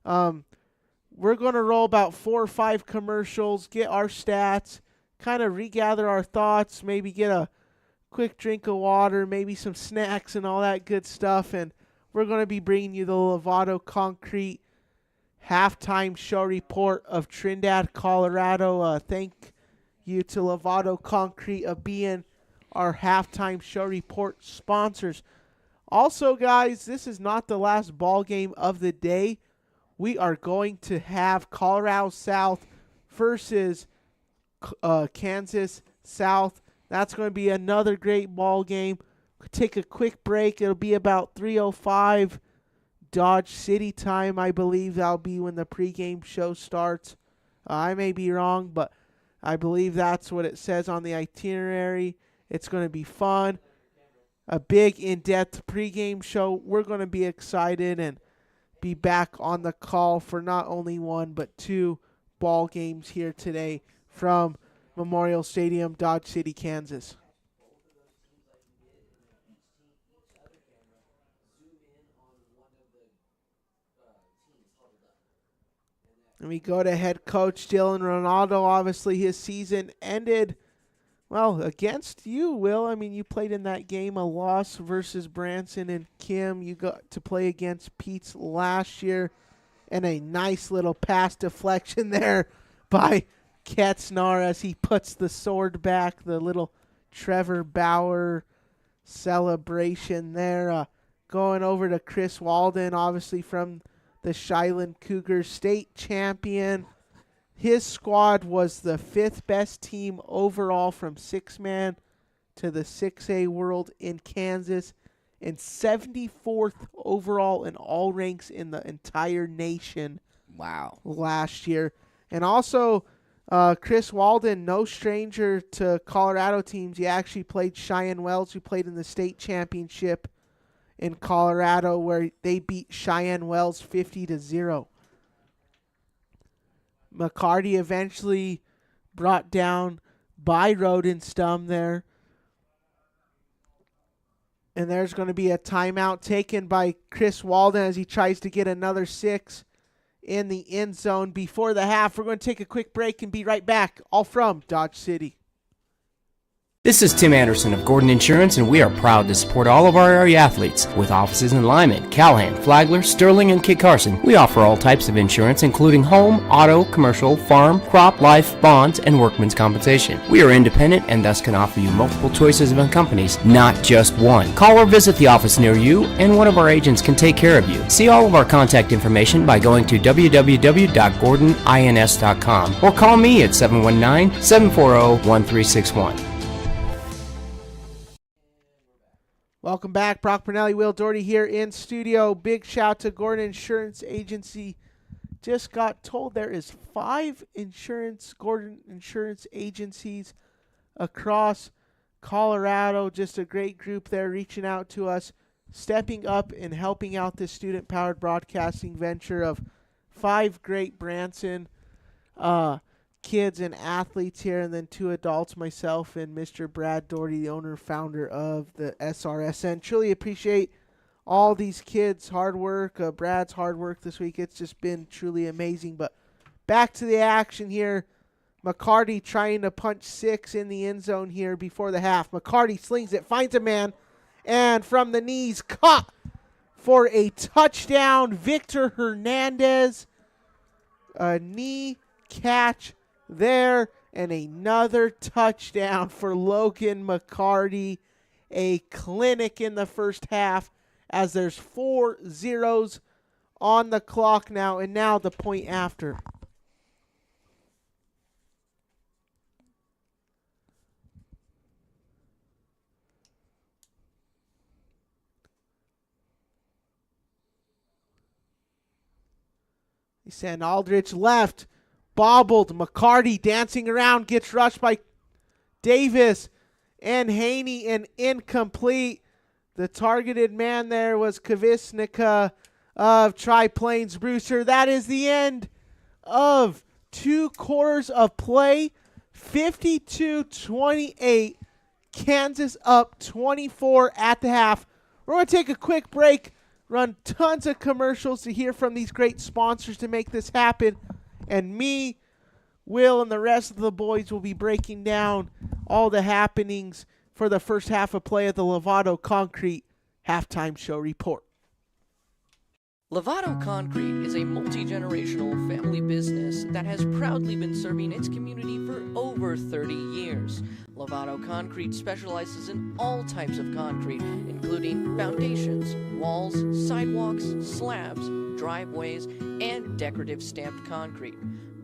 We're going to roll about 4 or 5 commercials, get our stats, kind of regather our thoughts, maybe get a quick drink of water, maybe some snacks and all that good stuff. And we're going to be bringing you the Lovato Concrete halftime show report of Trinidad, Colorado. Thank you to Lovato Concrete of being our halftime show report sponsors. Also, guys, this is not the last ball game of the day. We are going to have Colorado South versus Kansas South. That's going to be another great ball game. Take a quick break. It'll be about 3:05 Dodge City time, I believe. That'll be when the pregame show starts. I may be wrong, but I believe that's what it says on the itinerary. It's going to be fun. A big, in-depth pregame show. We're going to be excited and be back on the call for not only 1 but 2 ball games here today from Memorial Stadium, Dodge City, Kansas. And we go to head coach Dylan Ronaldo. Obviously, his season ended, well, against you, Will. I mean, you played in that game, a loss versus Branson and Kim. You got to play against Pete's last year, and a nice little pass deflection there by Ketznar as he puts the sword back. The little Trevor Bauer celebration there. Going over to Chris Walden, obviously from the Shiland Cougars, state champion. His squad was the 5th best team overall from 6-man to the 6A World in Kansas, and 74th overall in all ranks in the entire nation. Wow. Last year. And also, Chris Walden, no stranger to Colorado teams. He actually played Cheyenne Wells, who played in the state championship in Colorado, where they beat Cheyenne Wells 50-0. McCarty eventually brought down by Rodenstum there. And there's going to be a timeout taken by Chris Walden as he tries to get another 6 in the end zone before the half. We're going to take a quick break and be right back, all from Dodge City. This is Tim Anderson of Gordon Insurance, and we are proud to support all of our area athletes. With offices in Lyman, Callahan, Flagler, Sterling, and Kit Carson, we offer all types of insurance, including home, auto, commercial, farm, crop, life, bonds, and workman's compensation. We are independent and thus can offer you multiple choices of companies, not just one. Call or visit the office near you, and one of our agents can take care of you. See all of our contact information by going to www.gordonins.com or call me at 719-740-1361. Welcome back. Brock Pernelli, Will Doherty here in studio. Big shout to Gordon Insurance Agency. Just got told there is 5 Gordon Insurance agencies across Colorado. Just a great group there reaching out to us, stepping up and helping out this student-powered broadcasting venture of 5 great Branson kids and athletes here, and then 2 adults, myself and Mr. Brad Doherty, the owner founder of the SRSN. Truly appreciate all these kids' hard work, Brad's hard work this week. It's just been truly amazing. But back to the action here. McCarty trying to punch 6 in the end zone here before the half. McCarty slings it, finds a man, and from the knees, caught for a touchdown. Victor Hernandez, a knee catch there, and another touchdown for Logan McCarty. A clinic in the first half as there's 4 zeros on the clock now, and now the point after. They send Aldrich left. Bobbled. McCarty dancing around. Gets rushed by Davis and Haney, and incomplete. The targeted man there was Kavisnica of Tri-Plains Brewster. That is the end of 2 quarters of play. 52-28. Kansas up 24 at the half. We're going to take a quick break. Run tons of commercials to hear from these great sponsors to make this happen. And me, Will, and the rest of the boys will be breaking down all the happenings for the first half of play of the Lovato Concrete halftime show report. Lovato Concrete is a multi-generational family business that has proudly been serving its community for over 30 years. Lovato Concrete specializes in all types of concrete, including foundations, walls, sidewalks, slabs, driveways, and decorative stamped concrete.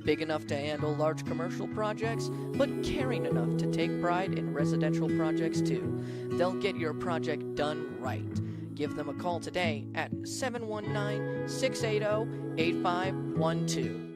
Big enough to handle large commercial projects, but caring enough to take pride in residential projects too. They'll get your project done right. Give them a call today at 719-680-8512.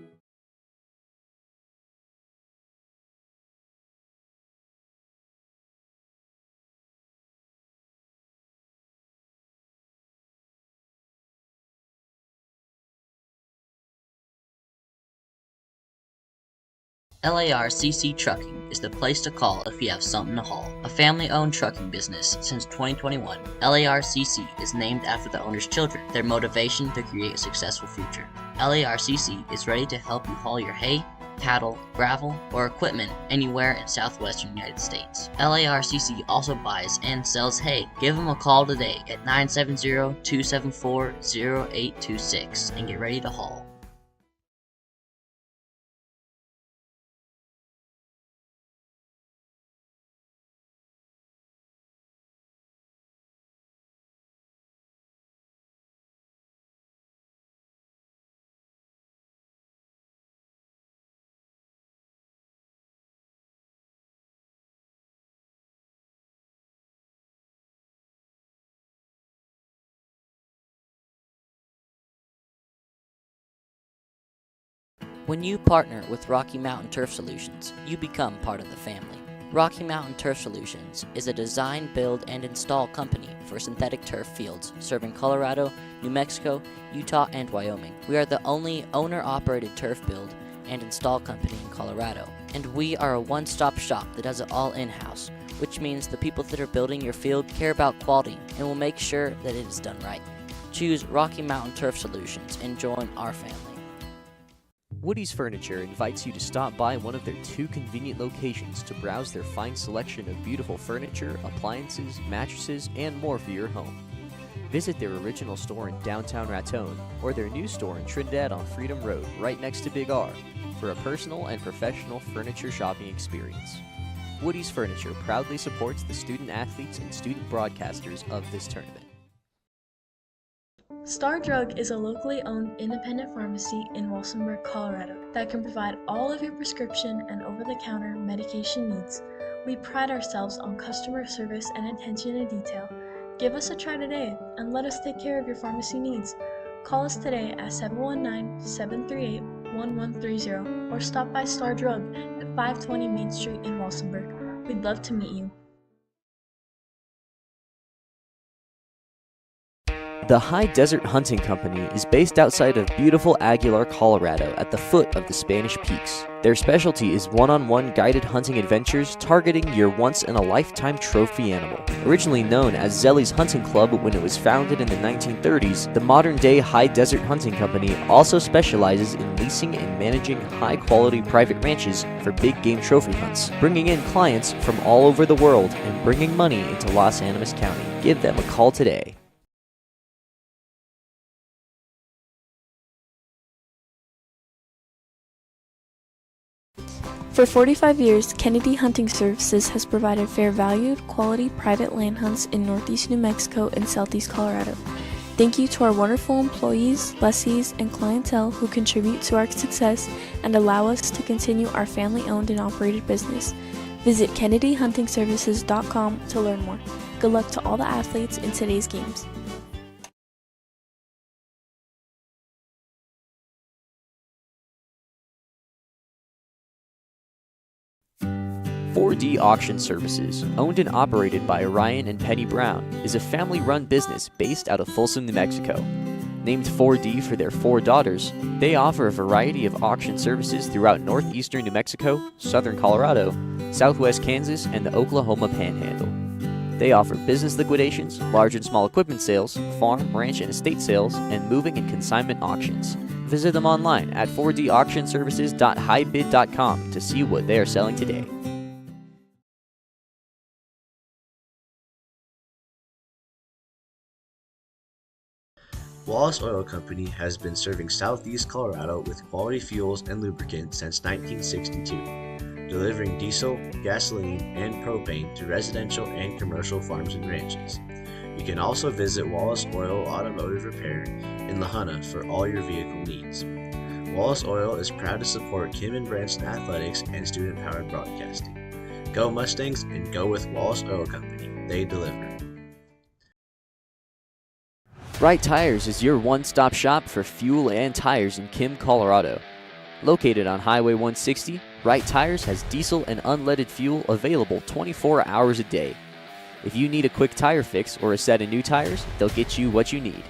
LARCC Trucking is the place to call if you have something to haul. A family-owned trucking business since 2021, LARCC is named after the owner's children, their motivation to create a successful future. LARCC is ready to help you haul your hay, cattle, gravel, or equipment anywhere in southwestern United States. LARCC also buys and sells hay. Give them a call today at 970-274-0826 and get ready to haul. When you partner with Rocky Mountain Turf Solutions, you become part of the family. Rocky Mountain Turf Solutions is a design, build, and install company for synthetic turf fields serving Colorado, New Mexico, Utah, and Wyoming. We are the only owner-operated turf build and install company in Colorado, and we are a one-stop shop that does it all in-house, which means the people that are building your field care about quality and will make sure that it is done right. Choose Rocky Mountain Turf Solutions and join our family. Woody's Furniture invites you to stop by one of their 2 convenient locations to browse their fine selection of beautiful furniture, appliances, mattresses, and more for your home. Visit their original store in downtown Raton or their new store in Trinidad on Freedom Road, right next to Big R, for a personal and professional furniture shopping experience. Woody's Furniture proudly supports the student athletes and student broadcasters of this tournament. Star Drug is a locally owned independent pharmacy in Walsenburg, Colorado that can provide all of your prescription and over-the-counter medication needs. We pride ourselves on customer service and attention to detail. Give us a try today and let us take care of your pharmacy needs. Call us today at 719-738-1130 or stop by Star Drug at 520 Main Street in Walsenburg. We'd love to meet you. The High Desert Hunting Company is based outside of beautiful Aguilar, Colorado, at the foot of the Spanish Peaks. Their specialty is one-on-one guided hunting adventures targeting your once-in-a-lifetime trophy animal. Originally known as Zelly's Hunting Club when it was founded in the 1930s, the modern-day High Desert Hunting Company also specializes in leasing and managing high-quality private ranches for big game trophy hunts, bringing in clients from all over the world and bringing money into Los Animas County. Give them a call today. For 45 years, Kennedy Hunting Services has provided fair valued, quality private land hunts in northeast New Mexico and southeast Colorado. Thank you to our wonderful employees, lessees, and clientele who contribute to our success and allow us to continue our family-owned and operated business. Visit KennedyHuntingServices.com to learn more. Good luck to all the athletes in today's games. .4D Auction Services, owned and operated by Ryan and Penny Brown, is a family-run business based out of Folsom, New Mexico. Named 4D for their 4 daughters, they offer a variety of auction services throughout northeastern New Mexico, southern Colorado, southwest Kansas, and the Oklahoma Panhandle. They offer business liquidations, large and small equipment sales, farm, ranch, and estate sales, and moving and consignment auctions. Visit them online at 4dauctionservices.highbid.com to see what they are selling today. Wallace Oil Company has been serving southeast Colorado with quality fuels and lubricants since 1962, delivering diesel, gasoline, and propane to residential and commercial farms and ranches. You can also visit Wallace Oil Automotive Repair in La Junta for all your vehicle needs. Wallace Oil is proud to support Kim and Branson Athletics and student-powered broadcasting. Go Mustangs and go with Wallace Oil Company. They deliver. Right Tires is your one-stop shop for fuel and tires in Kim, Colorado. Located on Highway 160, Right Tires has diesel and unleaded fuel available 24 hours a day. If you need a quick tire fix or a set of new tires, they'll get you what you need.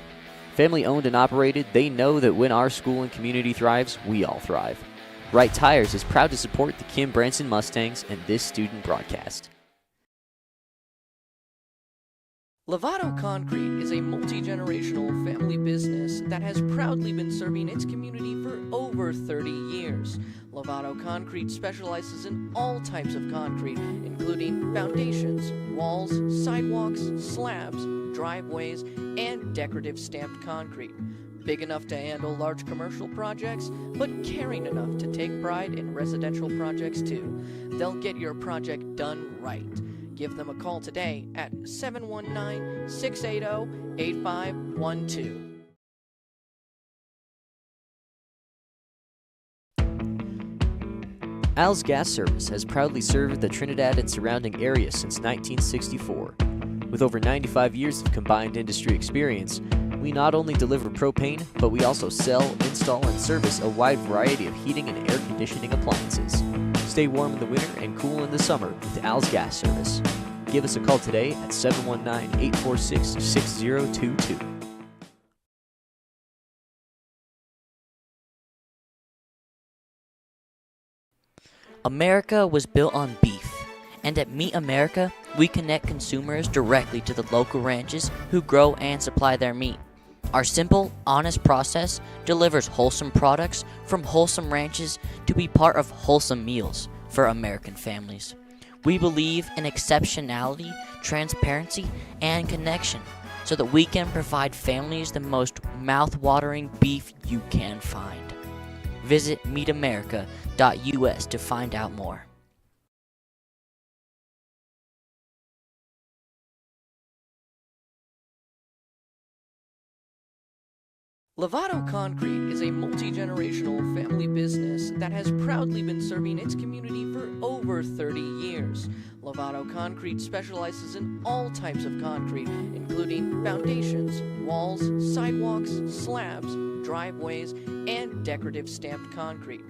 Family owned and operated, they know that when our school and community thrives, we all thrive. Wright Tires is proud to support the Kim Branson Mustangs and this student broadcast. Lovato Concrete is a multi-generational family business that has proudly been serving its community for over 30 years. Lovato Concrete specializes in all types of concrete, including foundations, walls, sidewalks, slabs, driveways, and decorative stamped concrete. Big enough to handle large commercial projects, but caring enough to take pride in residential projects too. They'll get your project done right. Give them a call today at 719-680-8512. Al's Gas Service has proudly served the Trinidad and surrounding area since 1964. With over 95 years of combined industry experience, we not only deliver propane, but we also sell, install, and service a wide variety of heating and air conditioning appliances. Stay warm in the winter and cool in the summer with Al's Gas Service. Give us a call today at 719-846-6022. America was built on beef, and at Meat America, we connect consumers directly to the local ranches who grow and supply their meat. Our simple, honest process delivers wholesome products from wholesome ranches to be part of wholesome meals for American families. We believe in exceptionality, transparency, and connection so that we can provide families the most mouth-watering beef you can find. Visit meatamerica.us to find out more. Lovato Concrete is a multi-generational family business that has proudly been serving its community for over 30 years. Lovato Concrete specializes in all types of concrete, including foundations, walls, sidewalks, slabs, driveways, and decorative stamped concrete.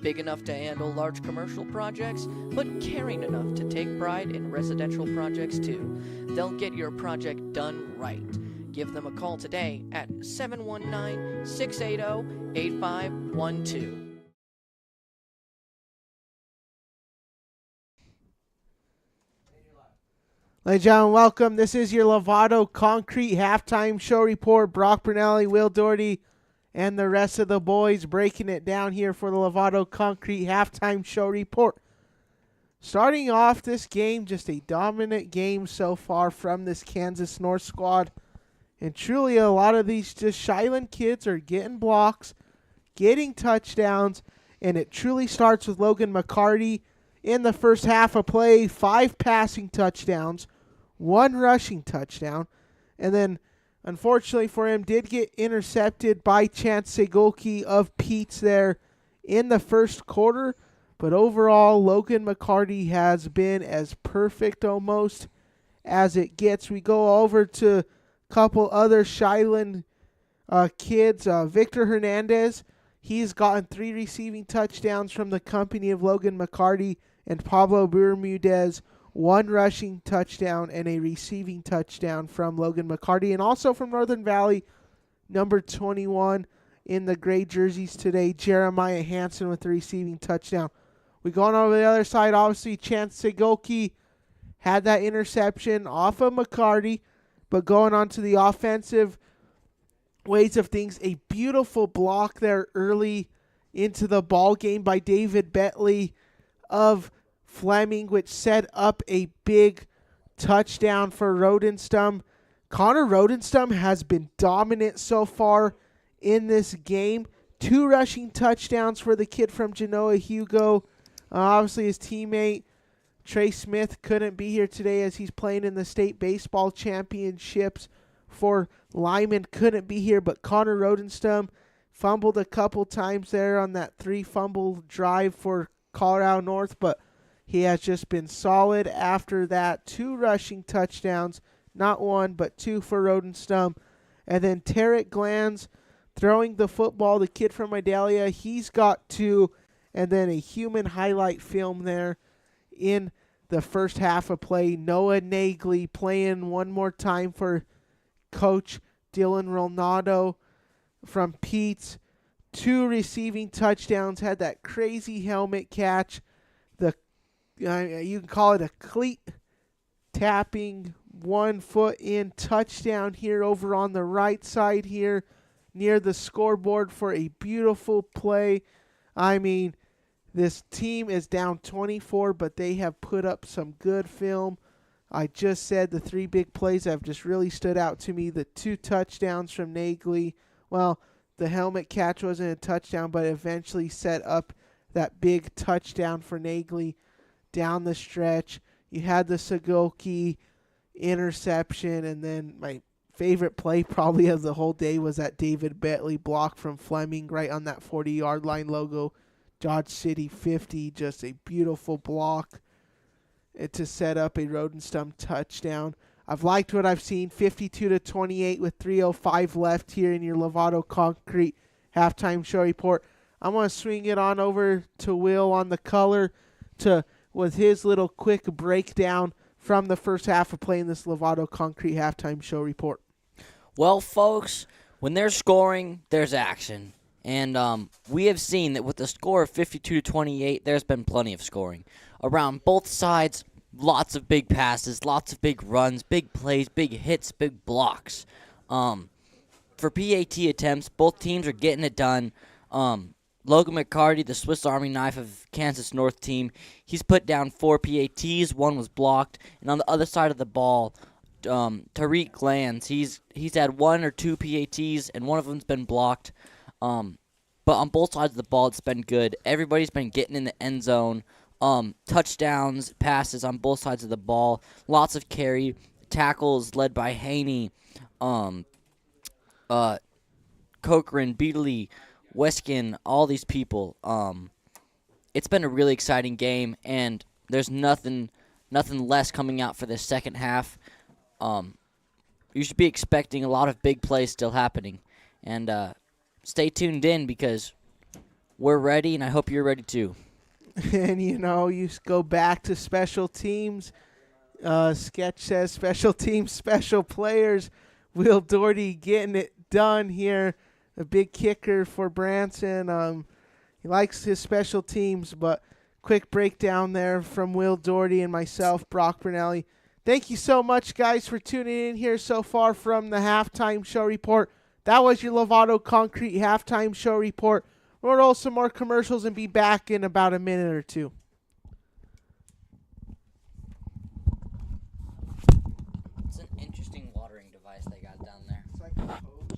Big enough to handle large commercial projects, but caring enough to take pride in residential projects too. They'll get your project done right. Give them a call today at 719-680-8512. Ladies and gentlemen, welcome. This is your Lovato Concrete halftime show report. Brock Bernelli, Will Doherty, and the rest of the boys breaking it down here for the Lovato Concrete halftime show report. Starting off this game, just a dominant game so far from this Kansas North squad. And truly, a lot of these just Shiloh kids are getting blocks, getting touchdowns, and it truly starts with Logan McCarty in the first half of play. 5 passing touchdowns, 1 rushing touchdown, and then, unfortunately for him, did get intercepted by Chance Segulki of Pete's there in the first quarter. But overall, Logan McCarty has been as perfect almost as it gets. We go over to couple other Shiloh kids. Victor Hernandez, he's gotten 3 receiving touchdowns from the company of Logan McCarty, and Pablo Bermudez, 1 rushing touchdown and a receiving touchdown from Logan McCarty. And also from Northern Valley, number 21 in the gray jerseys today, Jeremiah Hansen with the receiving touchdown. We go on over the other side, obviously Chance Segulki had that interception off of McCarty. But going on to the offensive ways of things, a beautiful block there early into the ball game by David Betley of Fleming, which set up a big touchdown for Rodenstum. Connor Rodenstum has been dominant so far in this game. 2 rushing touchdowns for the kid from Genoa, Hugo. Obviously, his teammate Trey Smith couldn't be here today as he's playing in the state baseball championships for Lyman. Couldn't be here, but Connor Rodenstum fumbled a couple times there on that 3-fumble drive for Colorado North, but he has just been solid after that. 2 rushing touchdowns, not 1, but 2 for Rodenstum. And then Tarek Glanz throwing the football, the kid from Idalia, he's got 2, and then a human highlight film there in the first half of play. Noah Nagley playing one more time for Coach Dylan Ronaldo from Pete's. 2 receiving touchdowns, had that crazy helmet catch. You can call it a cleat tapping 1 foot in touchdown here over on the right side here near the scoreboard for a beautiful play. I mean, this team is down 24, but they have put up some good film. I just said the 3 big plays have just really stood out to me. The 2 touchdowns from Nagley. Well, the helmet catch wasn't a touchdown, but eventually set up that big touchdown for Nagley down the stretch. You had the Segoki interception, and then my favorite play probably of the whole day was that David Bentley block from Fleming right on that 40-yard line logo. Dodge City 50, just a beautiful block to set up a Rodenstum touchdown. I've liked what I've seen, 52-28 with 3:05 left here in your Lovato Concrete halftime show report. I'm going to swing it on over to Will on the color with his little quick breakdown from the first half of playing this Lovato Concrete halftime show report. Well, folks, when there's scoring, there's action. And we have seen that with the score of 52-28, there's been plenty of scoring. Around both sides, lots of big passes, lots of big runs, big plays, big hits, big blocks. For PAT attempts, both teams are getting it done. Logan McCarty, the Swiss Army knife of Kansas North team, he's put down 4 PATs, 1 was blocked. And on the other side of the ball, Tariq Glanz, he's had 1 or 2 PATs, and one of them's been blocked. But on both sides of the ball, it's been good. Everybody's been getting in the end zone. Touchdowns, passes on both sides of the ball. Lots of carry. Tackles led by Haney, Cochran, Beatley, Weskin, all these people. It's been a really exciting game, and there's nothing less coming out for the second half. You should be expecting a lot of big plays still happening. And stay tuned in because we're ready, and I hope you're ready too. And, you go back to special teams. Sketch says special teams, special players. Will Doherty getting it done here. A big kicker for Branson. He likes his special teams, but quick breakdown there from Will Doherty and myself, Brock Brunelli. Thank you so much, guys, for tuning in here so far from the halftime show report. That was your Lovato Concrete halftime show report. We'll roll some more commercials and be back in about a minute or two. It's an interesting watering device they got down there. It's like a hose.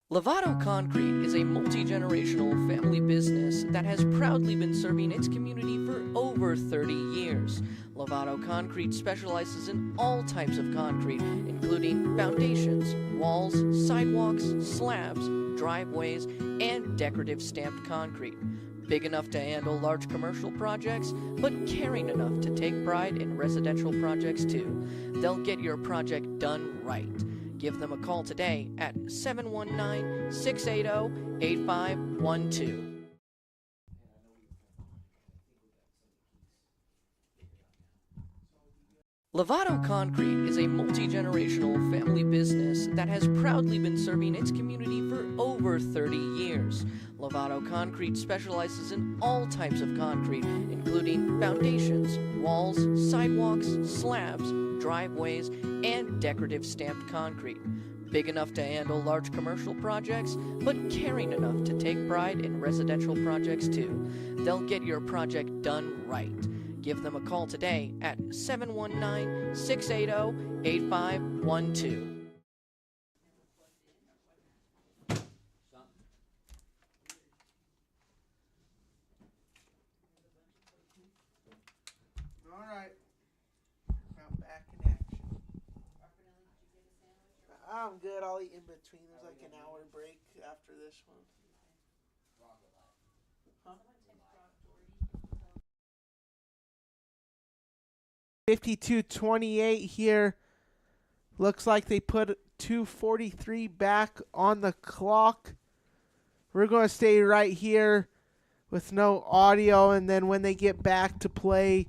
Lovato Concrete is a multi-generational family business that has proudly been serving its community for over 30 years. Lovato Concrete specializes in all types of concrete, including foundations, walls, sidewalks, slabs, driveways, and decorative stamped concrete. Big enough to handle large commercial projects, but caring enough to take pride in residential projects too. They'll get your project done right. Give them a call today at 719-680-8512. Lovato Concrete is a multi-generational family business that has proudly been serving its community for over 30 years. Lovato Concrete specializes in all types of concrete, including foundations, walls, sidewalks, slabs, driveways, and decorative stamped concrete. Big enough to handle large commercial projects, but caring enough to take pride in residential projects too. They'll get your project done right. Give them a call today at 719-680-8512. All right. Now back in action. I'm good. I'll eat in between. There's like an hour break after this one. Huh? 52-28 here. Looks like they put 2:43 back on the clock. We're going to stay right here with no audio, and then when they get back to play,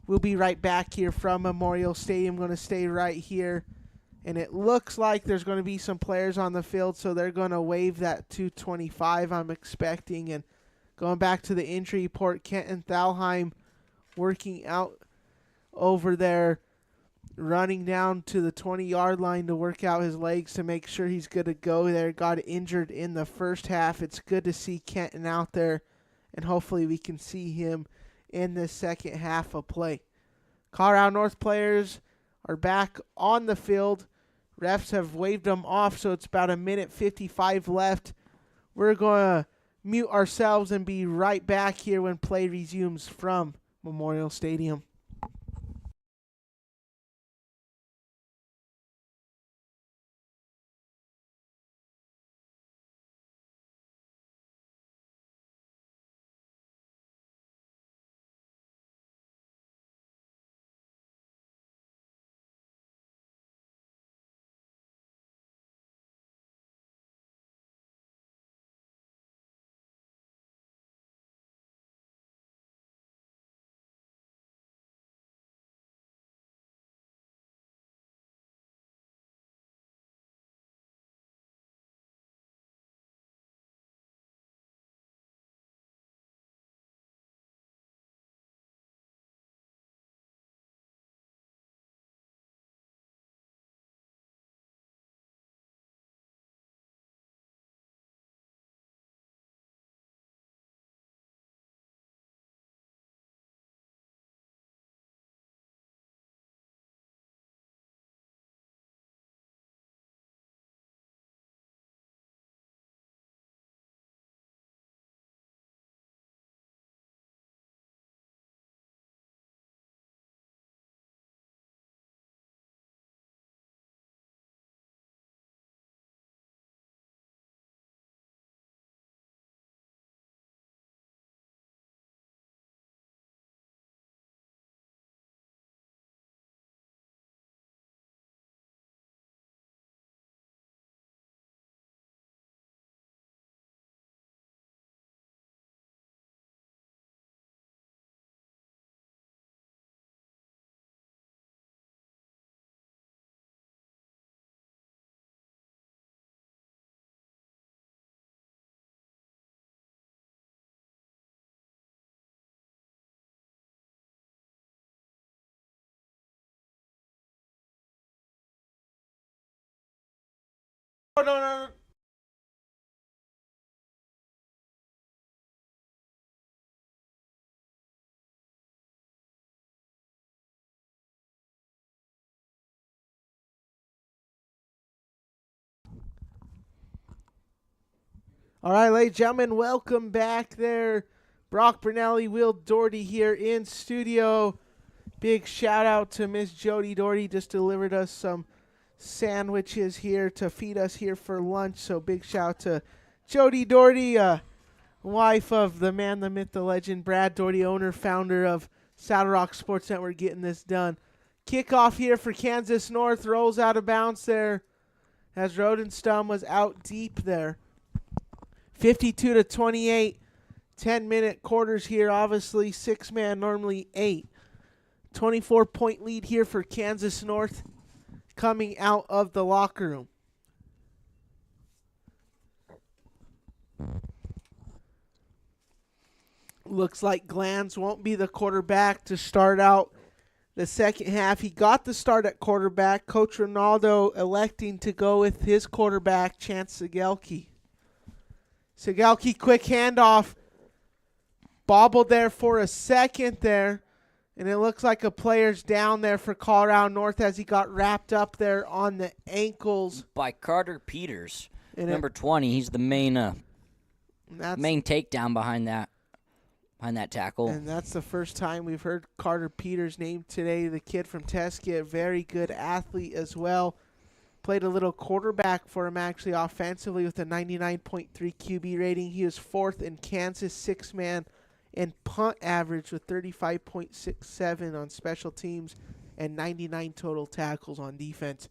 we'll be right back here from Memorial Stadium. Going to stay right here And it looks like there's going to be some players on the field, so they're going to waive that 225, I'm expecting. And going back to the injury report, Kenton Thalheim working out over there, running down to the 20-yard line to work out his legs to make sure he's good to go there. Got injured in the first half. It's good to see Kenton out there, and hopefully we can see him in the second half of play. Colorado North players are back on the field. Refs have waved them off, so it's about 1:55 left. We're going to mute ourselves and be right back here when play resumes from Memorial Stadium. No. All right, ladies and gentlemen, welcome back there. Brock Bernelli, Will Doherty here in studio. Big shout out to Miss Jody Doherty, just delivered us some sandwiches here to feed us here for lunch. So big shout out to Jody Doherty, wife of the man, the myth, the legend, Brad Doherty, owner, founder of Saddle Rock Sports Network, getting this done. Kickoff here for Kansas North, rolls out of bounds there as Rodenstum was out deep there. 52-28, 10-minute quarters here. Obviously, 6-man, normally 8. 24-point lead here for Kansas North coming out of the locker room. Looks like Glanz won't be the quarterback to start out the second half. He got the start at quarterback. Coach Ronaldo electing to go with his quarterback, Chance Segelke. Segelke, quick handoff. Bobbled there for a second there. And it looks like a player's down there for Colorado North as he got wrapped up there on the ankles. By Carter Peters, and number 20. He's the main takedown behind that tackle. And that's the first time we've heard Carter Peters named today. The kid from Teske, a very good athlete as well. Played a little quarterback for him actually offensively with a 99.3 QB rating. He was 4th in Kansas 6-man and punt average with 35.67 on special teams and 99 total tackles on defense.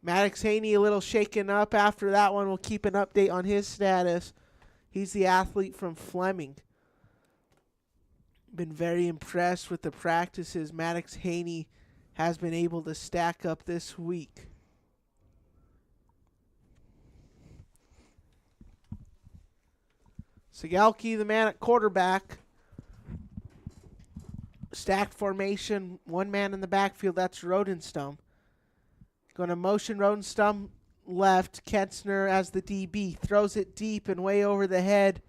Maddox Haney a little shaken up after that one. We'll keep an update on his status. He's the athlete from Fleming. Been very impressed with the practices Maddox Haney has been able to stack up this week. Segelke, the man at quarterback. Stacked formation, one man in the backfield. That's Rodenstum. Going to motion Rodenstum left. Kensner as the DB. Throws it deep and way over the head.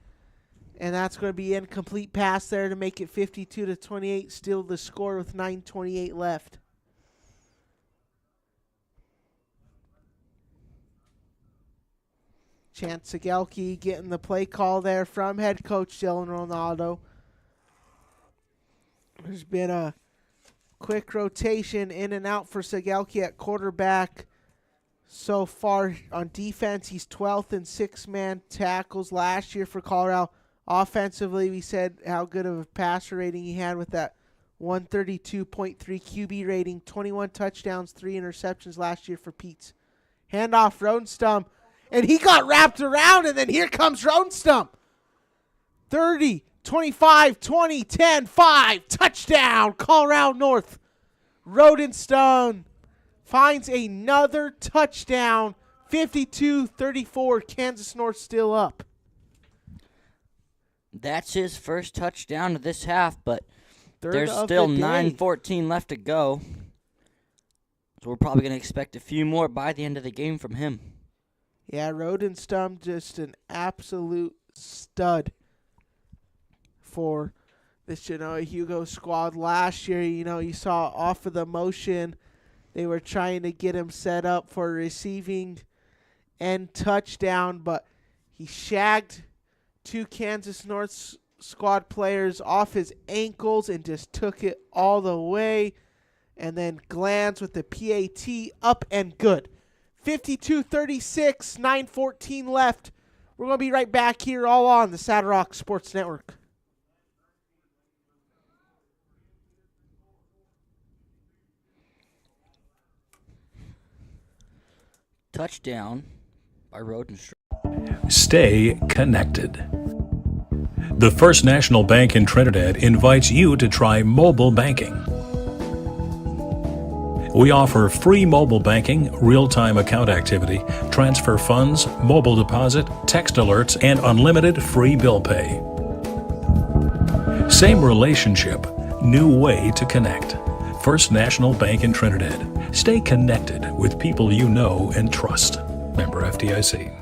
And that's going to be incomplete pass there to make it 52-28. Still the score with 9:28 left. Chance Segelke getting the play call there from head coach Dylan Ronaldo. There's been a quick rotation in and out for Segelke at quarterback. So far on defense, he's 12th in six-man tackles last year for Colorado. Offensively, we said how good of a passer rating he had with that 132.3 QB rating. 21 touchdowns, 3 interceptions last year for Pete's. Handoff, Rodenstum. And he got wrapped around, and then here comes Rodenstum. 30, 25, 20, 10, 5. Touchdown, Colorado North. Rodenstum finds another touchdown. 52-34, Kansas North still up. That's his first touchdown of this half, but Third there's of still the day. 9:14 left to go. So we're probably going to expect a few more by the end of the game from him. Yeah, Rodenstum just an absolute stud for this Genoa Hugo squad. Last year, you saw off of the motion, they were trying to get him set up for receiving and touchdown, but he shagged two Kansas North squad players off his ankles and just took it all the way. And then Glanz with the PAT up and good. 52-36, 9:14 left. We're going to be right back here all on the Saddle Rock Sports Network. Touchdown by Rodenstrom. Stay connected. The First National Bank in Trinidad invites you to try mobile banking. We offer free mobile banking, real-time account activity, transfer funds, mobile deposit, text alerts, and unlimited free bill pay. Same relationship, new way to connect. First National Bank in Trinidad. Stay connected with people you know and trust. Member FDIC.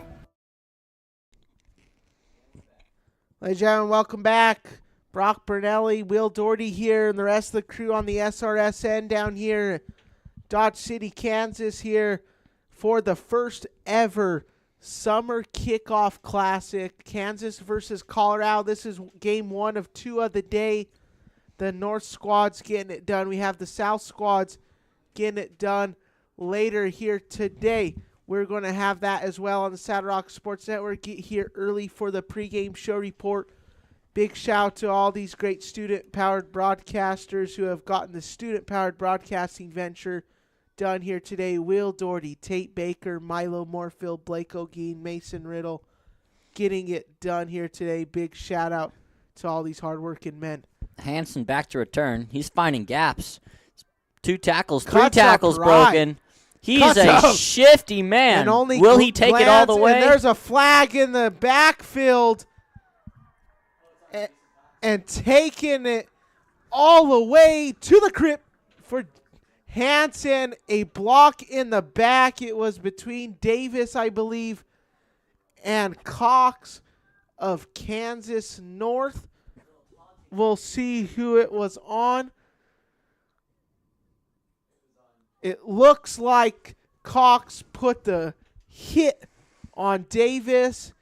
Ladies and gentlemen, welcome back. Brock Bernelli, Will Doherty here, and the rest of the crew on the SRSN down here, Dodge City, Kansas here for the first ever Summer Kickoff Classic. Kansas versus Colorado. This is game one of 2 of the day. The North squad's getting it done. We have the South squads getting it done later here today. We're going to have that as well on the Saddle Rock Sports Network. Get here early for the pregame show report. Big shout out to all these great student-powered broadcasters who have gotten the student-powered broadcasting venture done here today. Will Doherty, Tate Baker, Milo Moorfield, Blake O'Gean, Mason Riddle, getting it done here today. Big shout out to all these hardworking men. Hansen back to return. He's finding gaps. 2 tackles, 3 Cuts tackles up right. broken. He's Cuts a up. shifty man. And only Will he take it all the Glanz, way? And there's a flag in the backfield. And taking it all the way to the crypt for Hansen. A block in the back. It was between Davis, I believe, and Cox of Kansas North. We'll see who it was on. It looks like Cox put the hit on Davis,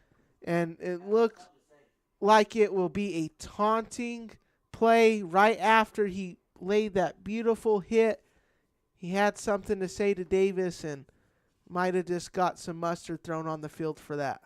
and it looks like it will be a taunting play right after he laid that beautiful hit. He had something to say to Davis and might have just got some mustard thrown on the field for that.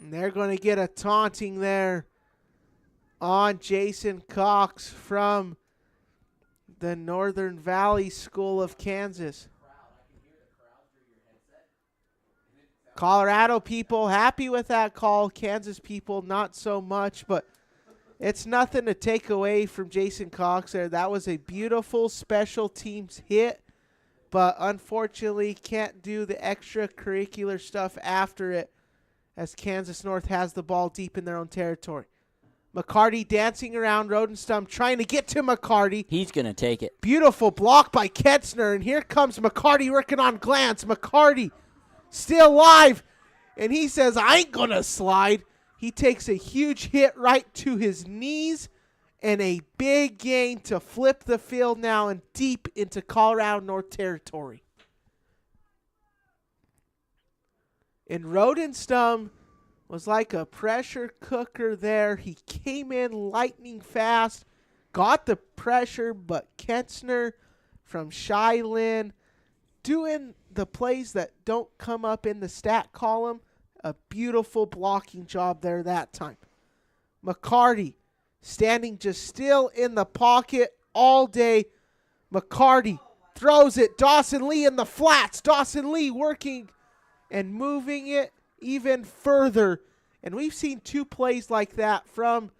And they're going to get a taunting there on Jason Cox from the Northern Valley School of Kansas. Colorado people happy with that call. Kansas people not so much, but it's nothing to take away from Jason Cox there. That was a beautiful special teams hit, but unfortunately can't do the extracurricular stuff after it as Kansas North has the ball deep in their own territory. McCarty dancing around Rodenstum, trying to get to McCarty. He's going to take it. Beautiful block by Ketzner, and here comes McCarty working on glance. McCarty still live, and he says, I ain't going to slide. He takes a huge hit right to his knees and a big gain to flip the field now and deep into Colorado North territory. And Rodenstum was like a pressure cooker there. He came in lightning fast, got the pressure, but Ketzner from Shylin doing the plays that don't come up in the stat column. A beautiful blocking job there that time. McCarty standing just still in the pocket all day. McCarty throws it. Dawson Lee in the flats. Dawson Lee working and moving it even further. And we've seen two plays like that from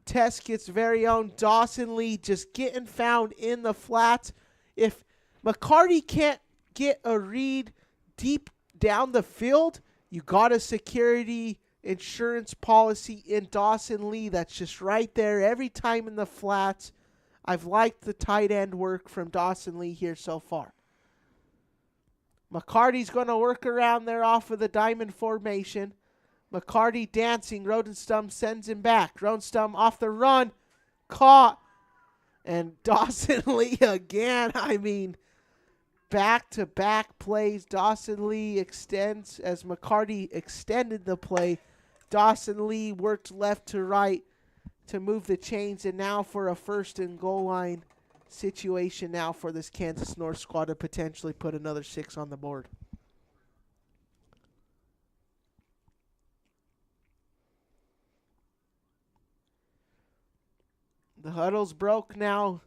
Teskit's very own Dawson Lee just getting found in the flats. If McCarty can't get a read deep down the field, you got a security insurance policy in Dawson Lee that's just right there every time in the flats. I've liked the tight end work from Dawson Lee here so far. McCarty's going to work around there off of the diamond formation. McCarty dancing. Rodenstum sends him back. Rodenstum off the run. Caught. And Dawson Lee again. I mean, back-to-back plays. Dawson Lee extends as McCarty extended the play. Dawson Lee worked left to right to move the chains. And now for a first and goal line situation now for this Kansas North squad to potentially put another 6 on the board. The huddle's broke now,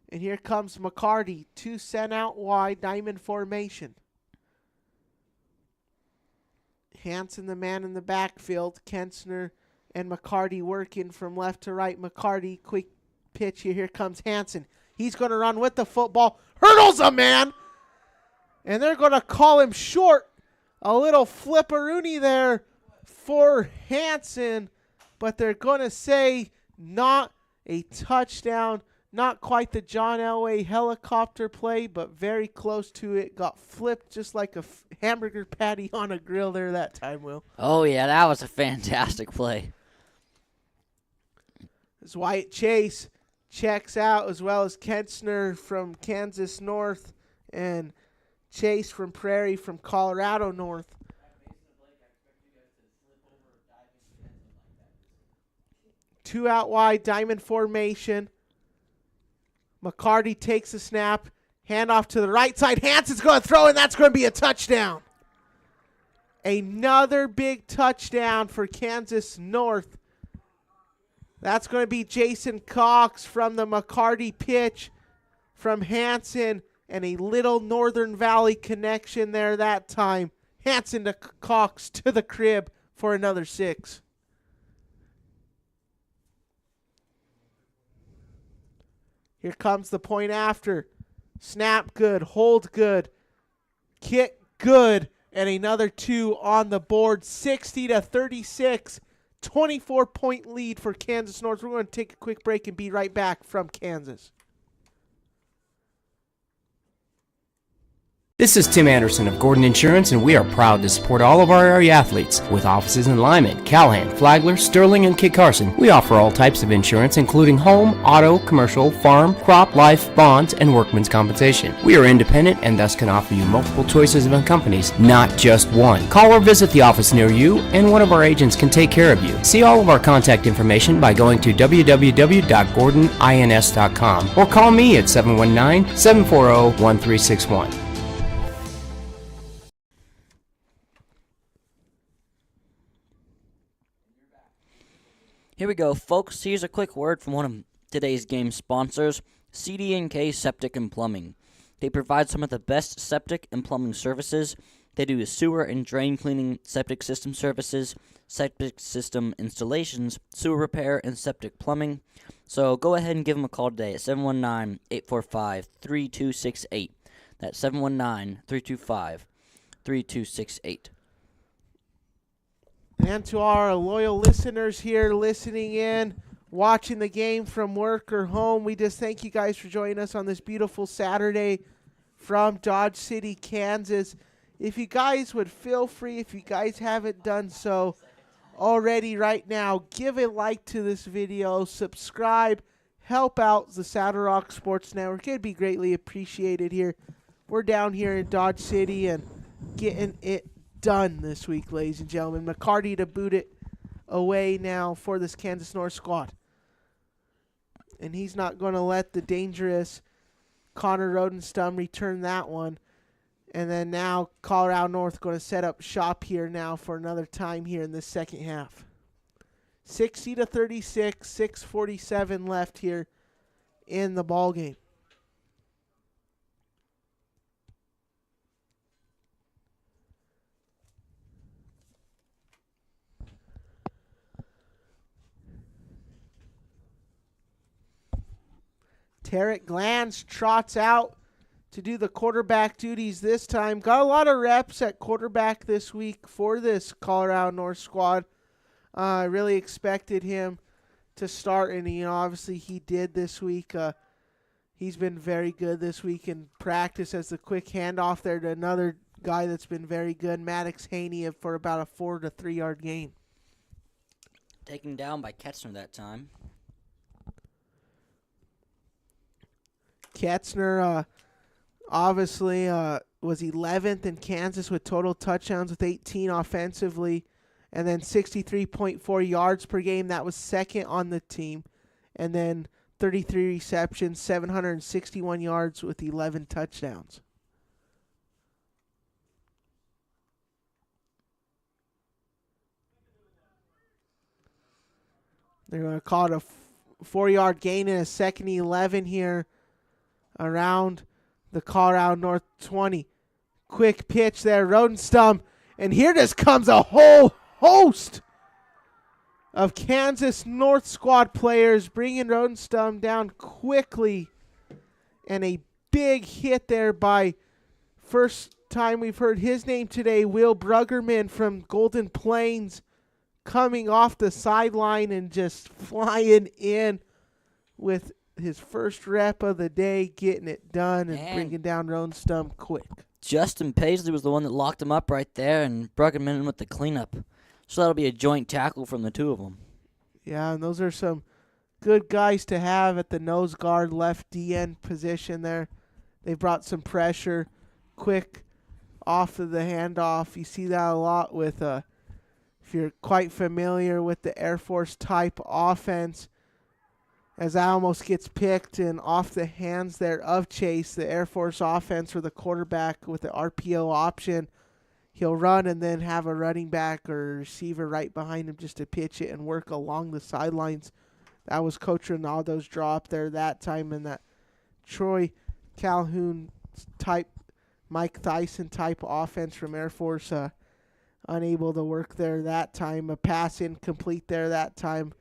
and here comes McCarty. 2 sent out wide, diamond formation. Hansen, the man in the backfield. Kensner and McCarty working from left to right. McCarty, quick pitch here. Here comes Hansen. He's going to run with the football. Hurdles a man. And they're going to call him short. A little flipperoonie there for Hansen. But they're going to say not a touchdown. Not quite the John Elway helicopter play, but very close to it. Got flipped just like a hamburger patty on a grill there that time, Will. Oh, yeah, that was a fantastic play. As Wyatt Chase checks out, as well as Kensner from Kansas North and Chase from Prairie from Colorado North. Two out wide, diamond formation. McCarty takes a snap, handoff to the right side. Hansen's going to throw, and that's going to be a touchdown. Another big touchdown for Kansas North. That's going to be Jason Cox from the McCarty pitch from Hansen, and a little Northern Valley connection there that time. Hansen to Cox to the crib for another 6. Here comes the point after. Snap good, hold good, kick good, and another 2 on the board. 60-36. 24-point lead for Kansas North. We're going to take a quick break and be right back from Kansas. This is Tim Anderson of Gordon Insurance, and we are proud to support all of our area athletes. With offices in Lyman, Callahan, Flagler, Sterling, and Kit Carson, we offer all types of insurance, including home, auto, commercial, farm, crop, life, bonds, and workman's compensation. We are independent and thus can offer you multiple choices of companies, not just one. Call or visit the office near you, and one of our agents can take care of you. See all of our contact information by going to www.gordonins.com or call me at 719-740-1361. Here we go, folks. Here's a quick word from one of today's game sponsors, CD&K Septic and Plumbing. They provide some of the best septic and plumbing services They do sewer and drain cleaning, septic system services, septic system installations, sewer repair, and septic plumbing. So go ahead and give them a call today at 719-845-3268. That's 719-325-3268. And to our loyal listeners here listening in, watching the game from work or home, we just thank you guys for joining us on this beautiful Saturday from Dodge City, Kansas. If you guys would feel free, if you guys haven't done so already right now, give a like to this video, subscribe, help out the Saddle Rock Sports Network. It'd be greatly appreciated here. We're down here in Dodge City and getting it done this week, ladies and gentlemen. McCarty to boot it away now for this Kansas North squad. And he's not going to let the dangerous Connor Rodenstum return that one. And then now Colorado North going to set up shop here now for another time here in the second half. 60-36, 6:47 left here in the ball game. Tarek Glanz trots out to do the quarterback duties this time. Got a lot of reps at quarterback this week for this Colorado North squad. I really expected him to start, and obviously he did this week. He's been very good this week in practice as the quick handoff there to another guy that's been very good, Maddox Haney, for about a 4 to 3 yard gain. Taken down by Ketzner that time. Ketzner obviously was 11th in Kansas with total touchdowns with 18 offensively, and then 63.4 yards per game. That was second on the team. And then 33 receptions, 761 yards with 11 touchdowns. They're going to call it a 4-yard gain in a 2nd and 11 here around the Colorado North 20. Quick pitch there, Rodenstum. And here just comes a whole host of Kansas North squad players bringing Rodenstum down quickly. And a big hit there by, first time we've heard his name today, Will Bruggerman from Golden Plains, coming off the sideline and just flying in with his first rep of the day, getting it done and bringing down Rodenstum quick. Justin Paisley was the one that locked him up right there, and Bruggerman with the cleanup. So that'll be a joint tackle from the two of them. Yeah, and those are some good guys to have at the nose guard left DN position there. They brought some pressure quick off of the handoff. You see that a lot with, if you're quite familiar with the Air Force type offense, as that almost gets picked and off the hands there of Chase, the Air Force offense, where the quarterback with the RPO option, he'll run and then have a running back or receiver right behind him just to pitch it and work along the sidelines. That was Coach Ronaldo's draw up there that time, and that Troy Calhoun type, Mike Tyson type offense from Air Force, unable to work there that time. A pass incomplete there that time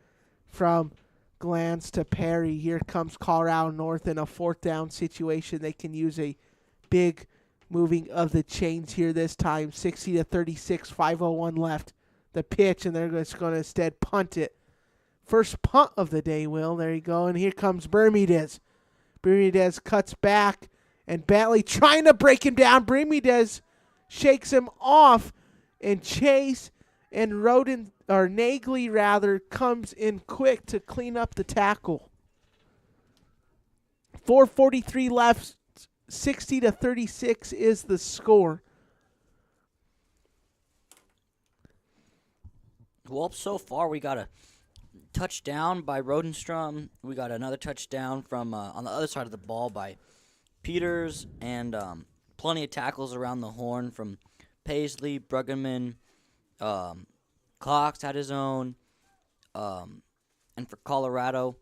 from Glance to Perry. Here comes Colorado North in a 4th down situation. They can use a big moving of the chains here this time. 60-36, 5:01 left. The pitch, and they're just going to instead punt it. First punt of the day, Will. There you go. And here comes Bermudez. Bermudez cuts back, and Bentley trying to break him down. Bermudez shakes him off, and Chase and Nagley rather comes in quick to clean up the tackle. 4:43 left. 60-36 is the score. Well, so far we got a touchdown by Rodenstrom. We got another touchdown from on the other side of the ball by Peters, and plenty of tackles around the horn from Paisley, Bruggerman, Cox had his own, and for Colorado,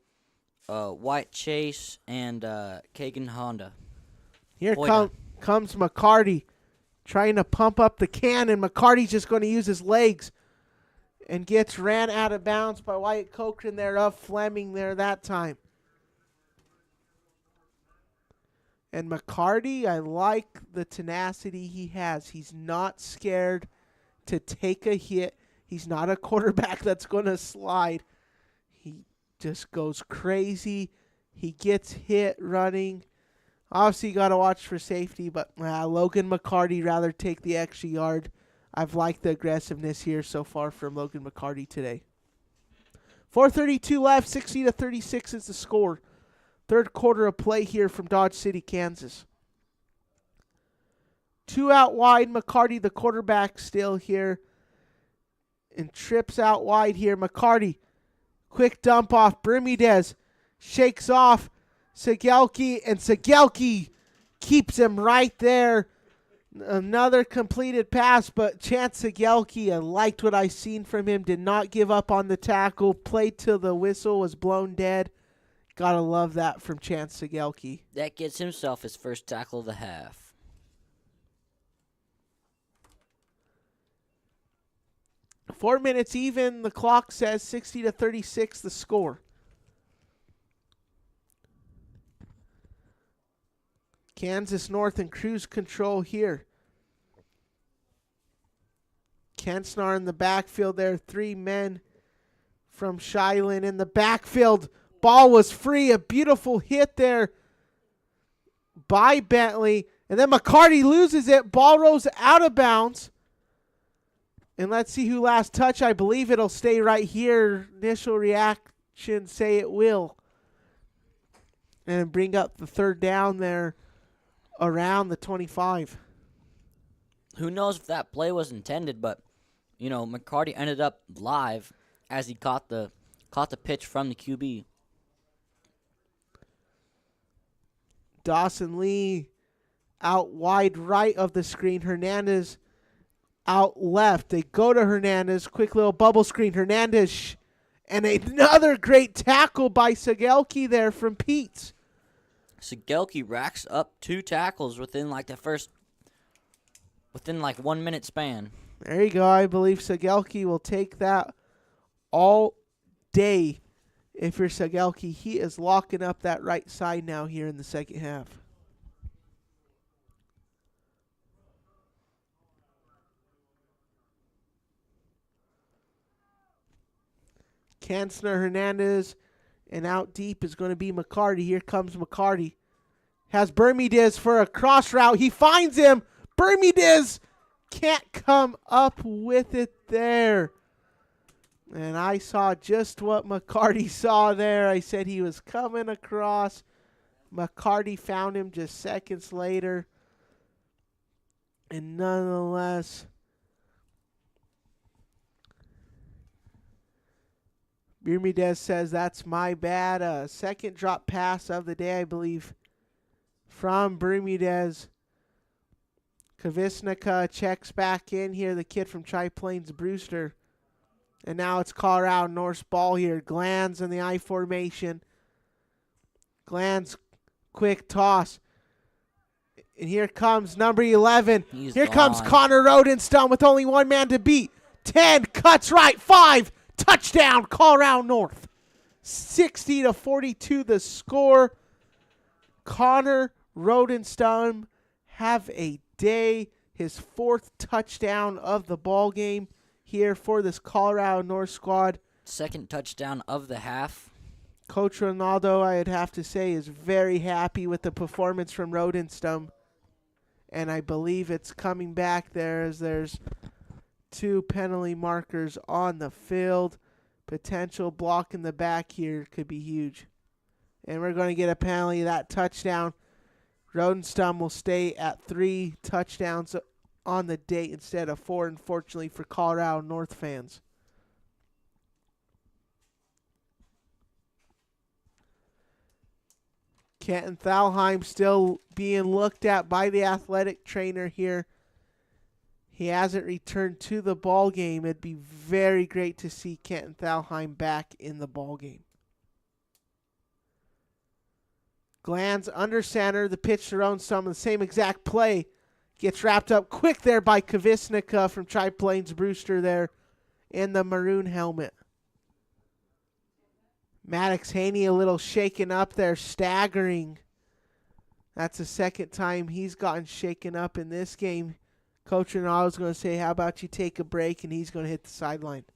White Chase and Kagan Honda. Here comes McCarty. trying to pump up the can, and McCarty's just going to use his legs and gets ran out of bounds by Wyatt Cochran there of Fleming there that time. And McCarty, I like the tenacity he has. He's not scared to take a hit. He's not a quarterback that's going to slide. He just goes crazy. He gets hit running. Obviously, you got to watch for safety, but Logan McCarty rather take the extra yard. I've liked the aggressiveness here so far from Logan McCarty today. 4:32 left, 60-36 is the score. Third quarter of play here from Dodge City, Kansas. 2 out wide, McCarty, the quarterback, still here. And trips out wide here. McCarty, quick dump off. Bermudez shakes off Segelke, and Segelke keeps him right there. Another completed pass, but Chance Segelke, I liked what I seen from him. Did not give up on the tackle. Played till the whistle was blown dead. Gotta love that from Chance Segelke. That gets himself his first tackle of the half. 4 minutes even. The clock says 60-36 the score. Kansas North in cruise control here. Kensnar in the backfield there. 3 men from Shilan in the backfield. Ball was free. A beautiful hit there by Bentley. And then McCarty loses it. Ball rolls out of bounds. And let's see who last touch. I believe it'll stay right here. Initial reaction say it will. And bring up the third down there around the 25. Who knows if that play was intended, but, you know, McCarty ended up live as he caught the pitch from the QB. Dawson Lee out wide right of the screen. Hernandez out left. They go to Hernandez. Quick little bubble screen. Hernandez. And another great tackle by Segelke there from Pete's. Segelke racks up 2 tackles within like 1 minute span. There you go. I believe Segelke will take that all day. If you're Segelke, he is locking up that right side now here in the second half. Kansner, Hernandez, and out deep is going to be McCarty. Here comes McCarty. Has Bermudez for a cross route. He finds him. Bermudez can't come up with it there. And I saw just what McCarty saw there. I said he was coming across. McCarty found him just seconds later. And nonetheless, Bermudez says that's my bad. Second drop pass of the day, I believe, from Bermudez. Kavisnica checks back in here, the kid from Tri-Plains Brewster. And now it's Colorado North's ball here. Glanz in the I formation. Glanz, quick toss. And here comes number 11. Here comes Connor Rodenstone with only 1 man to beat. 10, cuts right, 5, touchdown, Colorado North. 60-42 the score. Connor Rodenstone have a day. His 4th touchdown of the ball game here for this Colorado North squad. 2nd touchdown of the half. Coach Ronaldo, I'd have to say, is very happy with the performance from Rodenstone. And I believe it's coming back there as there's 2 penalty markers on the field. Potential block in the back here could be huge. And we're going to get a penalty. That touchdown. Rodenstone will stay at 3 touchdowns on the day instead of 4, unfortunately, for Colorado North fans. Kenton Thalheim still being looked at by the athletic trainer here. He hasn't returned to the ball game. It'd be very great to see Kenton Thalheim back in the ball game. Glanz under center, the pitch to Rodenstone, the same exact play. Gets wrapped up quick there by Kavisnica from Tri-Plains Brewster there in the maroon helmet. Maddox Haney a little shaken up there, staggering. That's the second time he's gotten shaken up in this game. Coach Renault's going to say, how about you take a break, and he's going to hit the sideline.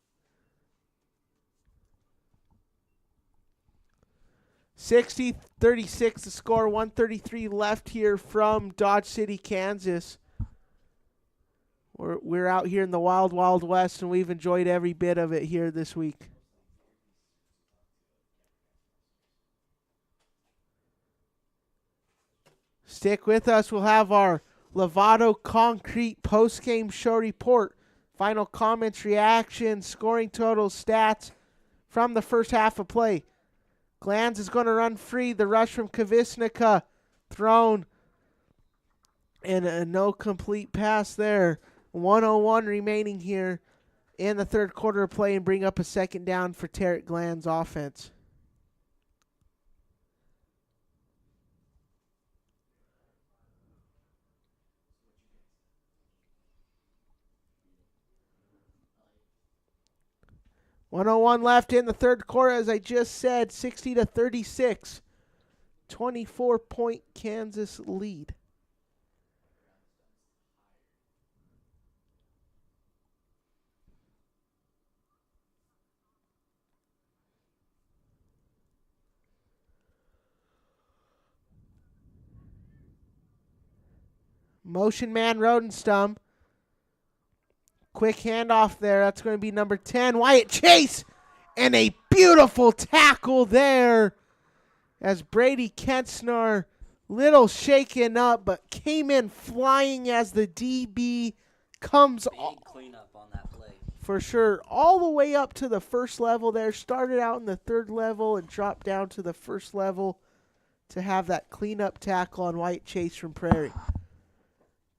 60-36 the score, 1:33 left here from Dodge City, Kansas. We're out here in the wild, wild west, and we've enjoyed every bit of it here this week. Stick with us. We'll have our Lovato Concrete post-game show report. Final comments, reactions, scoring totals, stats from the first half of play. Glanz is going to run free. The rush from Kavisnica thrown. And a no complete pass there. 1:01 remaining here in the third quarter of play, and bring up a second down for Tarek Glanz offense. .101 left in the third quarter, as I just said, 60-36. 24-point Kansas lead. Motion man Rodenstum. Quick handoff there. That's going to be number 10, Wyatt Chase. And a beautiful tackle there as Brady Kensner, little shaken up, but came in flying as the DB comes Big cleanup on that play. for sure all the way up to the first level there. Started out in the third level and dropped down to the first level to have that cleanup tackle on Wyatt Chase from Prairie.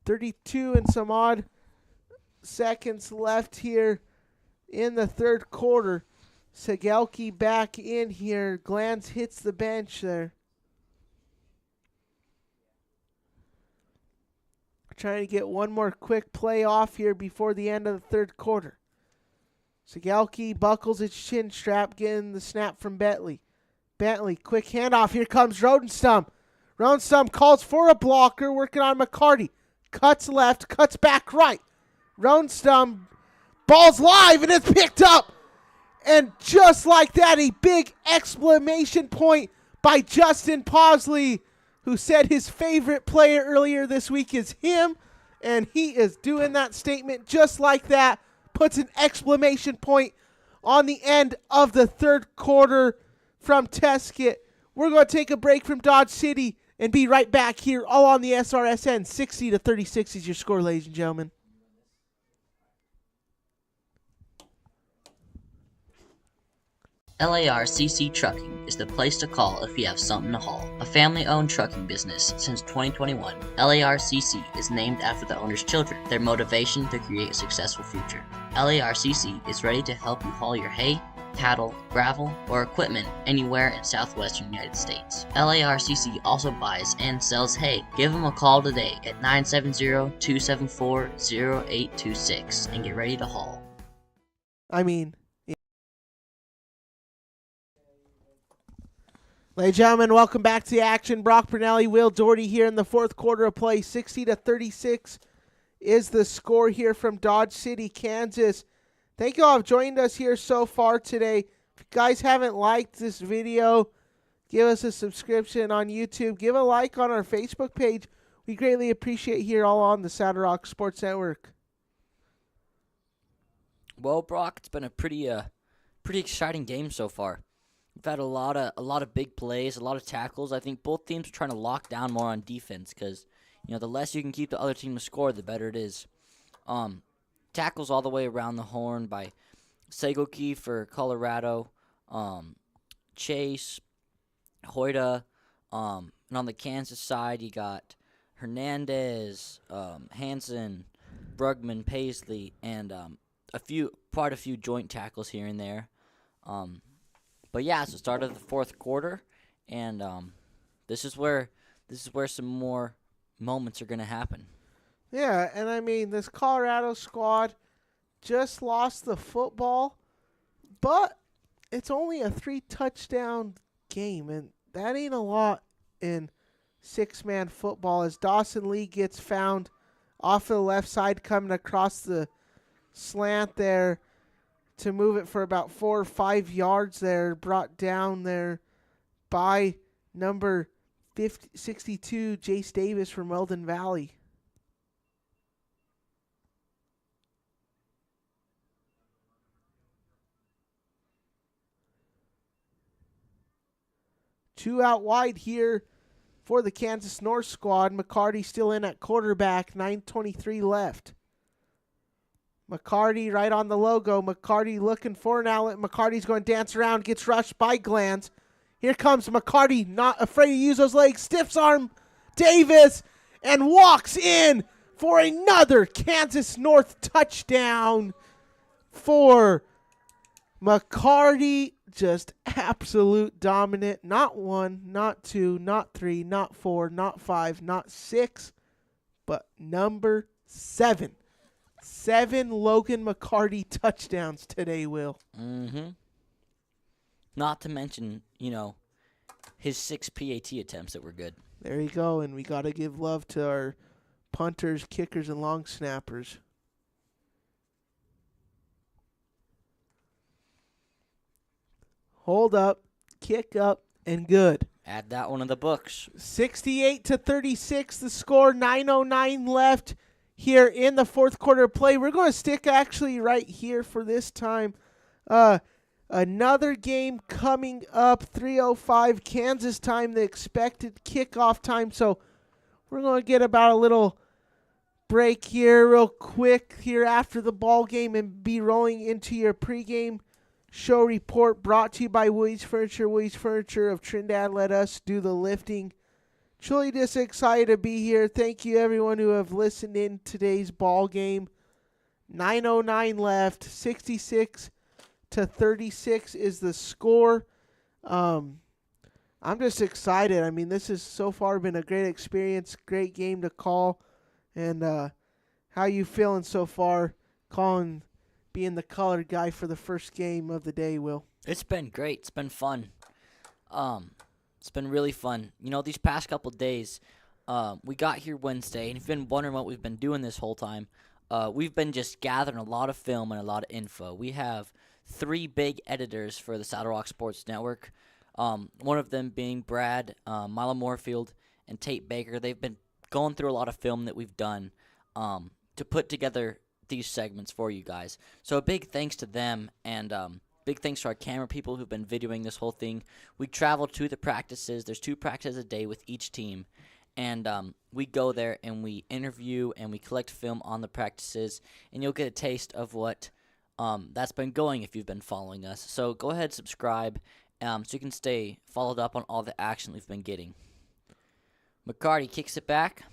32 and some odd seconds left here in the third quarter. Segelke back in here. Glanz hits the bench there. Trying to get one more quick play off here before the end of the third quarter. Segelke buckles his chin strap, getting the snap from Bentley. Bentley, quick handoff. Here comes Rodenstum. Rodenstum calls for a blocker, working on McCarty. Cuts left, cuts back right. Rodenstum, ball's live, and it's picked up. And just like that, a big exclamation point by Justin Posley, who said his favorite player earlier this week is him. And he is doing that statement just like that. Puts an exclamation point on the end of the third quarter from Teskett. We're going to take a break from Dodge City and be right back here, all on the SRSN. 60-36 is your score, ladies and gentlemen. LARCC Trucking is the place to call if you have something to haul. A family-owned trucking business since 2021, LARCC is named after the owner's children, their motivation to create a successful future. LARCC is ready to help you haul your hay, cattle, gravel, or equipment anywhere in southwestern United States. LARCC also buys and sells hay. Give them a call today at 970-274-0826 and get ready to haul. Ladies and gentlemen, welcome back to the action. Brock Brunelli, Will Doherty here in the fourth quarter of play. 60-36 is the score here from Dodge City, Kansas. Thank you all for joined us here so far today. If you guys haven't liked this video, give us a subscription on YouTube. Give a like on our Facebook page. We greatly appreciate here all on the Saddle Rock Sports Network. Well, Brock, it's been a pretty exciting game so far. We've had a lot of big plays, a lot of tackles. I think both teams are trying to lock down more on defense because, the less you can keep the other team to score, the better it is. Tackles all the way around the horn by Segelke for Colorado, Chase, Hoyda, and on the Kansas side you got Hernandez, Hansen, Brugman, Paisley, and quite a few joint tackles here and there. But yeah, it's the start of the fourth quarter, and this is where some more moments are going to happen. Yeah, and I mean, this Colorado squad just lost the football, but it's only a 3-touchdown game, and that ain't a lot in six-man football as Dawson Lee gets found off the left side coming across the slant there to move it for about 4 or 5 yards there, brought down there by number 62, Jace Davis from Weldon Valley. Two out wide here for the Kansas North squad. McCarty still in at quarterback, 9:23 left. McCarty right on the logo. McCarty looking for an outlet. McCarty's going to dance around, gets rushed by Glanz. Here comes McCarty, not afraid to use those legs. Stiffs arm Davis and walks in for another Kansas North touchdown for McCarty. Just absolute dominant. Not 1, not 2, not 3, not 4, not 5, not 6, but number 7. 7 Logan McCarty touchdowns today, Will. Mm-hmm. Not to mention, his 6 PAT attempts that were good. There you go, and we got to give love to our punters, kickers, and long snappers. Hold up, kick up, and good. Add that one in the books. 68-36, the score, 9:09 left here in the fourth quarter of play. We're going to stick actually right here for this time. Another game coming up, 3:05 Kansas time, the expected kickoff time. So we're going to get about a little break here real quick here after the ball game and be rolling into your pregame show report brought to you by Woody's Furniture. Woody's Furniture of Trinidad let us do the lifting. Truly just excited to be here. Thank you everyone who have listened in today's ball game. 9:09 left, 66-36 is the score. I'm just excited. I mean, this has so far been a great experience, great game to call. And how you feeling so far being the colored guy for the first game of the day, Will? It's been great. It's been fun. It's been really fun. These past couple days, we got here Wednesday, and if you've been wondering what we've been doing this whole time, we've been just gathering a lot of film and a lot of info. We have 3 big editors for the Saddle Rock Sports Network, one of them being Brad, Milo Moorfield, and Tate Baker. They've been going through a lot of film that we've done to put together these segments for you guys. So a big thanks to them, and big thanks to our camera people who've been videoing this whole thing. We travel to the practices. There's 2 practices a day with each team, and we go there and we interview and we collect film on the practices, and you'll get a taste of what that's been going if you've been following us. So go ahead, subscribe, so you can stay followed up on all the action we've been getting. McCarty kicks it back.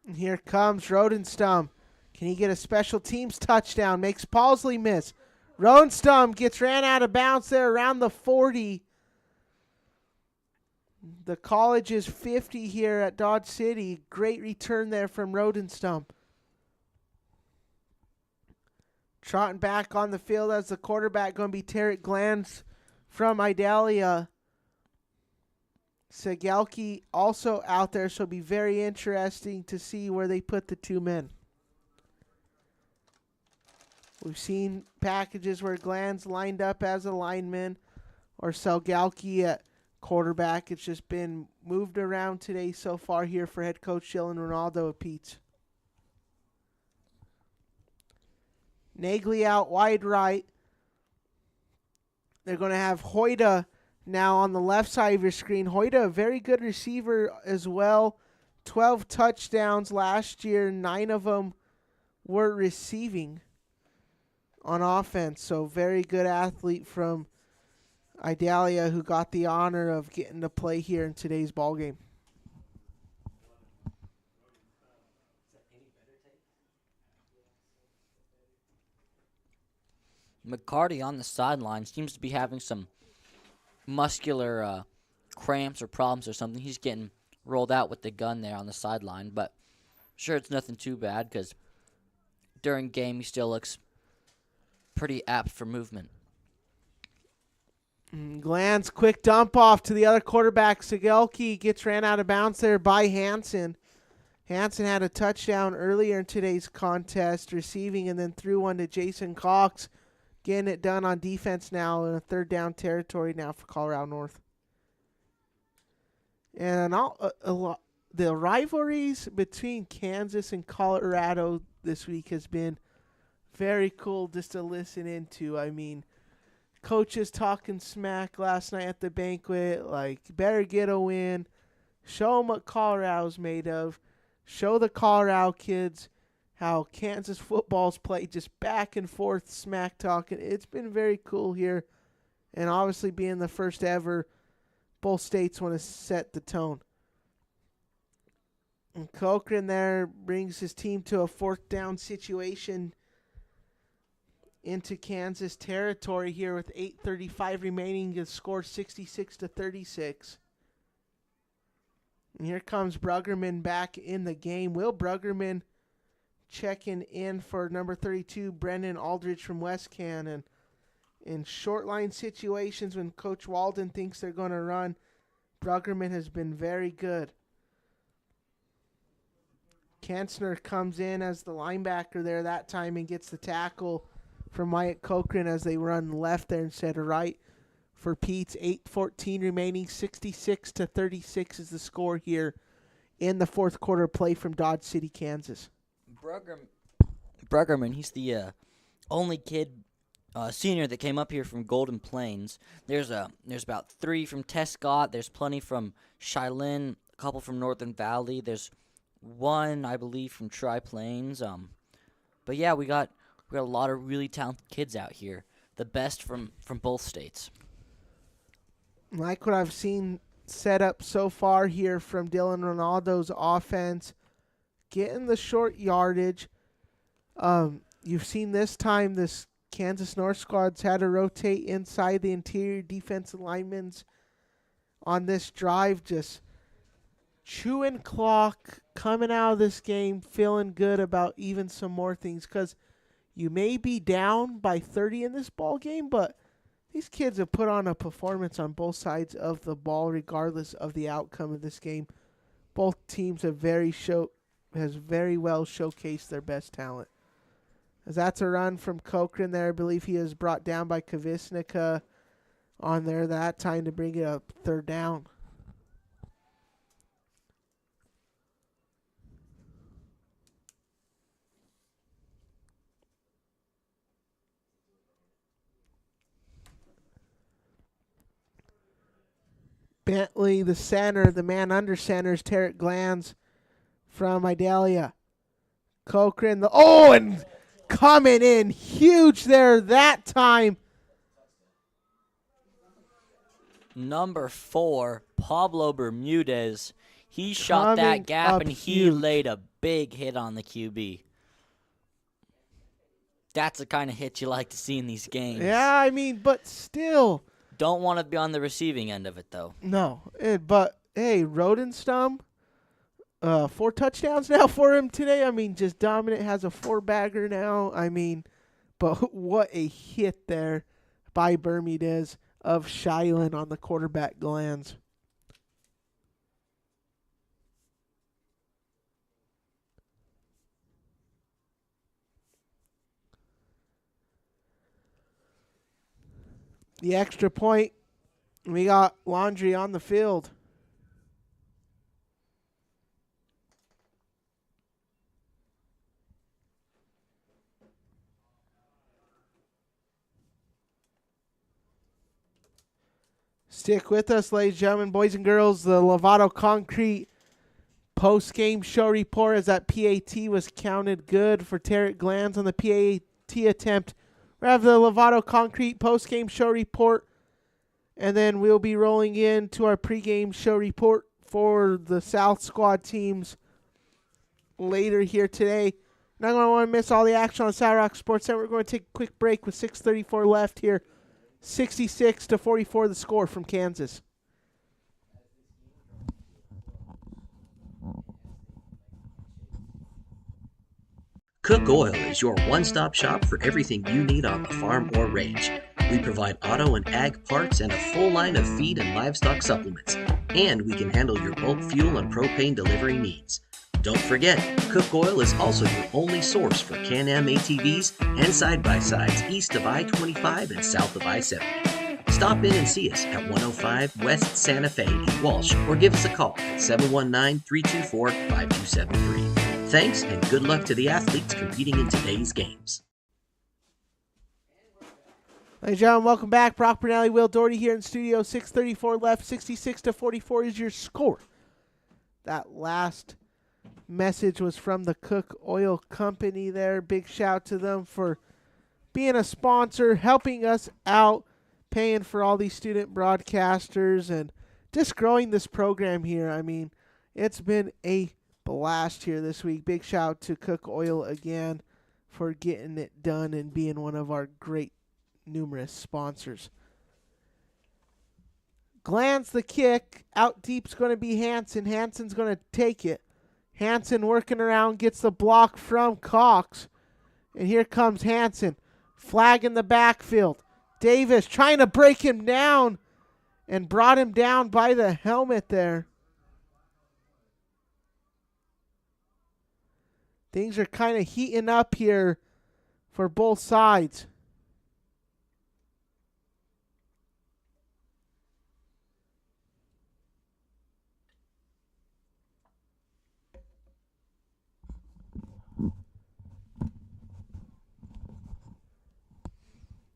And here comes Rodenstum. Can he get a special teams touchdown? Makes Paulsley miss. Rodenstum gets ran out of bounds there around the 40. The college is 50 here at Dodge City. Great return there from Rodenstum. Trotting back on the field as the quarterback, going to be Tarek Glanz from Idalia. Segalki also out there, so it'll be very interesting to see where they put the 2 men. We've seen packages where Glanz lined up as a lineman or Segalki at quarterback. It's just been moved around today so far here for head coach Dylan Ronaldo of Pete's. Nagley out wide right. They're going to have Hoyda now on the left side of your screen. Hoyda, a very good receiver as well. 12 touchdowns last year. 9 of them were receiving on offense. So very good athlete from Idalia who got the honor of getting to play here in today's ball game. McCarty on the sideline seems to be having some muscular cramps or problems or something. He's getting rolled out with the gun there on the sideline, but Sure, it's nothing too bad because during game he still looks pretty apt for movement. Glanz, quick dump off to the other quarterback. Sigelki gets ran out of bounds there by Hansen. Hansen had a touchdown earlier in today's contest, receiving, and then threw one to Jason Cox. Getting it done on defense now in a third down territory now for Colorado North. And the rivalries between Kansas and Colorado this week has been very cool just to listen into. I mean, coaches talking smack last night at the banquet, like, better get a win, show them what Colorado's made of, show the Colorado kids how Kansas football's played, just back and forth smack talking. It's been very cool here, and obviously being the first ever, both states want to set the tone. And Cochran there brings his team to a fourth down situation into Kansas territory here with 8:35 remaining to score 66-36. And here comes Bruggerman back in the game. Will Bruggerman checking in for number 32, Brendan Aldridge from West Cannon. In short line situations when Coach Walden thinks they're going to run, Bruggerman has been very good. Kensner comes in as the linebacker there that time and gets the tackle from Wyatt Cochran as they run left there instead of right for Pete's. 8:14 remaining, 66-36 is the score here in the fourth quarter play from Dodge City, Kansas. Bruggerman, he's the only kid, senior that came up here from Golden Plains. There's about 3 from Tescott. There's plenty from Cheyenne, a couple from Northern Valley. There's 1, I believe, from Tri-Plains. But yeah, we got a lot of really talented kids out here. The best from both states. Like what I've seen set up so far here from Dylan Ronaldo's offense, getting the short yardage. You've seen this time this Kansas North squad's had to rotate inside the interior defensive linemen on this drive, just chewing clock, coming out of this game feeling good about even some more things, because you may be down by 30 in this ball game, but these kids have put on a performance on both sides of the ball regardless of the outcome of this game. Both teams have very well showcased their best talent. As that's a run from Cochran there. I believe he is brought down by Kavisnica on there that time to bring it up third down. Bentley, the center, the man under center is Tarek Glanz from Idalia. Cochran, and coming in huge there that time. Number 4, Pablo Bermudez. He shot that gap and he laid a big hit on the QB. That's the kind of hit you like to see in these games. Yeah, I mean, but still. Don't want to be on the receiving end of it, though. No, but, hey, Rodenstum, 4 touchdowns now for him today. I mean, just dominant, has a 4-bagger now. I mean, but what a hit there by Bermudez of Shilen on the quarterback Glanz. The extra point, we got Laundry on the field. Stick with us, ladies and gentlemen, boys and girls. The Lovato Concrete post-game show report as that PAT was counted good for Tarek Glanz on the PAT attempt. We have the Lovato Concrete post-game show report, and then we'll be rolling into our pregame show report for the South Squad teams later here today. Not going to want to miss all the action on South Rock Sports Center. We're going to take a quick break with 6:34 left here. 66-44 the score from Kansas. Cook Oil is your one-stop shop for everything you need on the farm or ranch. We provide auto and ag parts and a full line of feed and livestock supplements. And we can handle your bulk fuel and propane delivery needs. Don't forget, Cook Oil is also your only source for Can-Am ATVs and side-by-sides east of I-25 and south of I-70. Stop in and see us at 105 West Santa Fe in Walsh or give us a call at 719-324-5273. Thanks and good luck to the athletes competing in today's games. Ladies and gentlemen, welcome back. Brock Bernelli, Will Doherty here in studio. 6:34 left, 66-44 is your score. That last message was from the Cook Oil Company there. Big shout to them for being a sponsor, helping us out, paying for all these student broadcasters, and just growing this program here. I mean, it's been a blast here this week. Big shout to Cook Oil again for getting it done and being one of our great numerous sponsors. Glance the kick. Out deep's going to be Hansen. Hansen's going to take it. Hansen working around, gets the block from Cox. And here comes Hansen. Flag in the backfield. Davis trying to break him down and brought him down by the helmet there. Things are kind of heating up here for both sides.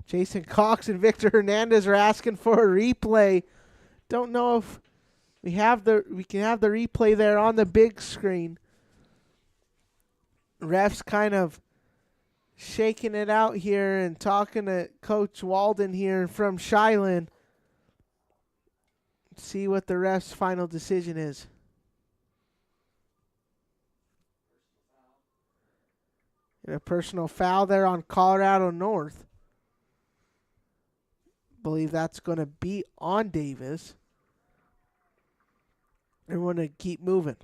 Jason Cox and Victor Hernandez are asking for a replay. Don't know if we can have the replay there on the big screen. Refs kind of shaking it out here and talking to Coach Walden here from Shiloh. See what the ref's final decision is. And a personal foul there on Colorado North. Believe that's going to be on Davis. And we're going to keep moving.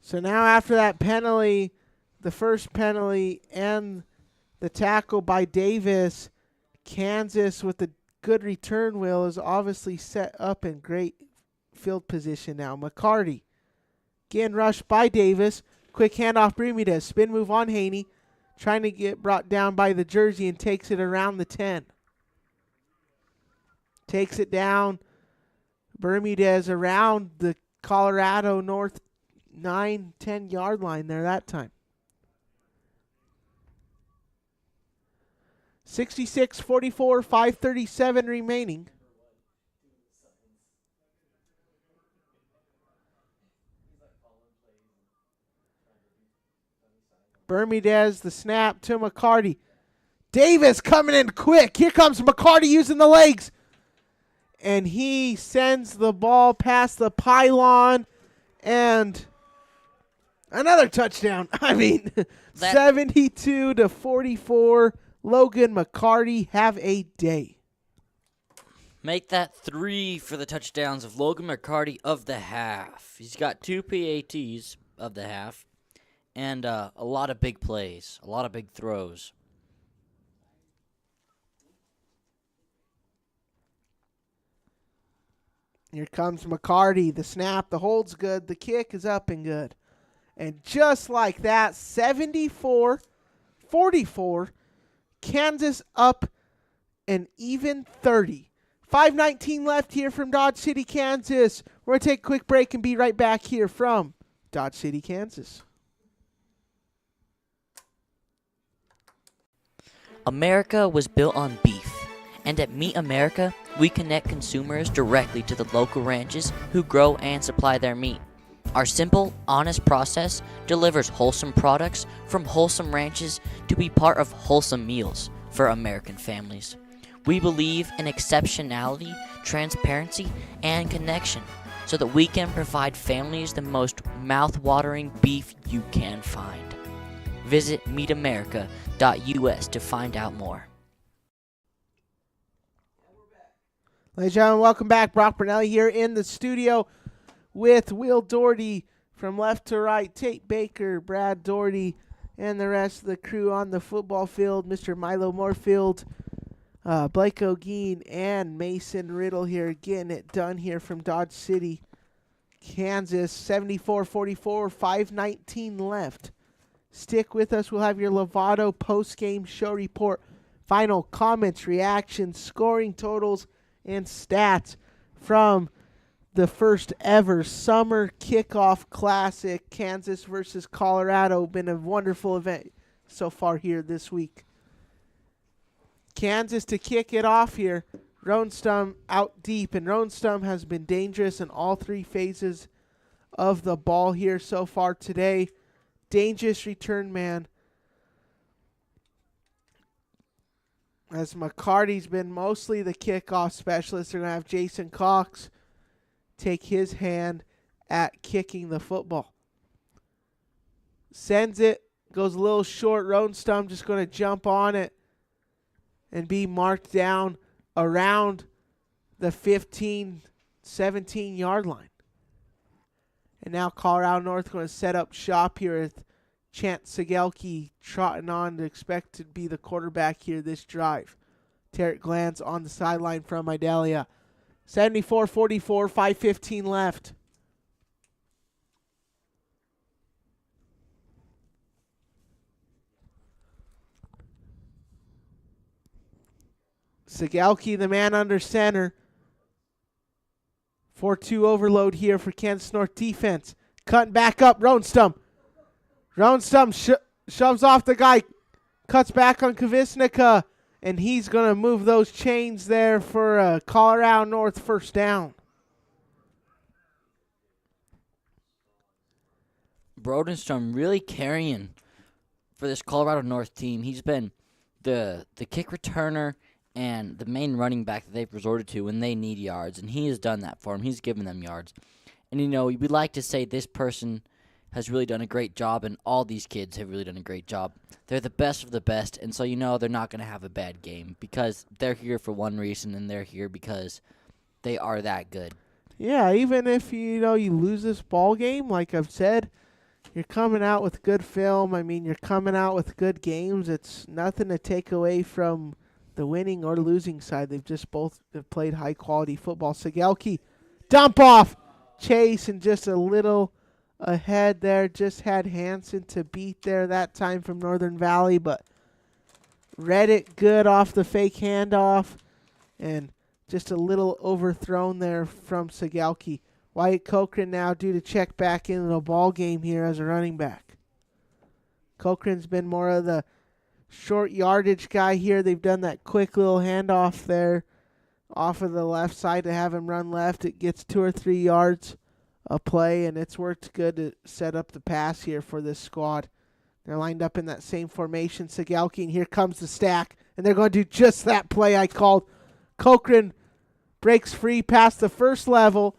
So now after that penalty, the first penalty and the tackle by Davis, Kansas with the good return, Will, is obviously set up in great field position now. McCarty again rushed by Davis. Quick handoff Bermudez. Spin move on Haney. Trying to get brought down by the jersey and takes it around the 10. Takes it down. Bermudez around the Colorado North 9-10 yard line there that time. 66-44, 5:37 remaining. Bermudez, the snap to McCarty. Davis coming in quick. Here comes McCarty using the legs. And he sends the ball past the pylon and another touchdown. I mean, 72-44. Logan McCarty, have a day. Make that 3 for the touchdowns of Logan McCarty of the half. He's got 2 PATs of the half and a lot of big plays, a lot of big throws. Here comes McCarty. The snap, the hold's good. The kick is up and good. And just like that, 74-44. Kansas up an even 30. 5:19 left here from Dodge City, Kansas. We're going to take a quick break and be right back here from Dodge City, Kansas. America was built on beef, and at Meat America, we connect consumers directly to the local ranches who grow and supply their meat. Our simple, honest process delivers wholesome products from wholesome ranches to be part of wholesome meals for American families. We believe in exceptionality, transparency, and connection so that we can provide families the most mouth-watering beef you can find. Visit meetamerica.us to find out more. Ladies and gentlemen, welcome back. Brock Bernelli here in the studio with Will Doherty from left to right, Tate Baker, Brad Doherty, and the rest of the crew on the football field. Mr. Milo Moorfield, Blake O'Geen, and Mason Riddle here getting it done here from Dodge City, Kansas. 74-44, 5:19 left. Stick with us. We'll have your Lovato post-game show report, final comments, reactions, scoring totals, and stats from the first ever summer kickoff classic, Kansas versus Colorado. Been a wonderful event so far here this week. Kansas to kick it off here. Ronstum out deep, and Ronstum has been dangerous in all three phases of the ball here so far today. Dangerous return man, as McCarty's been mostly the kickoff specialist. They're going to have Jason Cox take his hand at kicking the football. Sends it, goes a little short. Ronstum just going to jump on it and be marked down around the 15, 17-yard line. And now Colorado North going to set up shop here with Chance Segelke trotting on to expect to be the quarterback here this drive. Tarek Glantz on the sideline from Idalia. 74-44, 5:15 left. Segelke, the man under center. 4-2 overload here for Kansas North defense. Cutting back up, Ronstum. Ronstum shoves off the guy, cuts back on Kavisnica, and he's going to move those chains there for a Colorado North first down. Brodenstrom really carrying for this Colorado North team. He's been the kick returner and the main running back that they've resorted to when they need yards, and he has done that for them. He's given them yards. And, you know, we'd like to say this person has really done a great job, and all these kids have really done a great job. They're the best of the best, and so you know they're not going to have a bad game because they're here for one reason, and they're here because they are that good. Yeah, even if you lose this ball game, like I've said, you're coming out with good film. I mean, you're coming out with good games. It's nothing to take away from the winning or losing side. They've just both have played high-quality football. Segelke, dump off, chase, and just a little ahead there. Just had Hansen to beat there that time from Northern Valley, but read it good off the fake handoff, and just a little overthrown there from Segelke. Wyatt Cochran now due to check back into the ball game here as a running back. Cochran's been more of the short yardage guy here. They've done that quick little handoff there off of the left side to have him run left. It gets 2 or 3 yards a play, and it's worked good to set up the pass here for this squad. They're lined up in that same formation. Segelke, and here comes the stack, and they're going to do just that play I called. Cochran breaks free past the first level,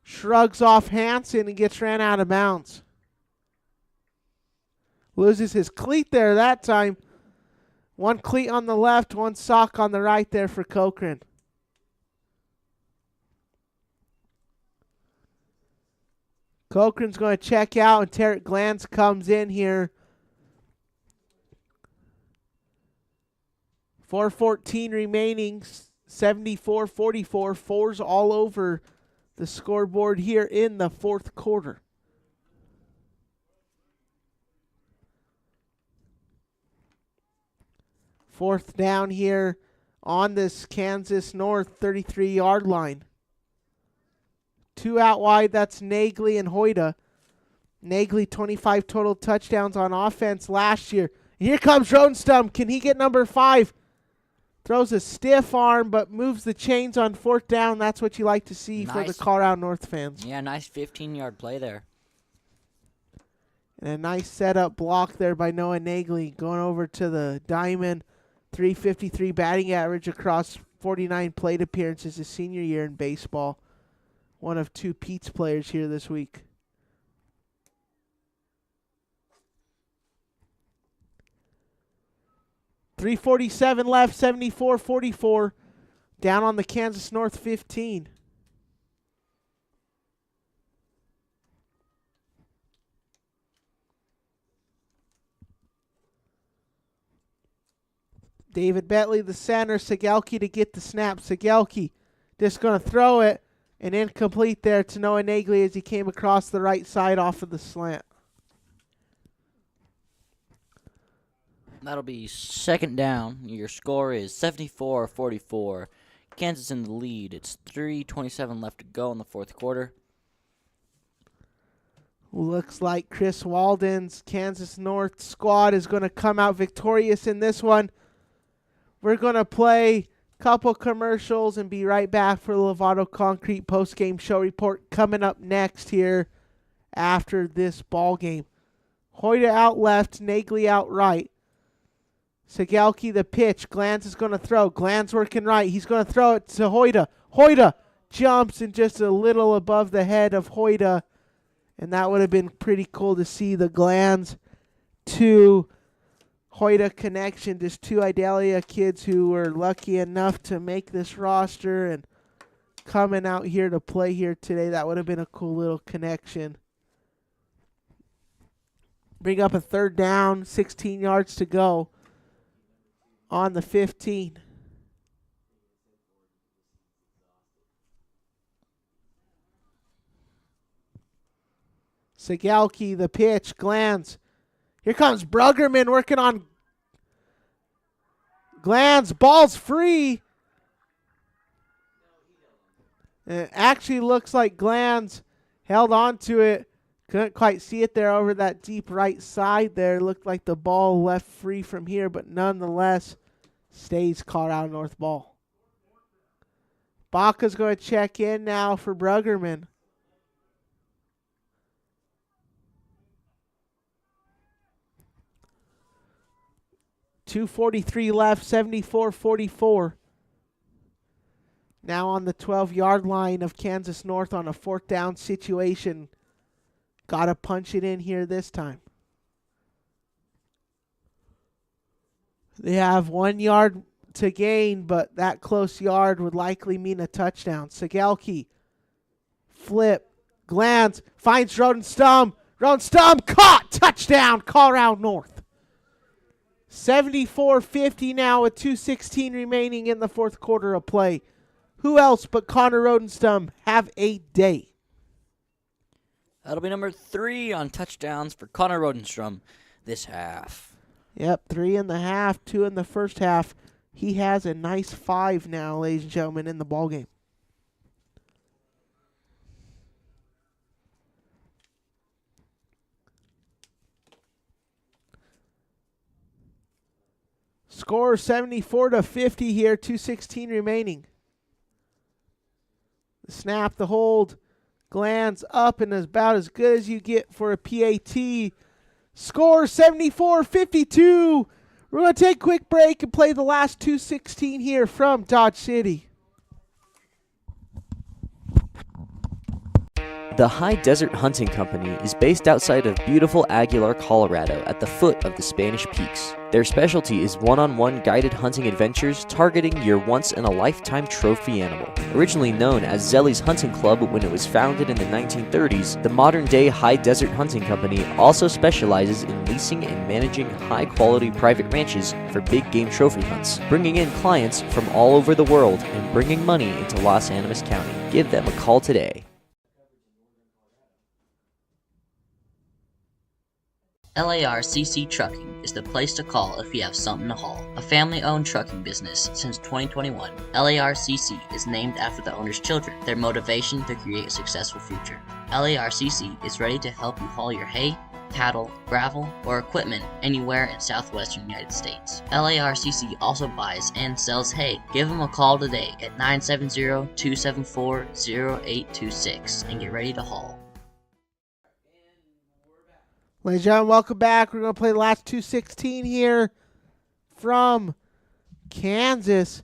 shrugs off Hansen, and gets ran out of bounds. Loses his cleat there that time. One cleat on the left, one sock on the right there for Cochran. Cochran's going to check out, and Tarek Glantz comes in here. 4:14 remaining, 74-44. Fours all over the scoreboard here in the fourth quarter. Fourth down here on this Kansas North 33-yard line. 2 out wide, that's Nagley and Hoyda. Nagley, 25 total touchdowns on offense last year. Here comes Ronstum. Can he get number 5? Throws a stiff arm, but moves the chains on fourth down. That's what you like to see for the Colorado North fans. Yeah, nice 15-yard play there. And a nice setup block there by Noah Nagley. Going over to the diamond. 353 batting average across 49 plate appearances his senior year in baseball. One of 2 Pete's players here this week. 3:47 left, 74-44. Down on the Kansas North 15. David Bentley, the center. Segelke to get the snap. Segelke just going to throw it, and incomplete there to Noah Nagley as he came across the right side off of the slant. That'll be second down. Your score is 74-44. Kansas in the lead. It's 3:27 left to go in the fourth quarter. Looks like Chris Walden's Kansas North squad is going to come out victorious in this one. We're going to play a couple commercials and be right back for the Lovato Concrete postgame show report coming up next here after this ball game. Hoyta out left, Nagley out right. Segelke the pitch. Glanz is going to throw. Glanz working right. He's going to throw it to Hoyta. Hoyta jumps and just a little above the head of Hoyta. And that would have been pretty cool to see the Glanz to Hoyta connection. Just two Idalia kids who were lucky enough to make this roster and coming out here to play here today. That would have been a cool little connection. Bring up a third down, 16 yards to go on the 15. Segelke, the pitch, Glanz. Here comes Bruggerman working on Glanz. Ball's free. And it actually looks like Glanz held on to it. Couldn't quite see it there over that deep right side there. Looked like the ball left free from here, but nonetheless stays Colorado North ball. Baca's going to check in now for Bruggerman. .243 left, 74-44. Now on the 12-yard line of Kansas North on a fourth down situation. Got to punch it in here this time. They have 1 yard to gain, but that close yard would likely mean a touchdown. Segelke, flip, Glanz, finds Rodenstum. Rodenstum caught, touchdown, Colorado North. 74-50 now with 2:16 remaining in the fourth quarter of play. Who else but Connor Rodenstum have a day? That'll be number 3 on touchdowns for Connor Rodenstrom this half. Yep, 3 in the half, 2 in the first half. He has a nice 5 now, ladies and gentlemen, in the ballgame. Score 74-50 here, 2:16 remaining. The snap, the hold, Glanz up and is about as good as you get for a PAT. Score 74-52. We're going to take a quick break and play the last 2:16 here from Dodge City. The High Desert Hunting Company is based outside of beautiful Aguilar, Colorado, at the foot of the Spanish Peaks. Their specialty is one-on-one guided hunting adventures targeting your once-in-a-lifetime trophy animal. Originally known as Zelly's Hunting Club when it was founded in the 1930s, the modern-day High Desert Hunting Company also specializes in leasing and managing high-quality private ranches for big game trophy hunts, bringing in clients from all over the world and bringing money into Los Animas County. Give them a call today. LARCC Trucking is the place to call if you have something to haul. A family-owned trucking business since 2021, LARCC is named after the owner's children, their motivation to create a successful future. LARCC is ready to help you haul your hay, cattle, gravel, or equipment anywhere in southwestern United States. LARCC also buys and sells hay. Give them a call today at 970-274-0826 and get ready to haul. Ladies and gentlemen, welcome back. We're going to play the last 2:16 here from Kansas.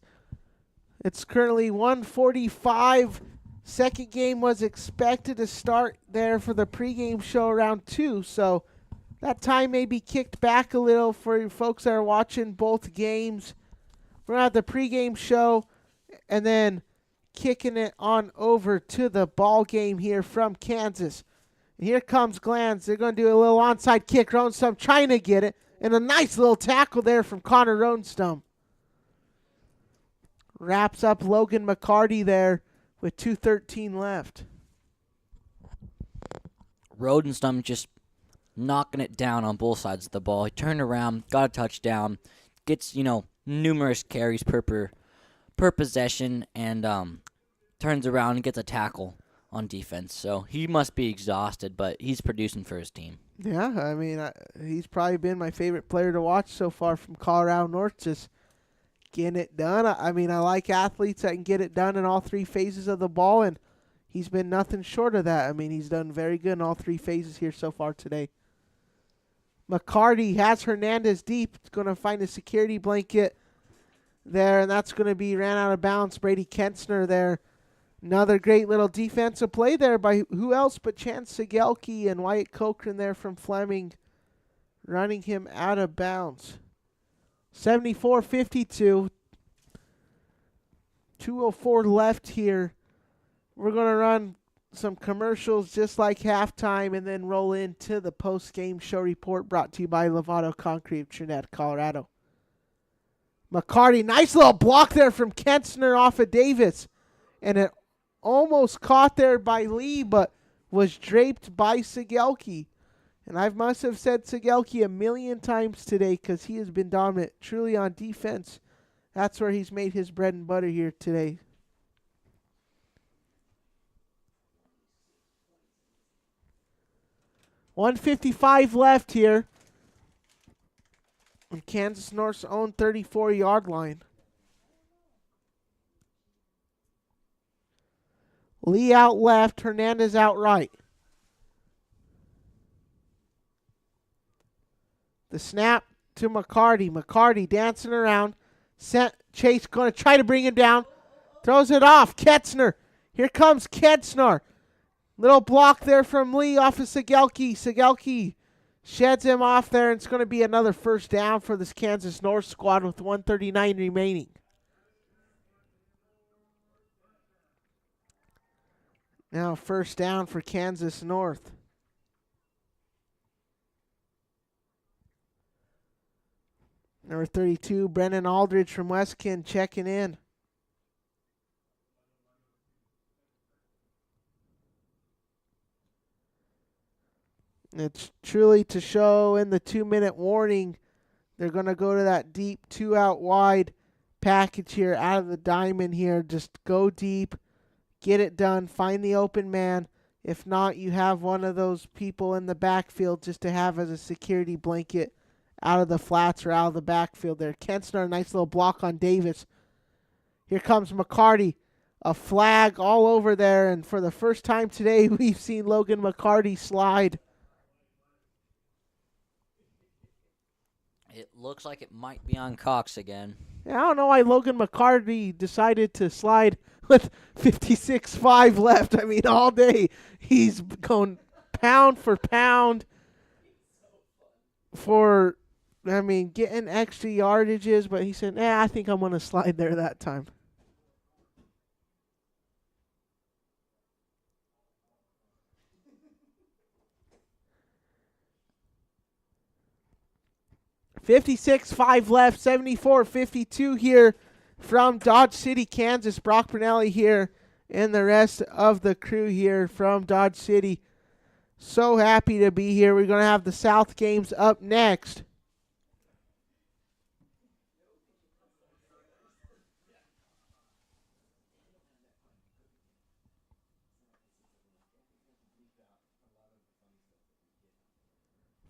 It's currently 1:45. Second game was expected to start there for the pregame show around 2. So That time may be kicked back a little for you folks that are watching both games. We're going to have the pregame show and then kicking it on over to the ball game here from Kansas. And here comes Glanz. They're going to do a little onside kick. Ronstum trying to get it. And a nice little tackle there from Connor Ronstum. Wraps up Logan McCarty there with 2:13 left. Rodenstum just knocking it down on both sides of the ball. He turned around, got a touchdown, gets, numerous carries per possession, and turns around and gets a tackle on defense. So he must be exhausted, but he's producing for his team. Yeah, I mean, he's probably been my favorite player to watch so far from Colorado North, just getting it done. I mean, I like athletes that can get it done in all three phases of the ball, and he's been nothing short of that. I mean, he's done very good in all three phases here so far today. McCarty has Hernandez deep. It's going to find a security blanket there, and that's going to be ran out of bounds. Brady Kensner there. Another great little defensive play there by who else but Chance Sigelki and Wyatt Cochran there from Fleming, running him out of bounds. 74-52. 2:04 left here. We're going to run some commercials just like halftime and then roll into the post-game show report brought to you by Lovato Concrete of Trinidad, Colorado. McCarty, nice little block there from Kensner off of Davis. And it almost caught there by Lee, but was draped by Sigelki. And I must have said Sigelki a million times today because he has been dominant truly on defense. That's where he's made his bread and butter here today. .155 left here on Kansas North's own 34-yard line. Lee out left, Hernandez out right. The snap to McCarty. McCarty dancing around. Chase going to try to bring him down. Throws it off. Ketzner. Here comes Ketzner. Little block there from Lee off of Sigelki. Sigelki sheds him off there, and it's going to be another first down for this Kansas North squad with 1:39 remaining. Now first down for Kansas North. Number 32, Brennan Aldridge from Westkin checking in. It's truly to show in the 2-minute warning. They're going to go to that deep 2 out wide package here out of the diamond here. Just go deep, get it done, find the open man. If not, you have one of those people in the backfield just to have as a security blanket out of the flats or out of the backfield there. Kensner, a nice little block on Davis. Here comes McCarty. A flag all over there, and for the first time today, we've seen Logan McCarty slide. It looks like it might be on Cox again. Yeah, I don't know why Logan McCarty decided to slide with 56.5 left. I mean, all day he's going pound for pound for, getting extra yardages, but he said, I think I'm going to slide there that time. .56.5 left, 74-52 here from Dodge City, Kansas. Brock Brunelli here and the rest of the crew here from Dodge City. So happy to be here. We're going to have the South games up next.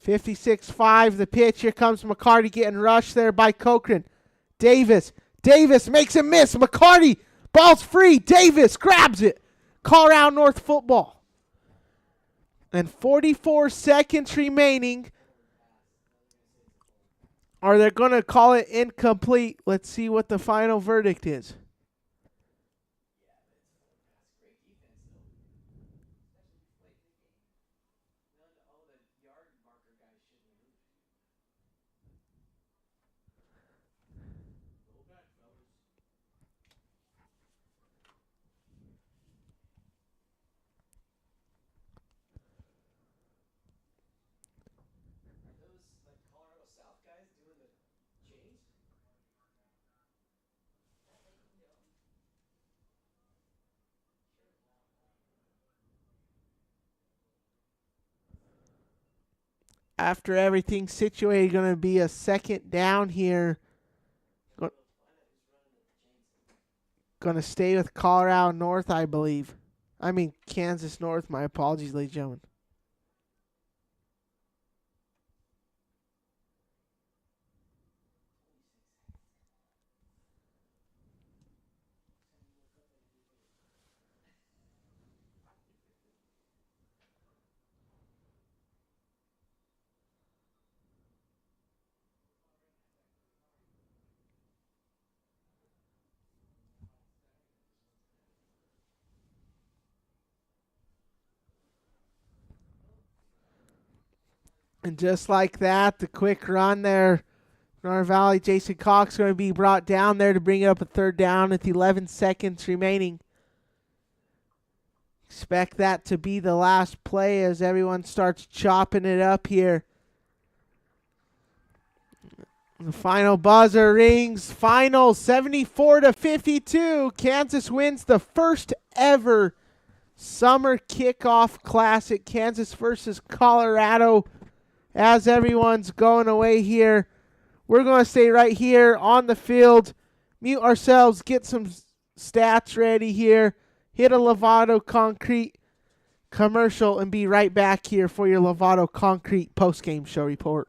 .56.5 the pitch. Here comes McCarty getting rushed there by Cochran. Davis makes him miss. McCarty, ball's free. Davis grabs it. Colorado North football. And 44 seconds remaining. Are they going to call it incomplete? Let's see what the final verdict is. after everything's situated, going to be a second down here. Going to stay with Colorado North, I believe. I mean, Kansas North. My apologies, ladies and gentlemen. And just like that, the quick run there, North Valley, Jason Cox going to be brought down there to bring it up a third down with 11 seconds remaining. Expect that to be the last play as everyone starts chopping it up here. The final buzzer rings. Final 74-52. Kansas wins the first ever Summer Kickoff Classic. Kansas versus Colorado. As everyone's going away here, we're going to stay right here on the field, mute ourselves, get some stats ready here, hit a Lovato Concrete commercial, and be right back here for your Lovato Concrete postgame show report.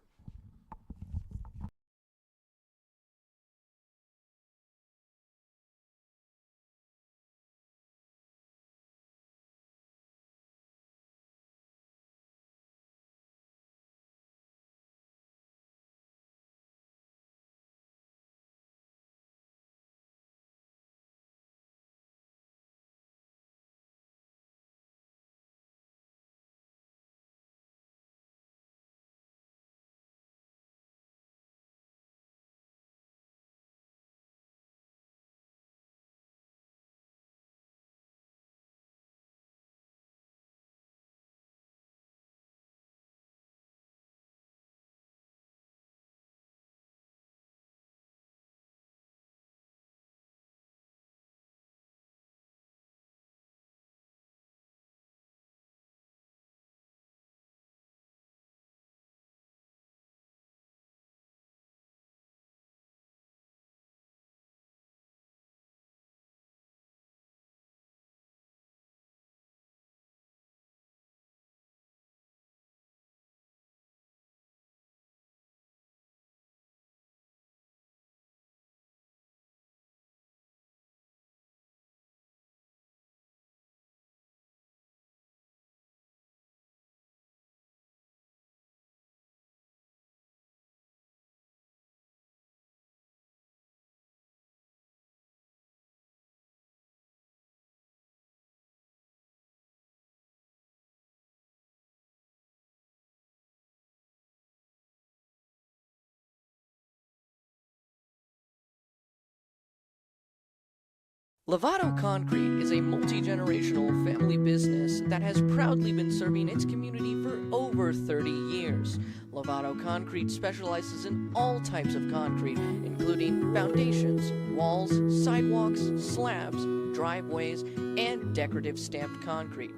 Lovato Concrete is a multi-generational family business that has proudly been serving its community for over 30 years. Lovato Concrete specializes in all types of concrete, including foundations, walls, sidewalks, slabs, driveways, and decorative stamped concrete.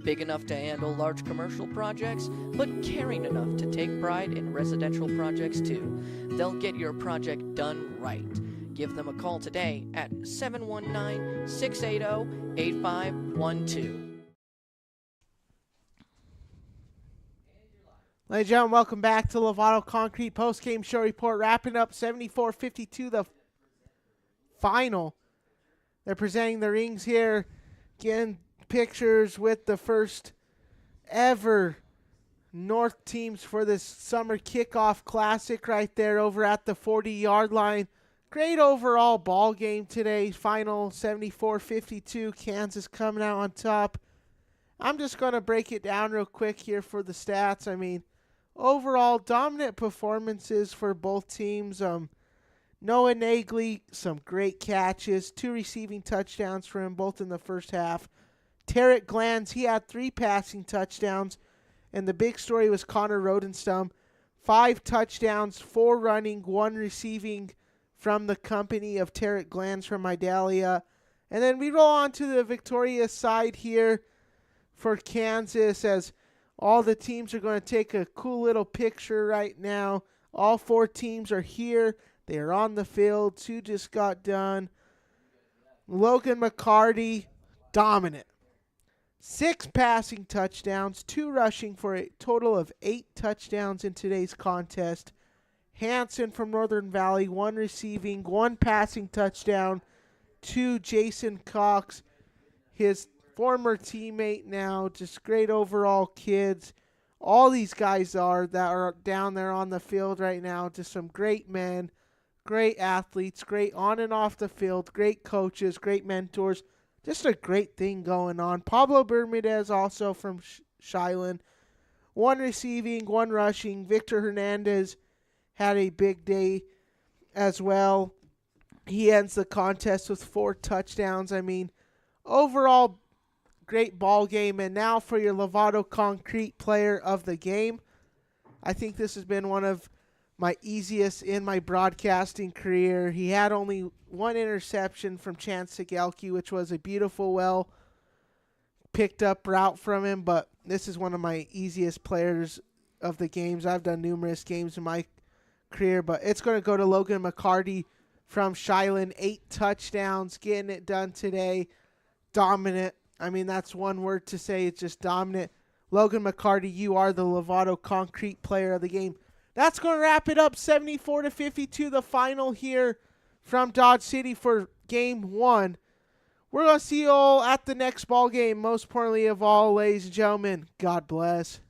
Big enough to handle large commercial projects, but caring enough to take pride in residential projects too. They'll get your project done right. Give them a call today at 719-680-8512. Ladies and gentlemen, welcome back to Lovato Concrete postgame show report. Wrapping up 74-52, the final. They're presenting the rings here. Again, pictures with the first ever North teams for this Summer Kickoff Classic right there over at the 40-yard line. Great overall ball game today. Final 74-52. Kansas coming out on top. I'm just going to break it down real quick here for the stats. I mean, overall dominant performances for both teams. Noah Nagley, some great catches. 2 receiving touchdowns for him, both in the first half. Tarek Glanz, he had 3 passing touchdowns. And the big story was Connor Rodenstum. 5 touchdowns, 4 running, 1 receiving from the company of Tarek Glanz from Idalia. And then we roll on to the victorious side here for Kansas as All the teams are going to take a cool little picture right now. All 4 teams are here. They are on the field. 2 just got done. Logan McCarty, dominant. 6 passing touchdowns, 2 rushing for a total of 8 touchdowns in today's contest. Hanson from Northern Valley, 1 receiving, 1 passing touchdown. 2 Jason Cox, his former teammate now, just great overall kids. All these guys that are down there on the field right now, just some great men, great athletes, great on and off the field, great coaches, great mentors. Just a great thing going on. Pablo Bermudez also from Shilan, 1 receiving, 1 rushing. Victor Hernandez had a big day as well. He ends the contest with 4 touchdowns. I mean, overall, great ball game. And now for your Lovato Concrete player of the game. I think this has been one of my easiest in my broadcasting career. He had only 1 interception from Chance Sigelki, which was a beautiful, well picked up route from him. But this is one of my easiest players of the games. I've done numerous games in my career, but it's going to go to Logan McCarty from Shilan. 8 touchdowns, getting it done today. Dominant. I mean, that's one word to say. It's just dominant. Logan McCarty, you are the Lovato Concrete player of the game. That's going to wrap it up. 74-52, the final here from Dodge City for Game 1. We're going to see you all at the next ball game. Most importantly of all, ladies and gentlemen, God bless.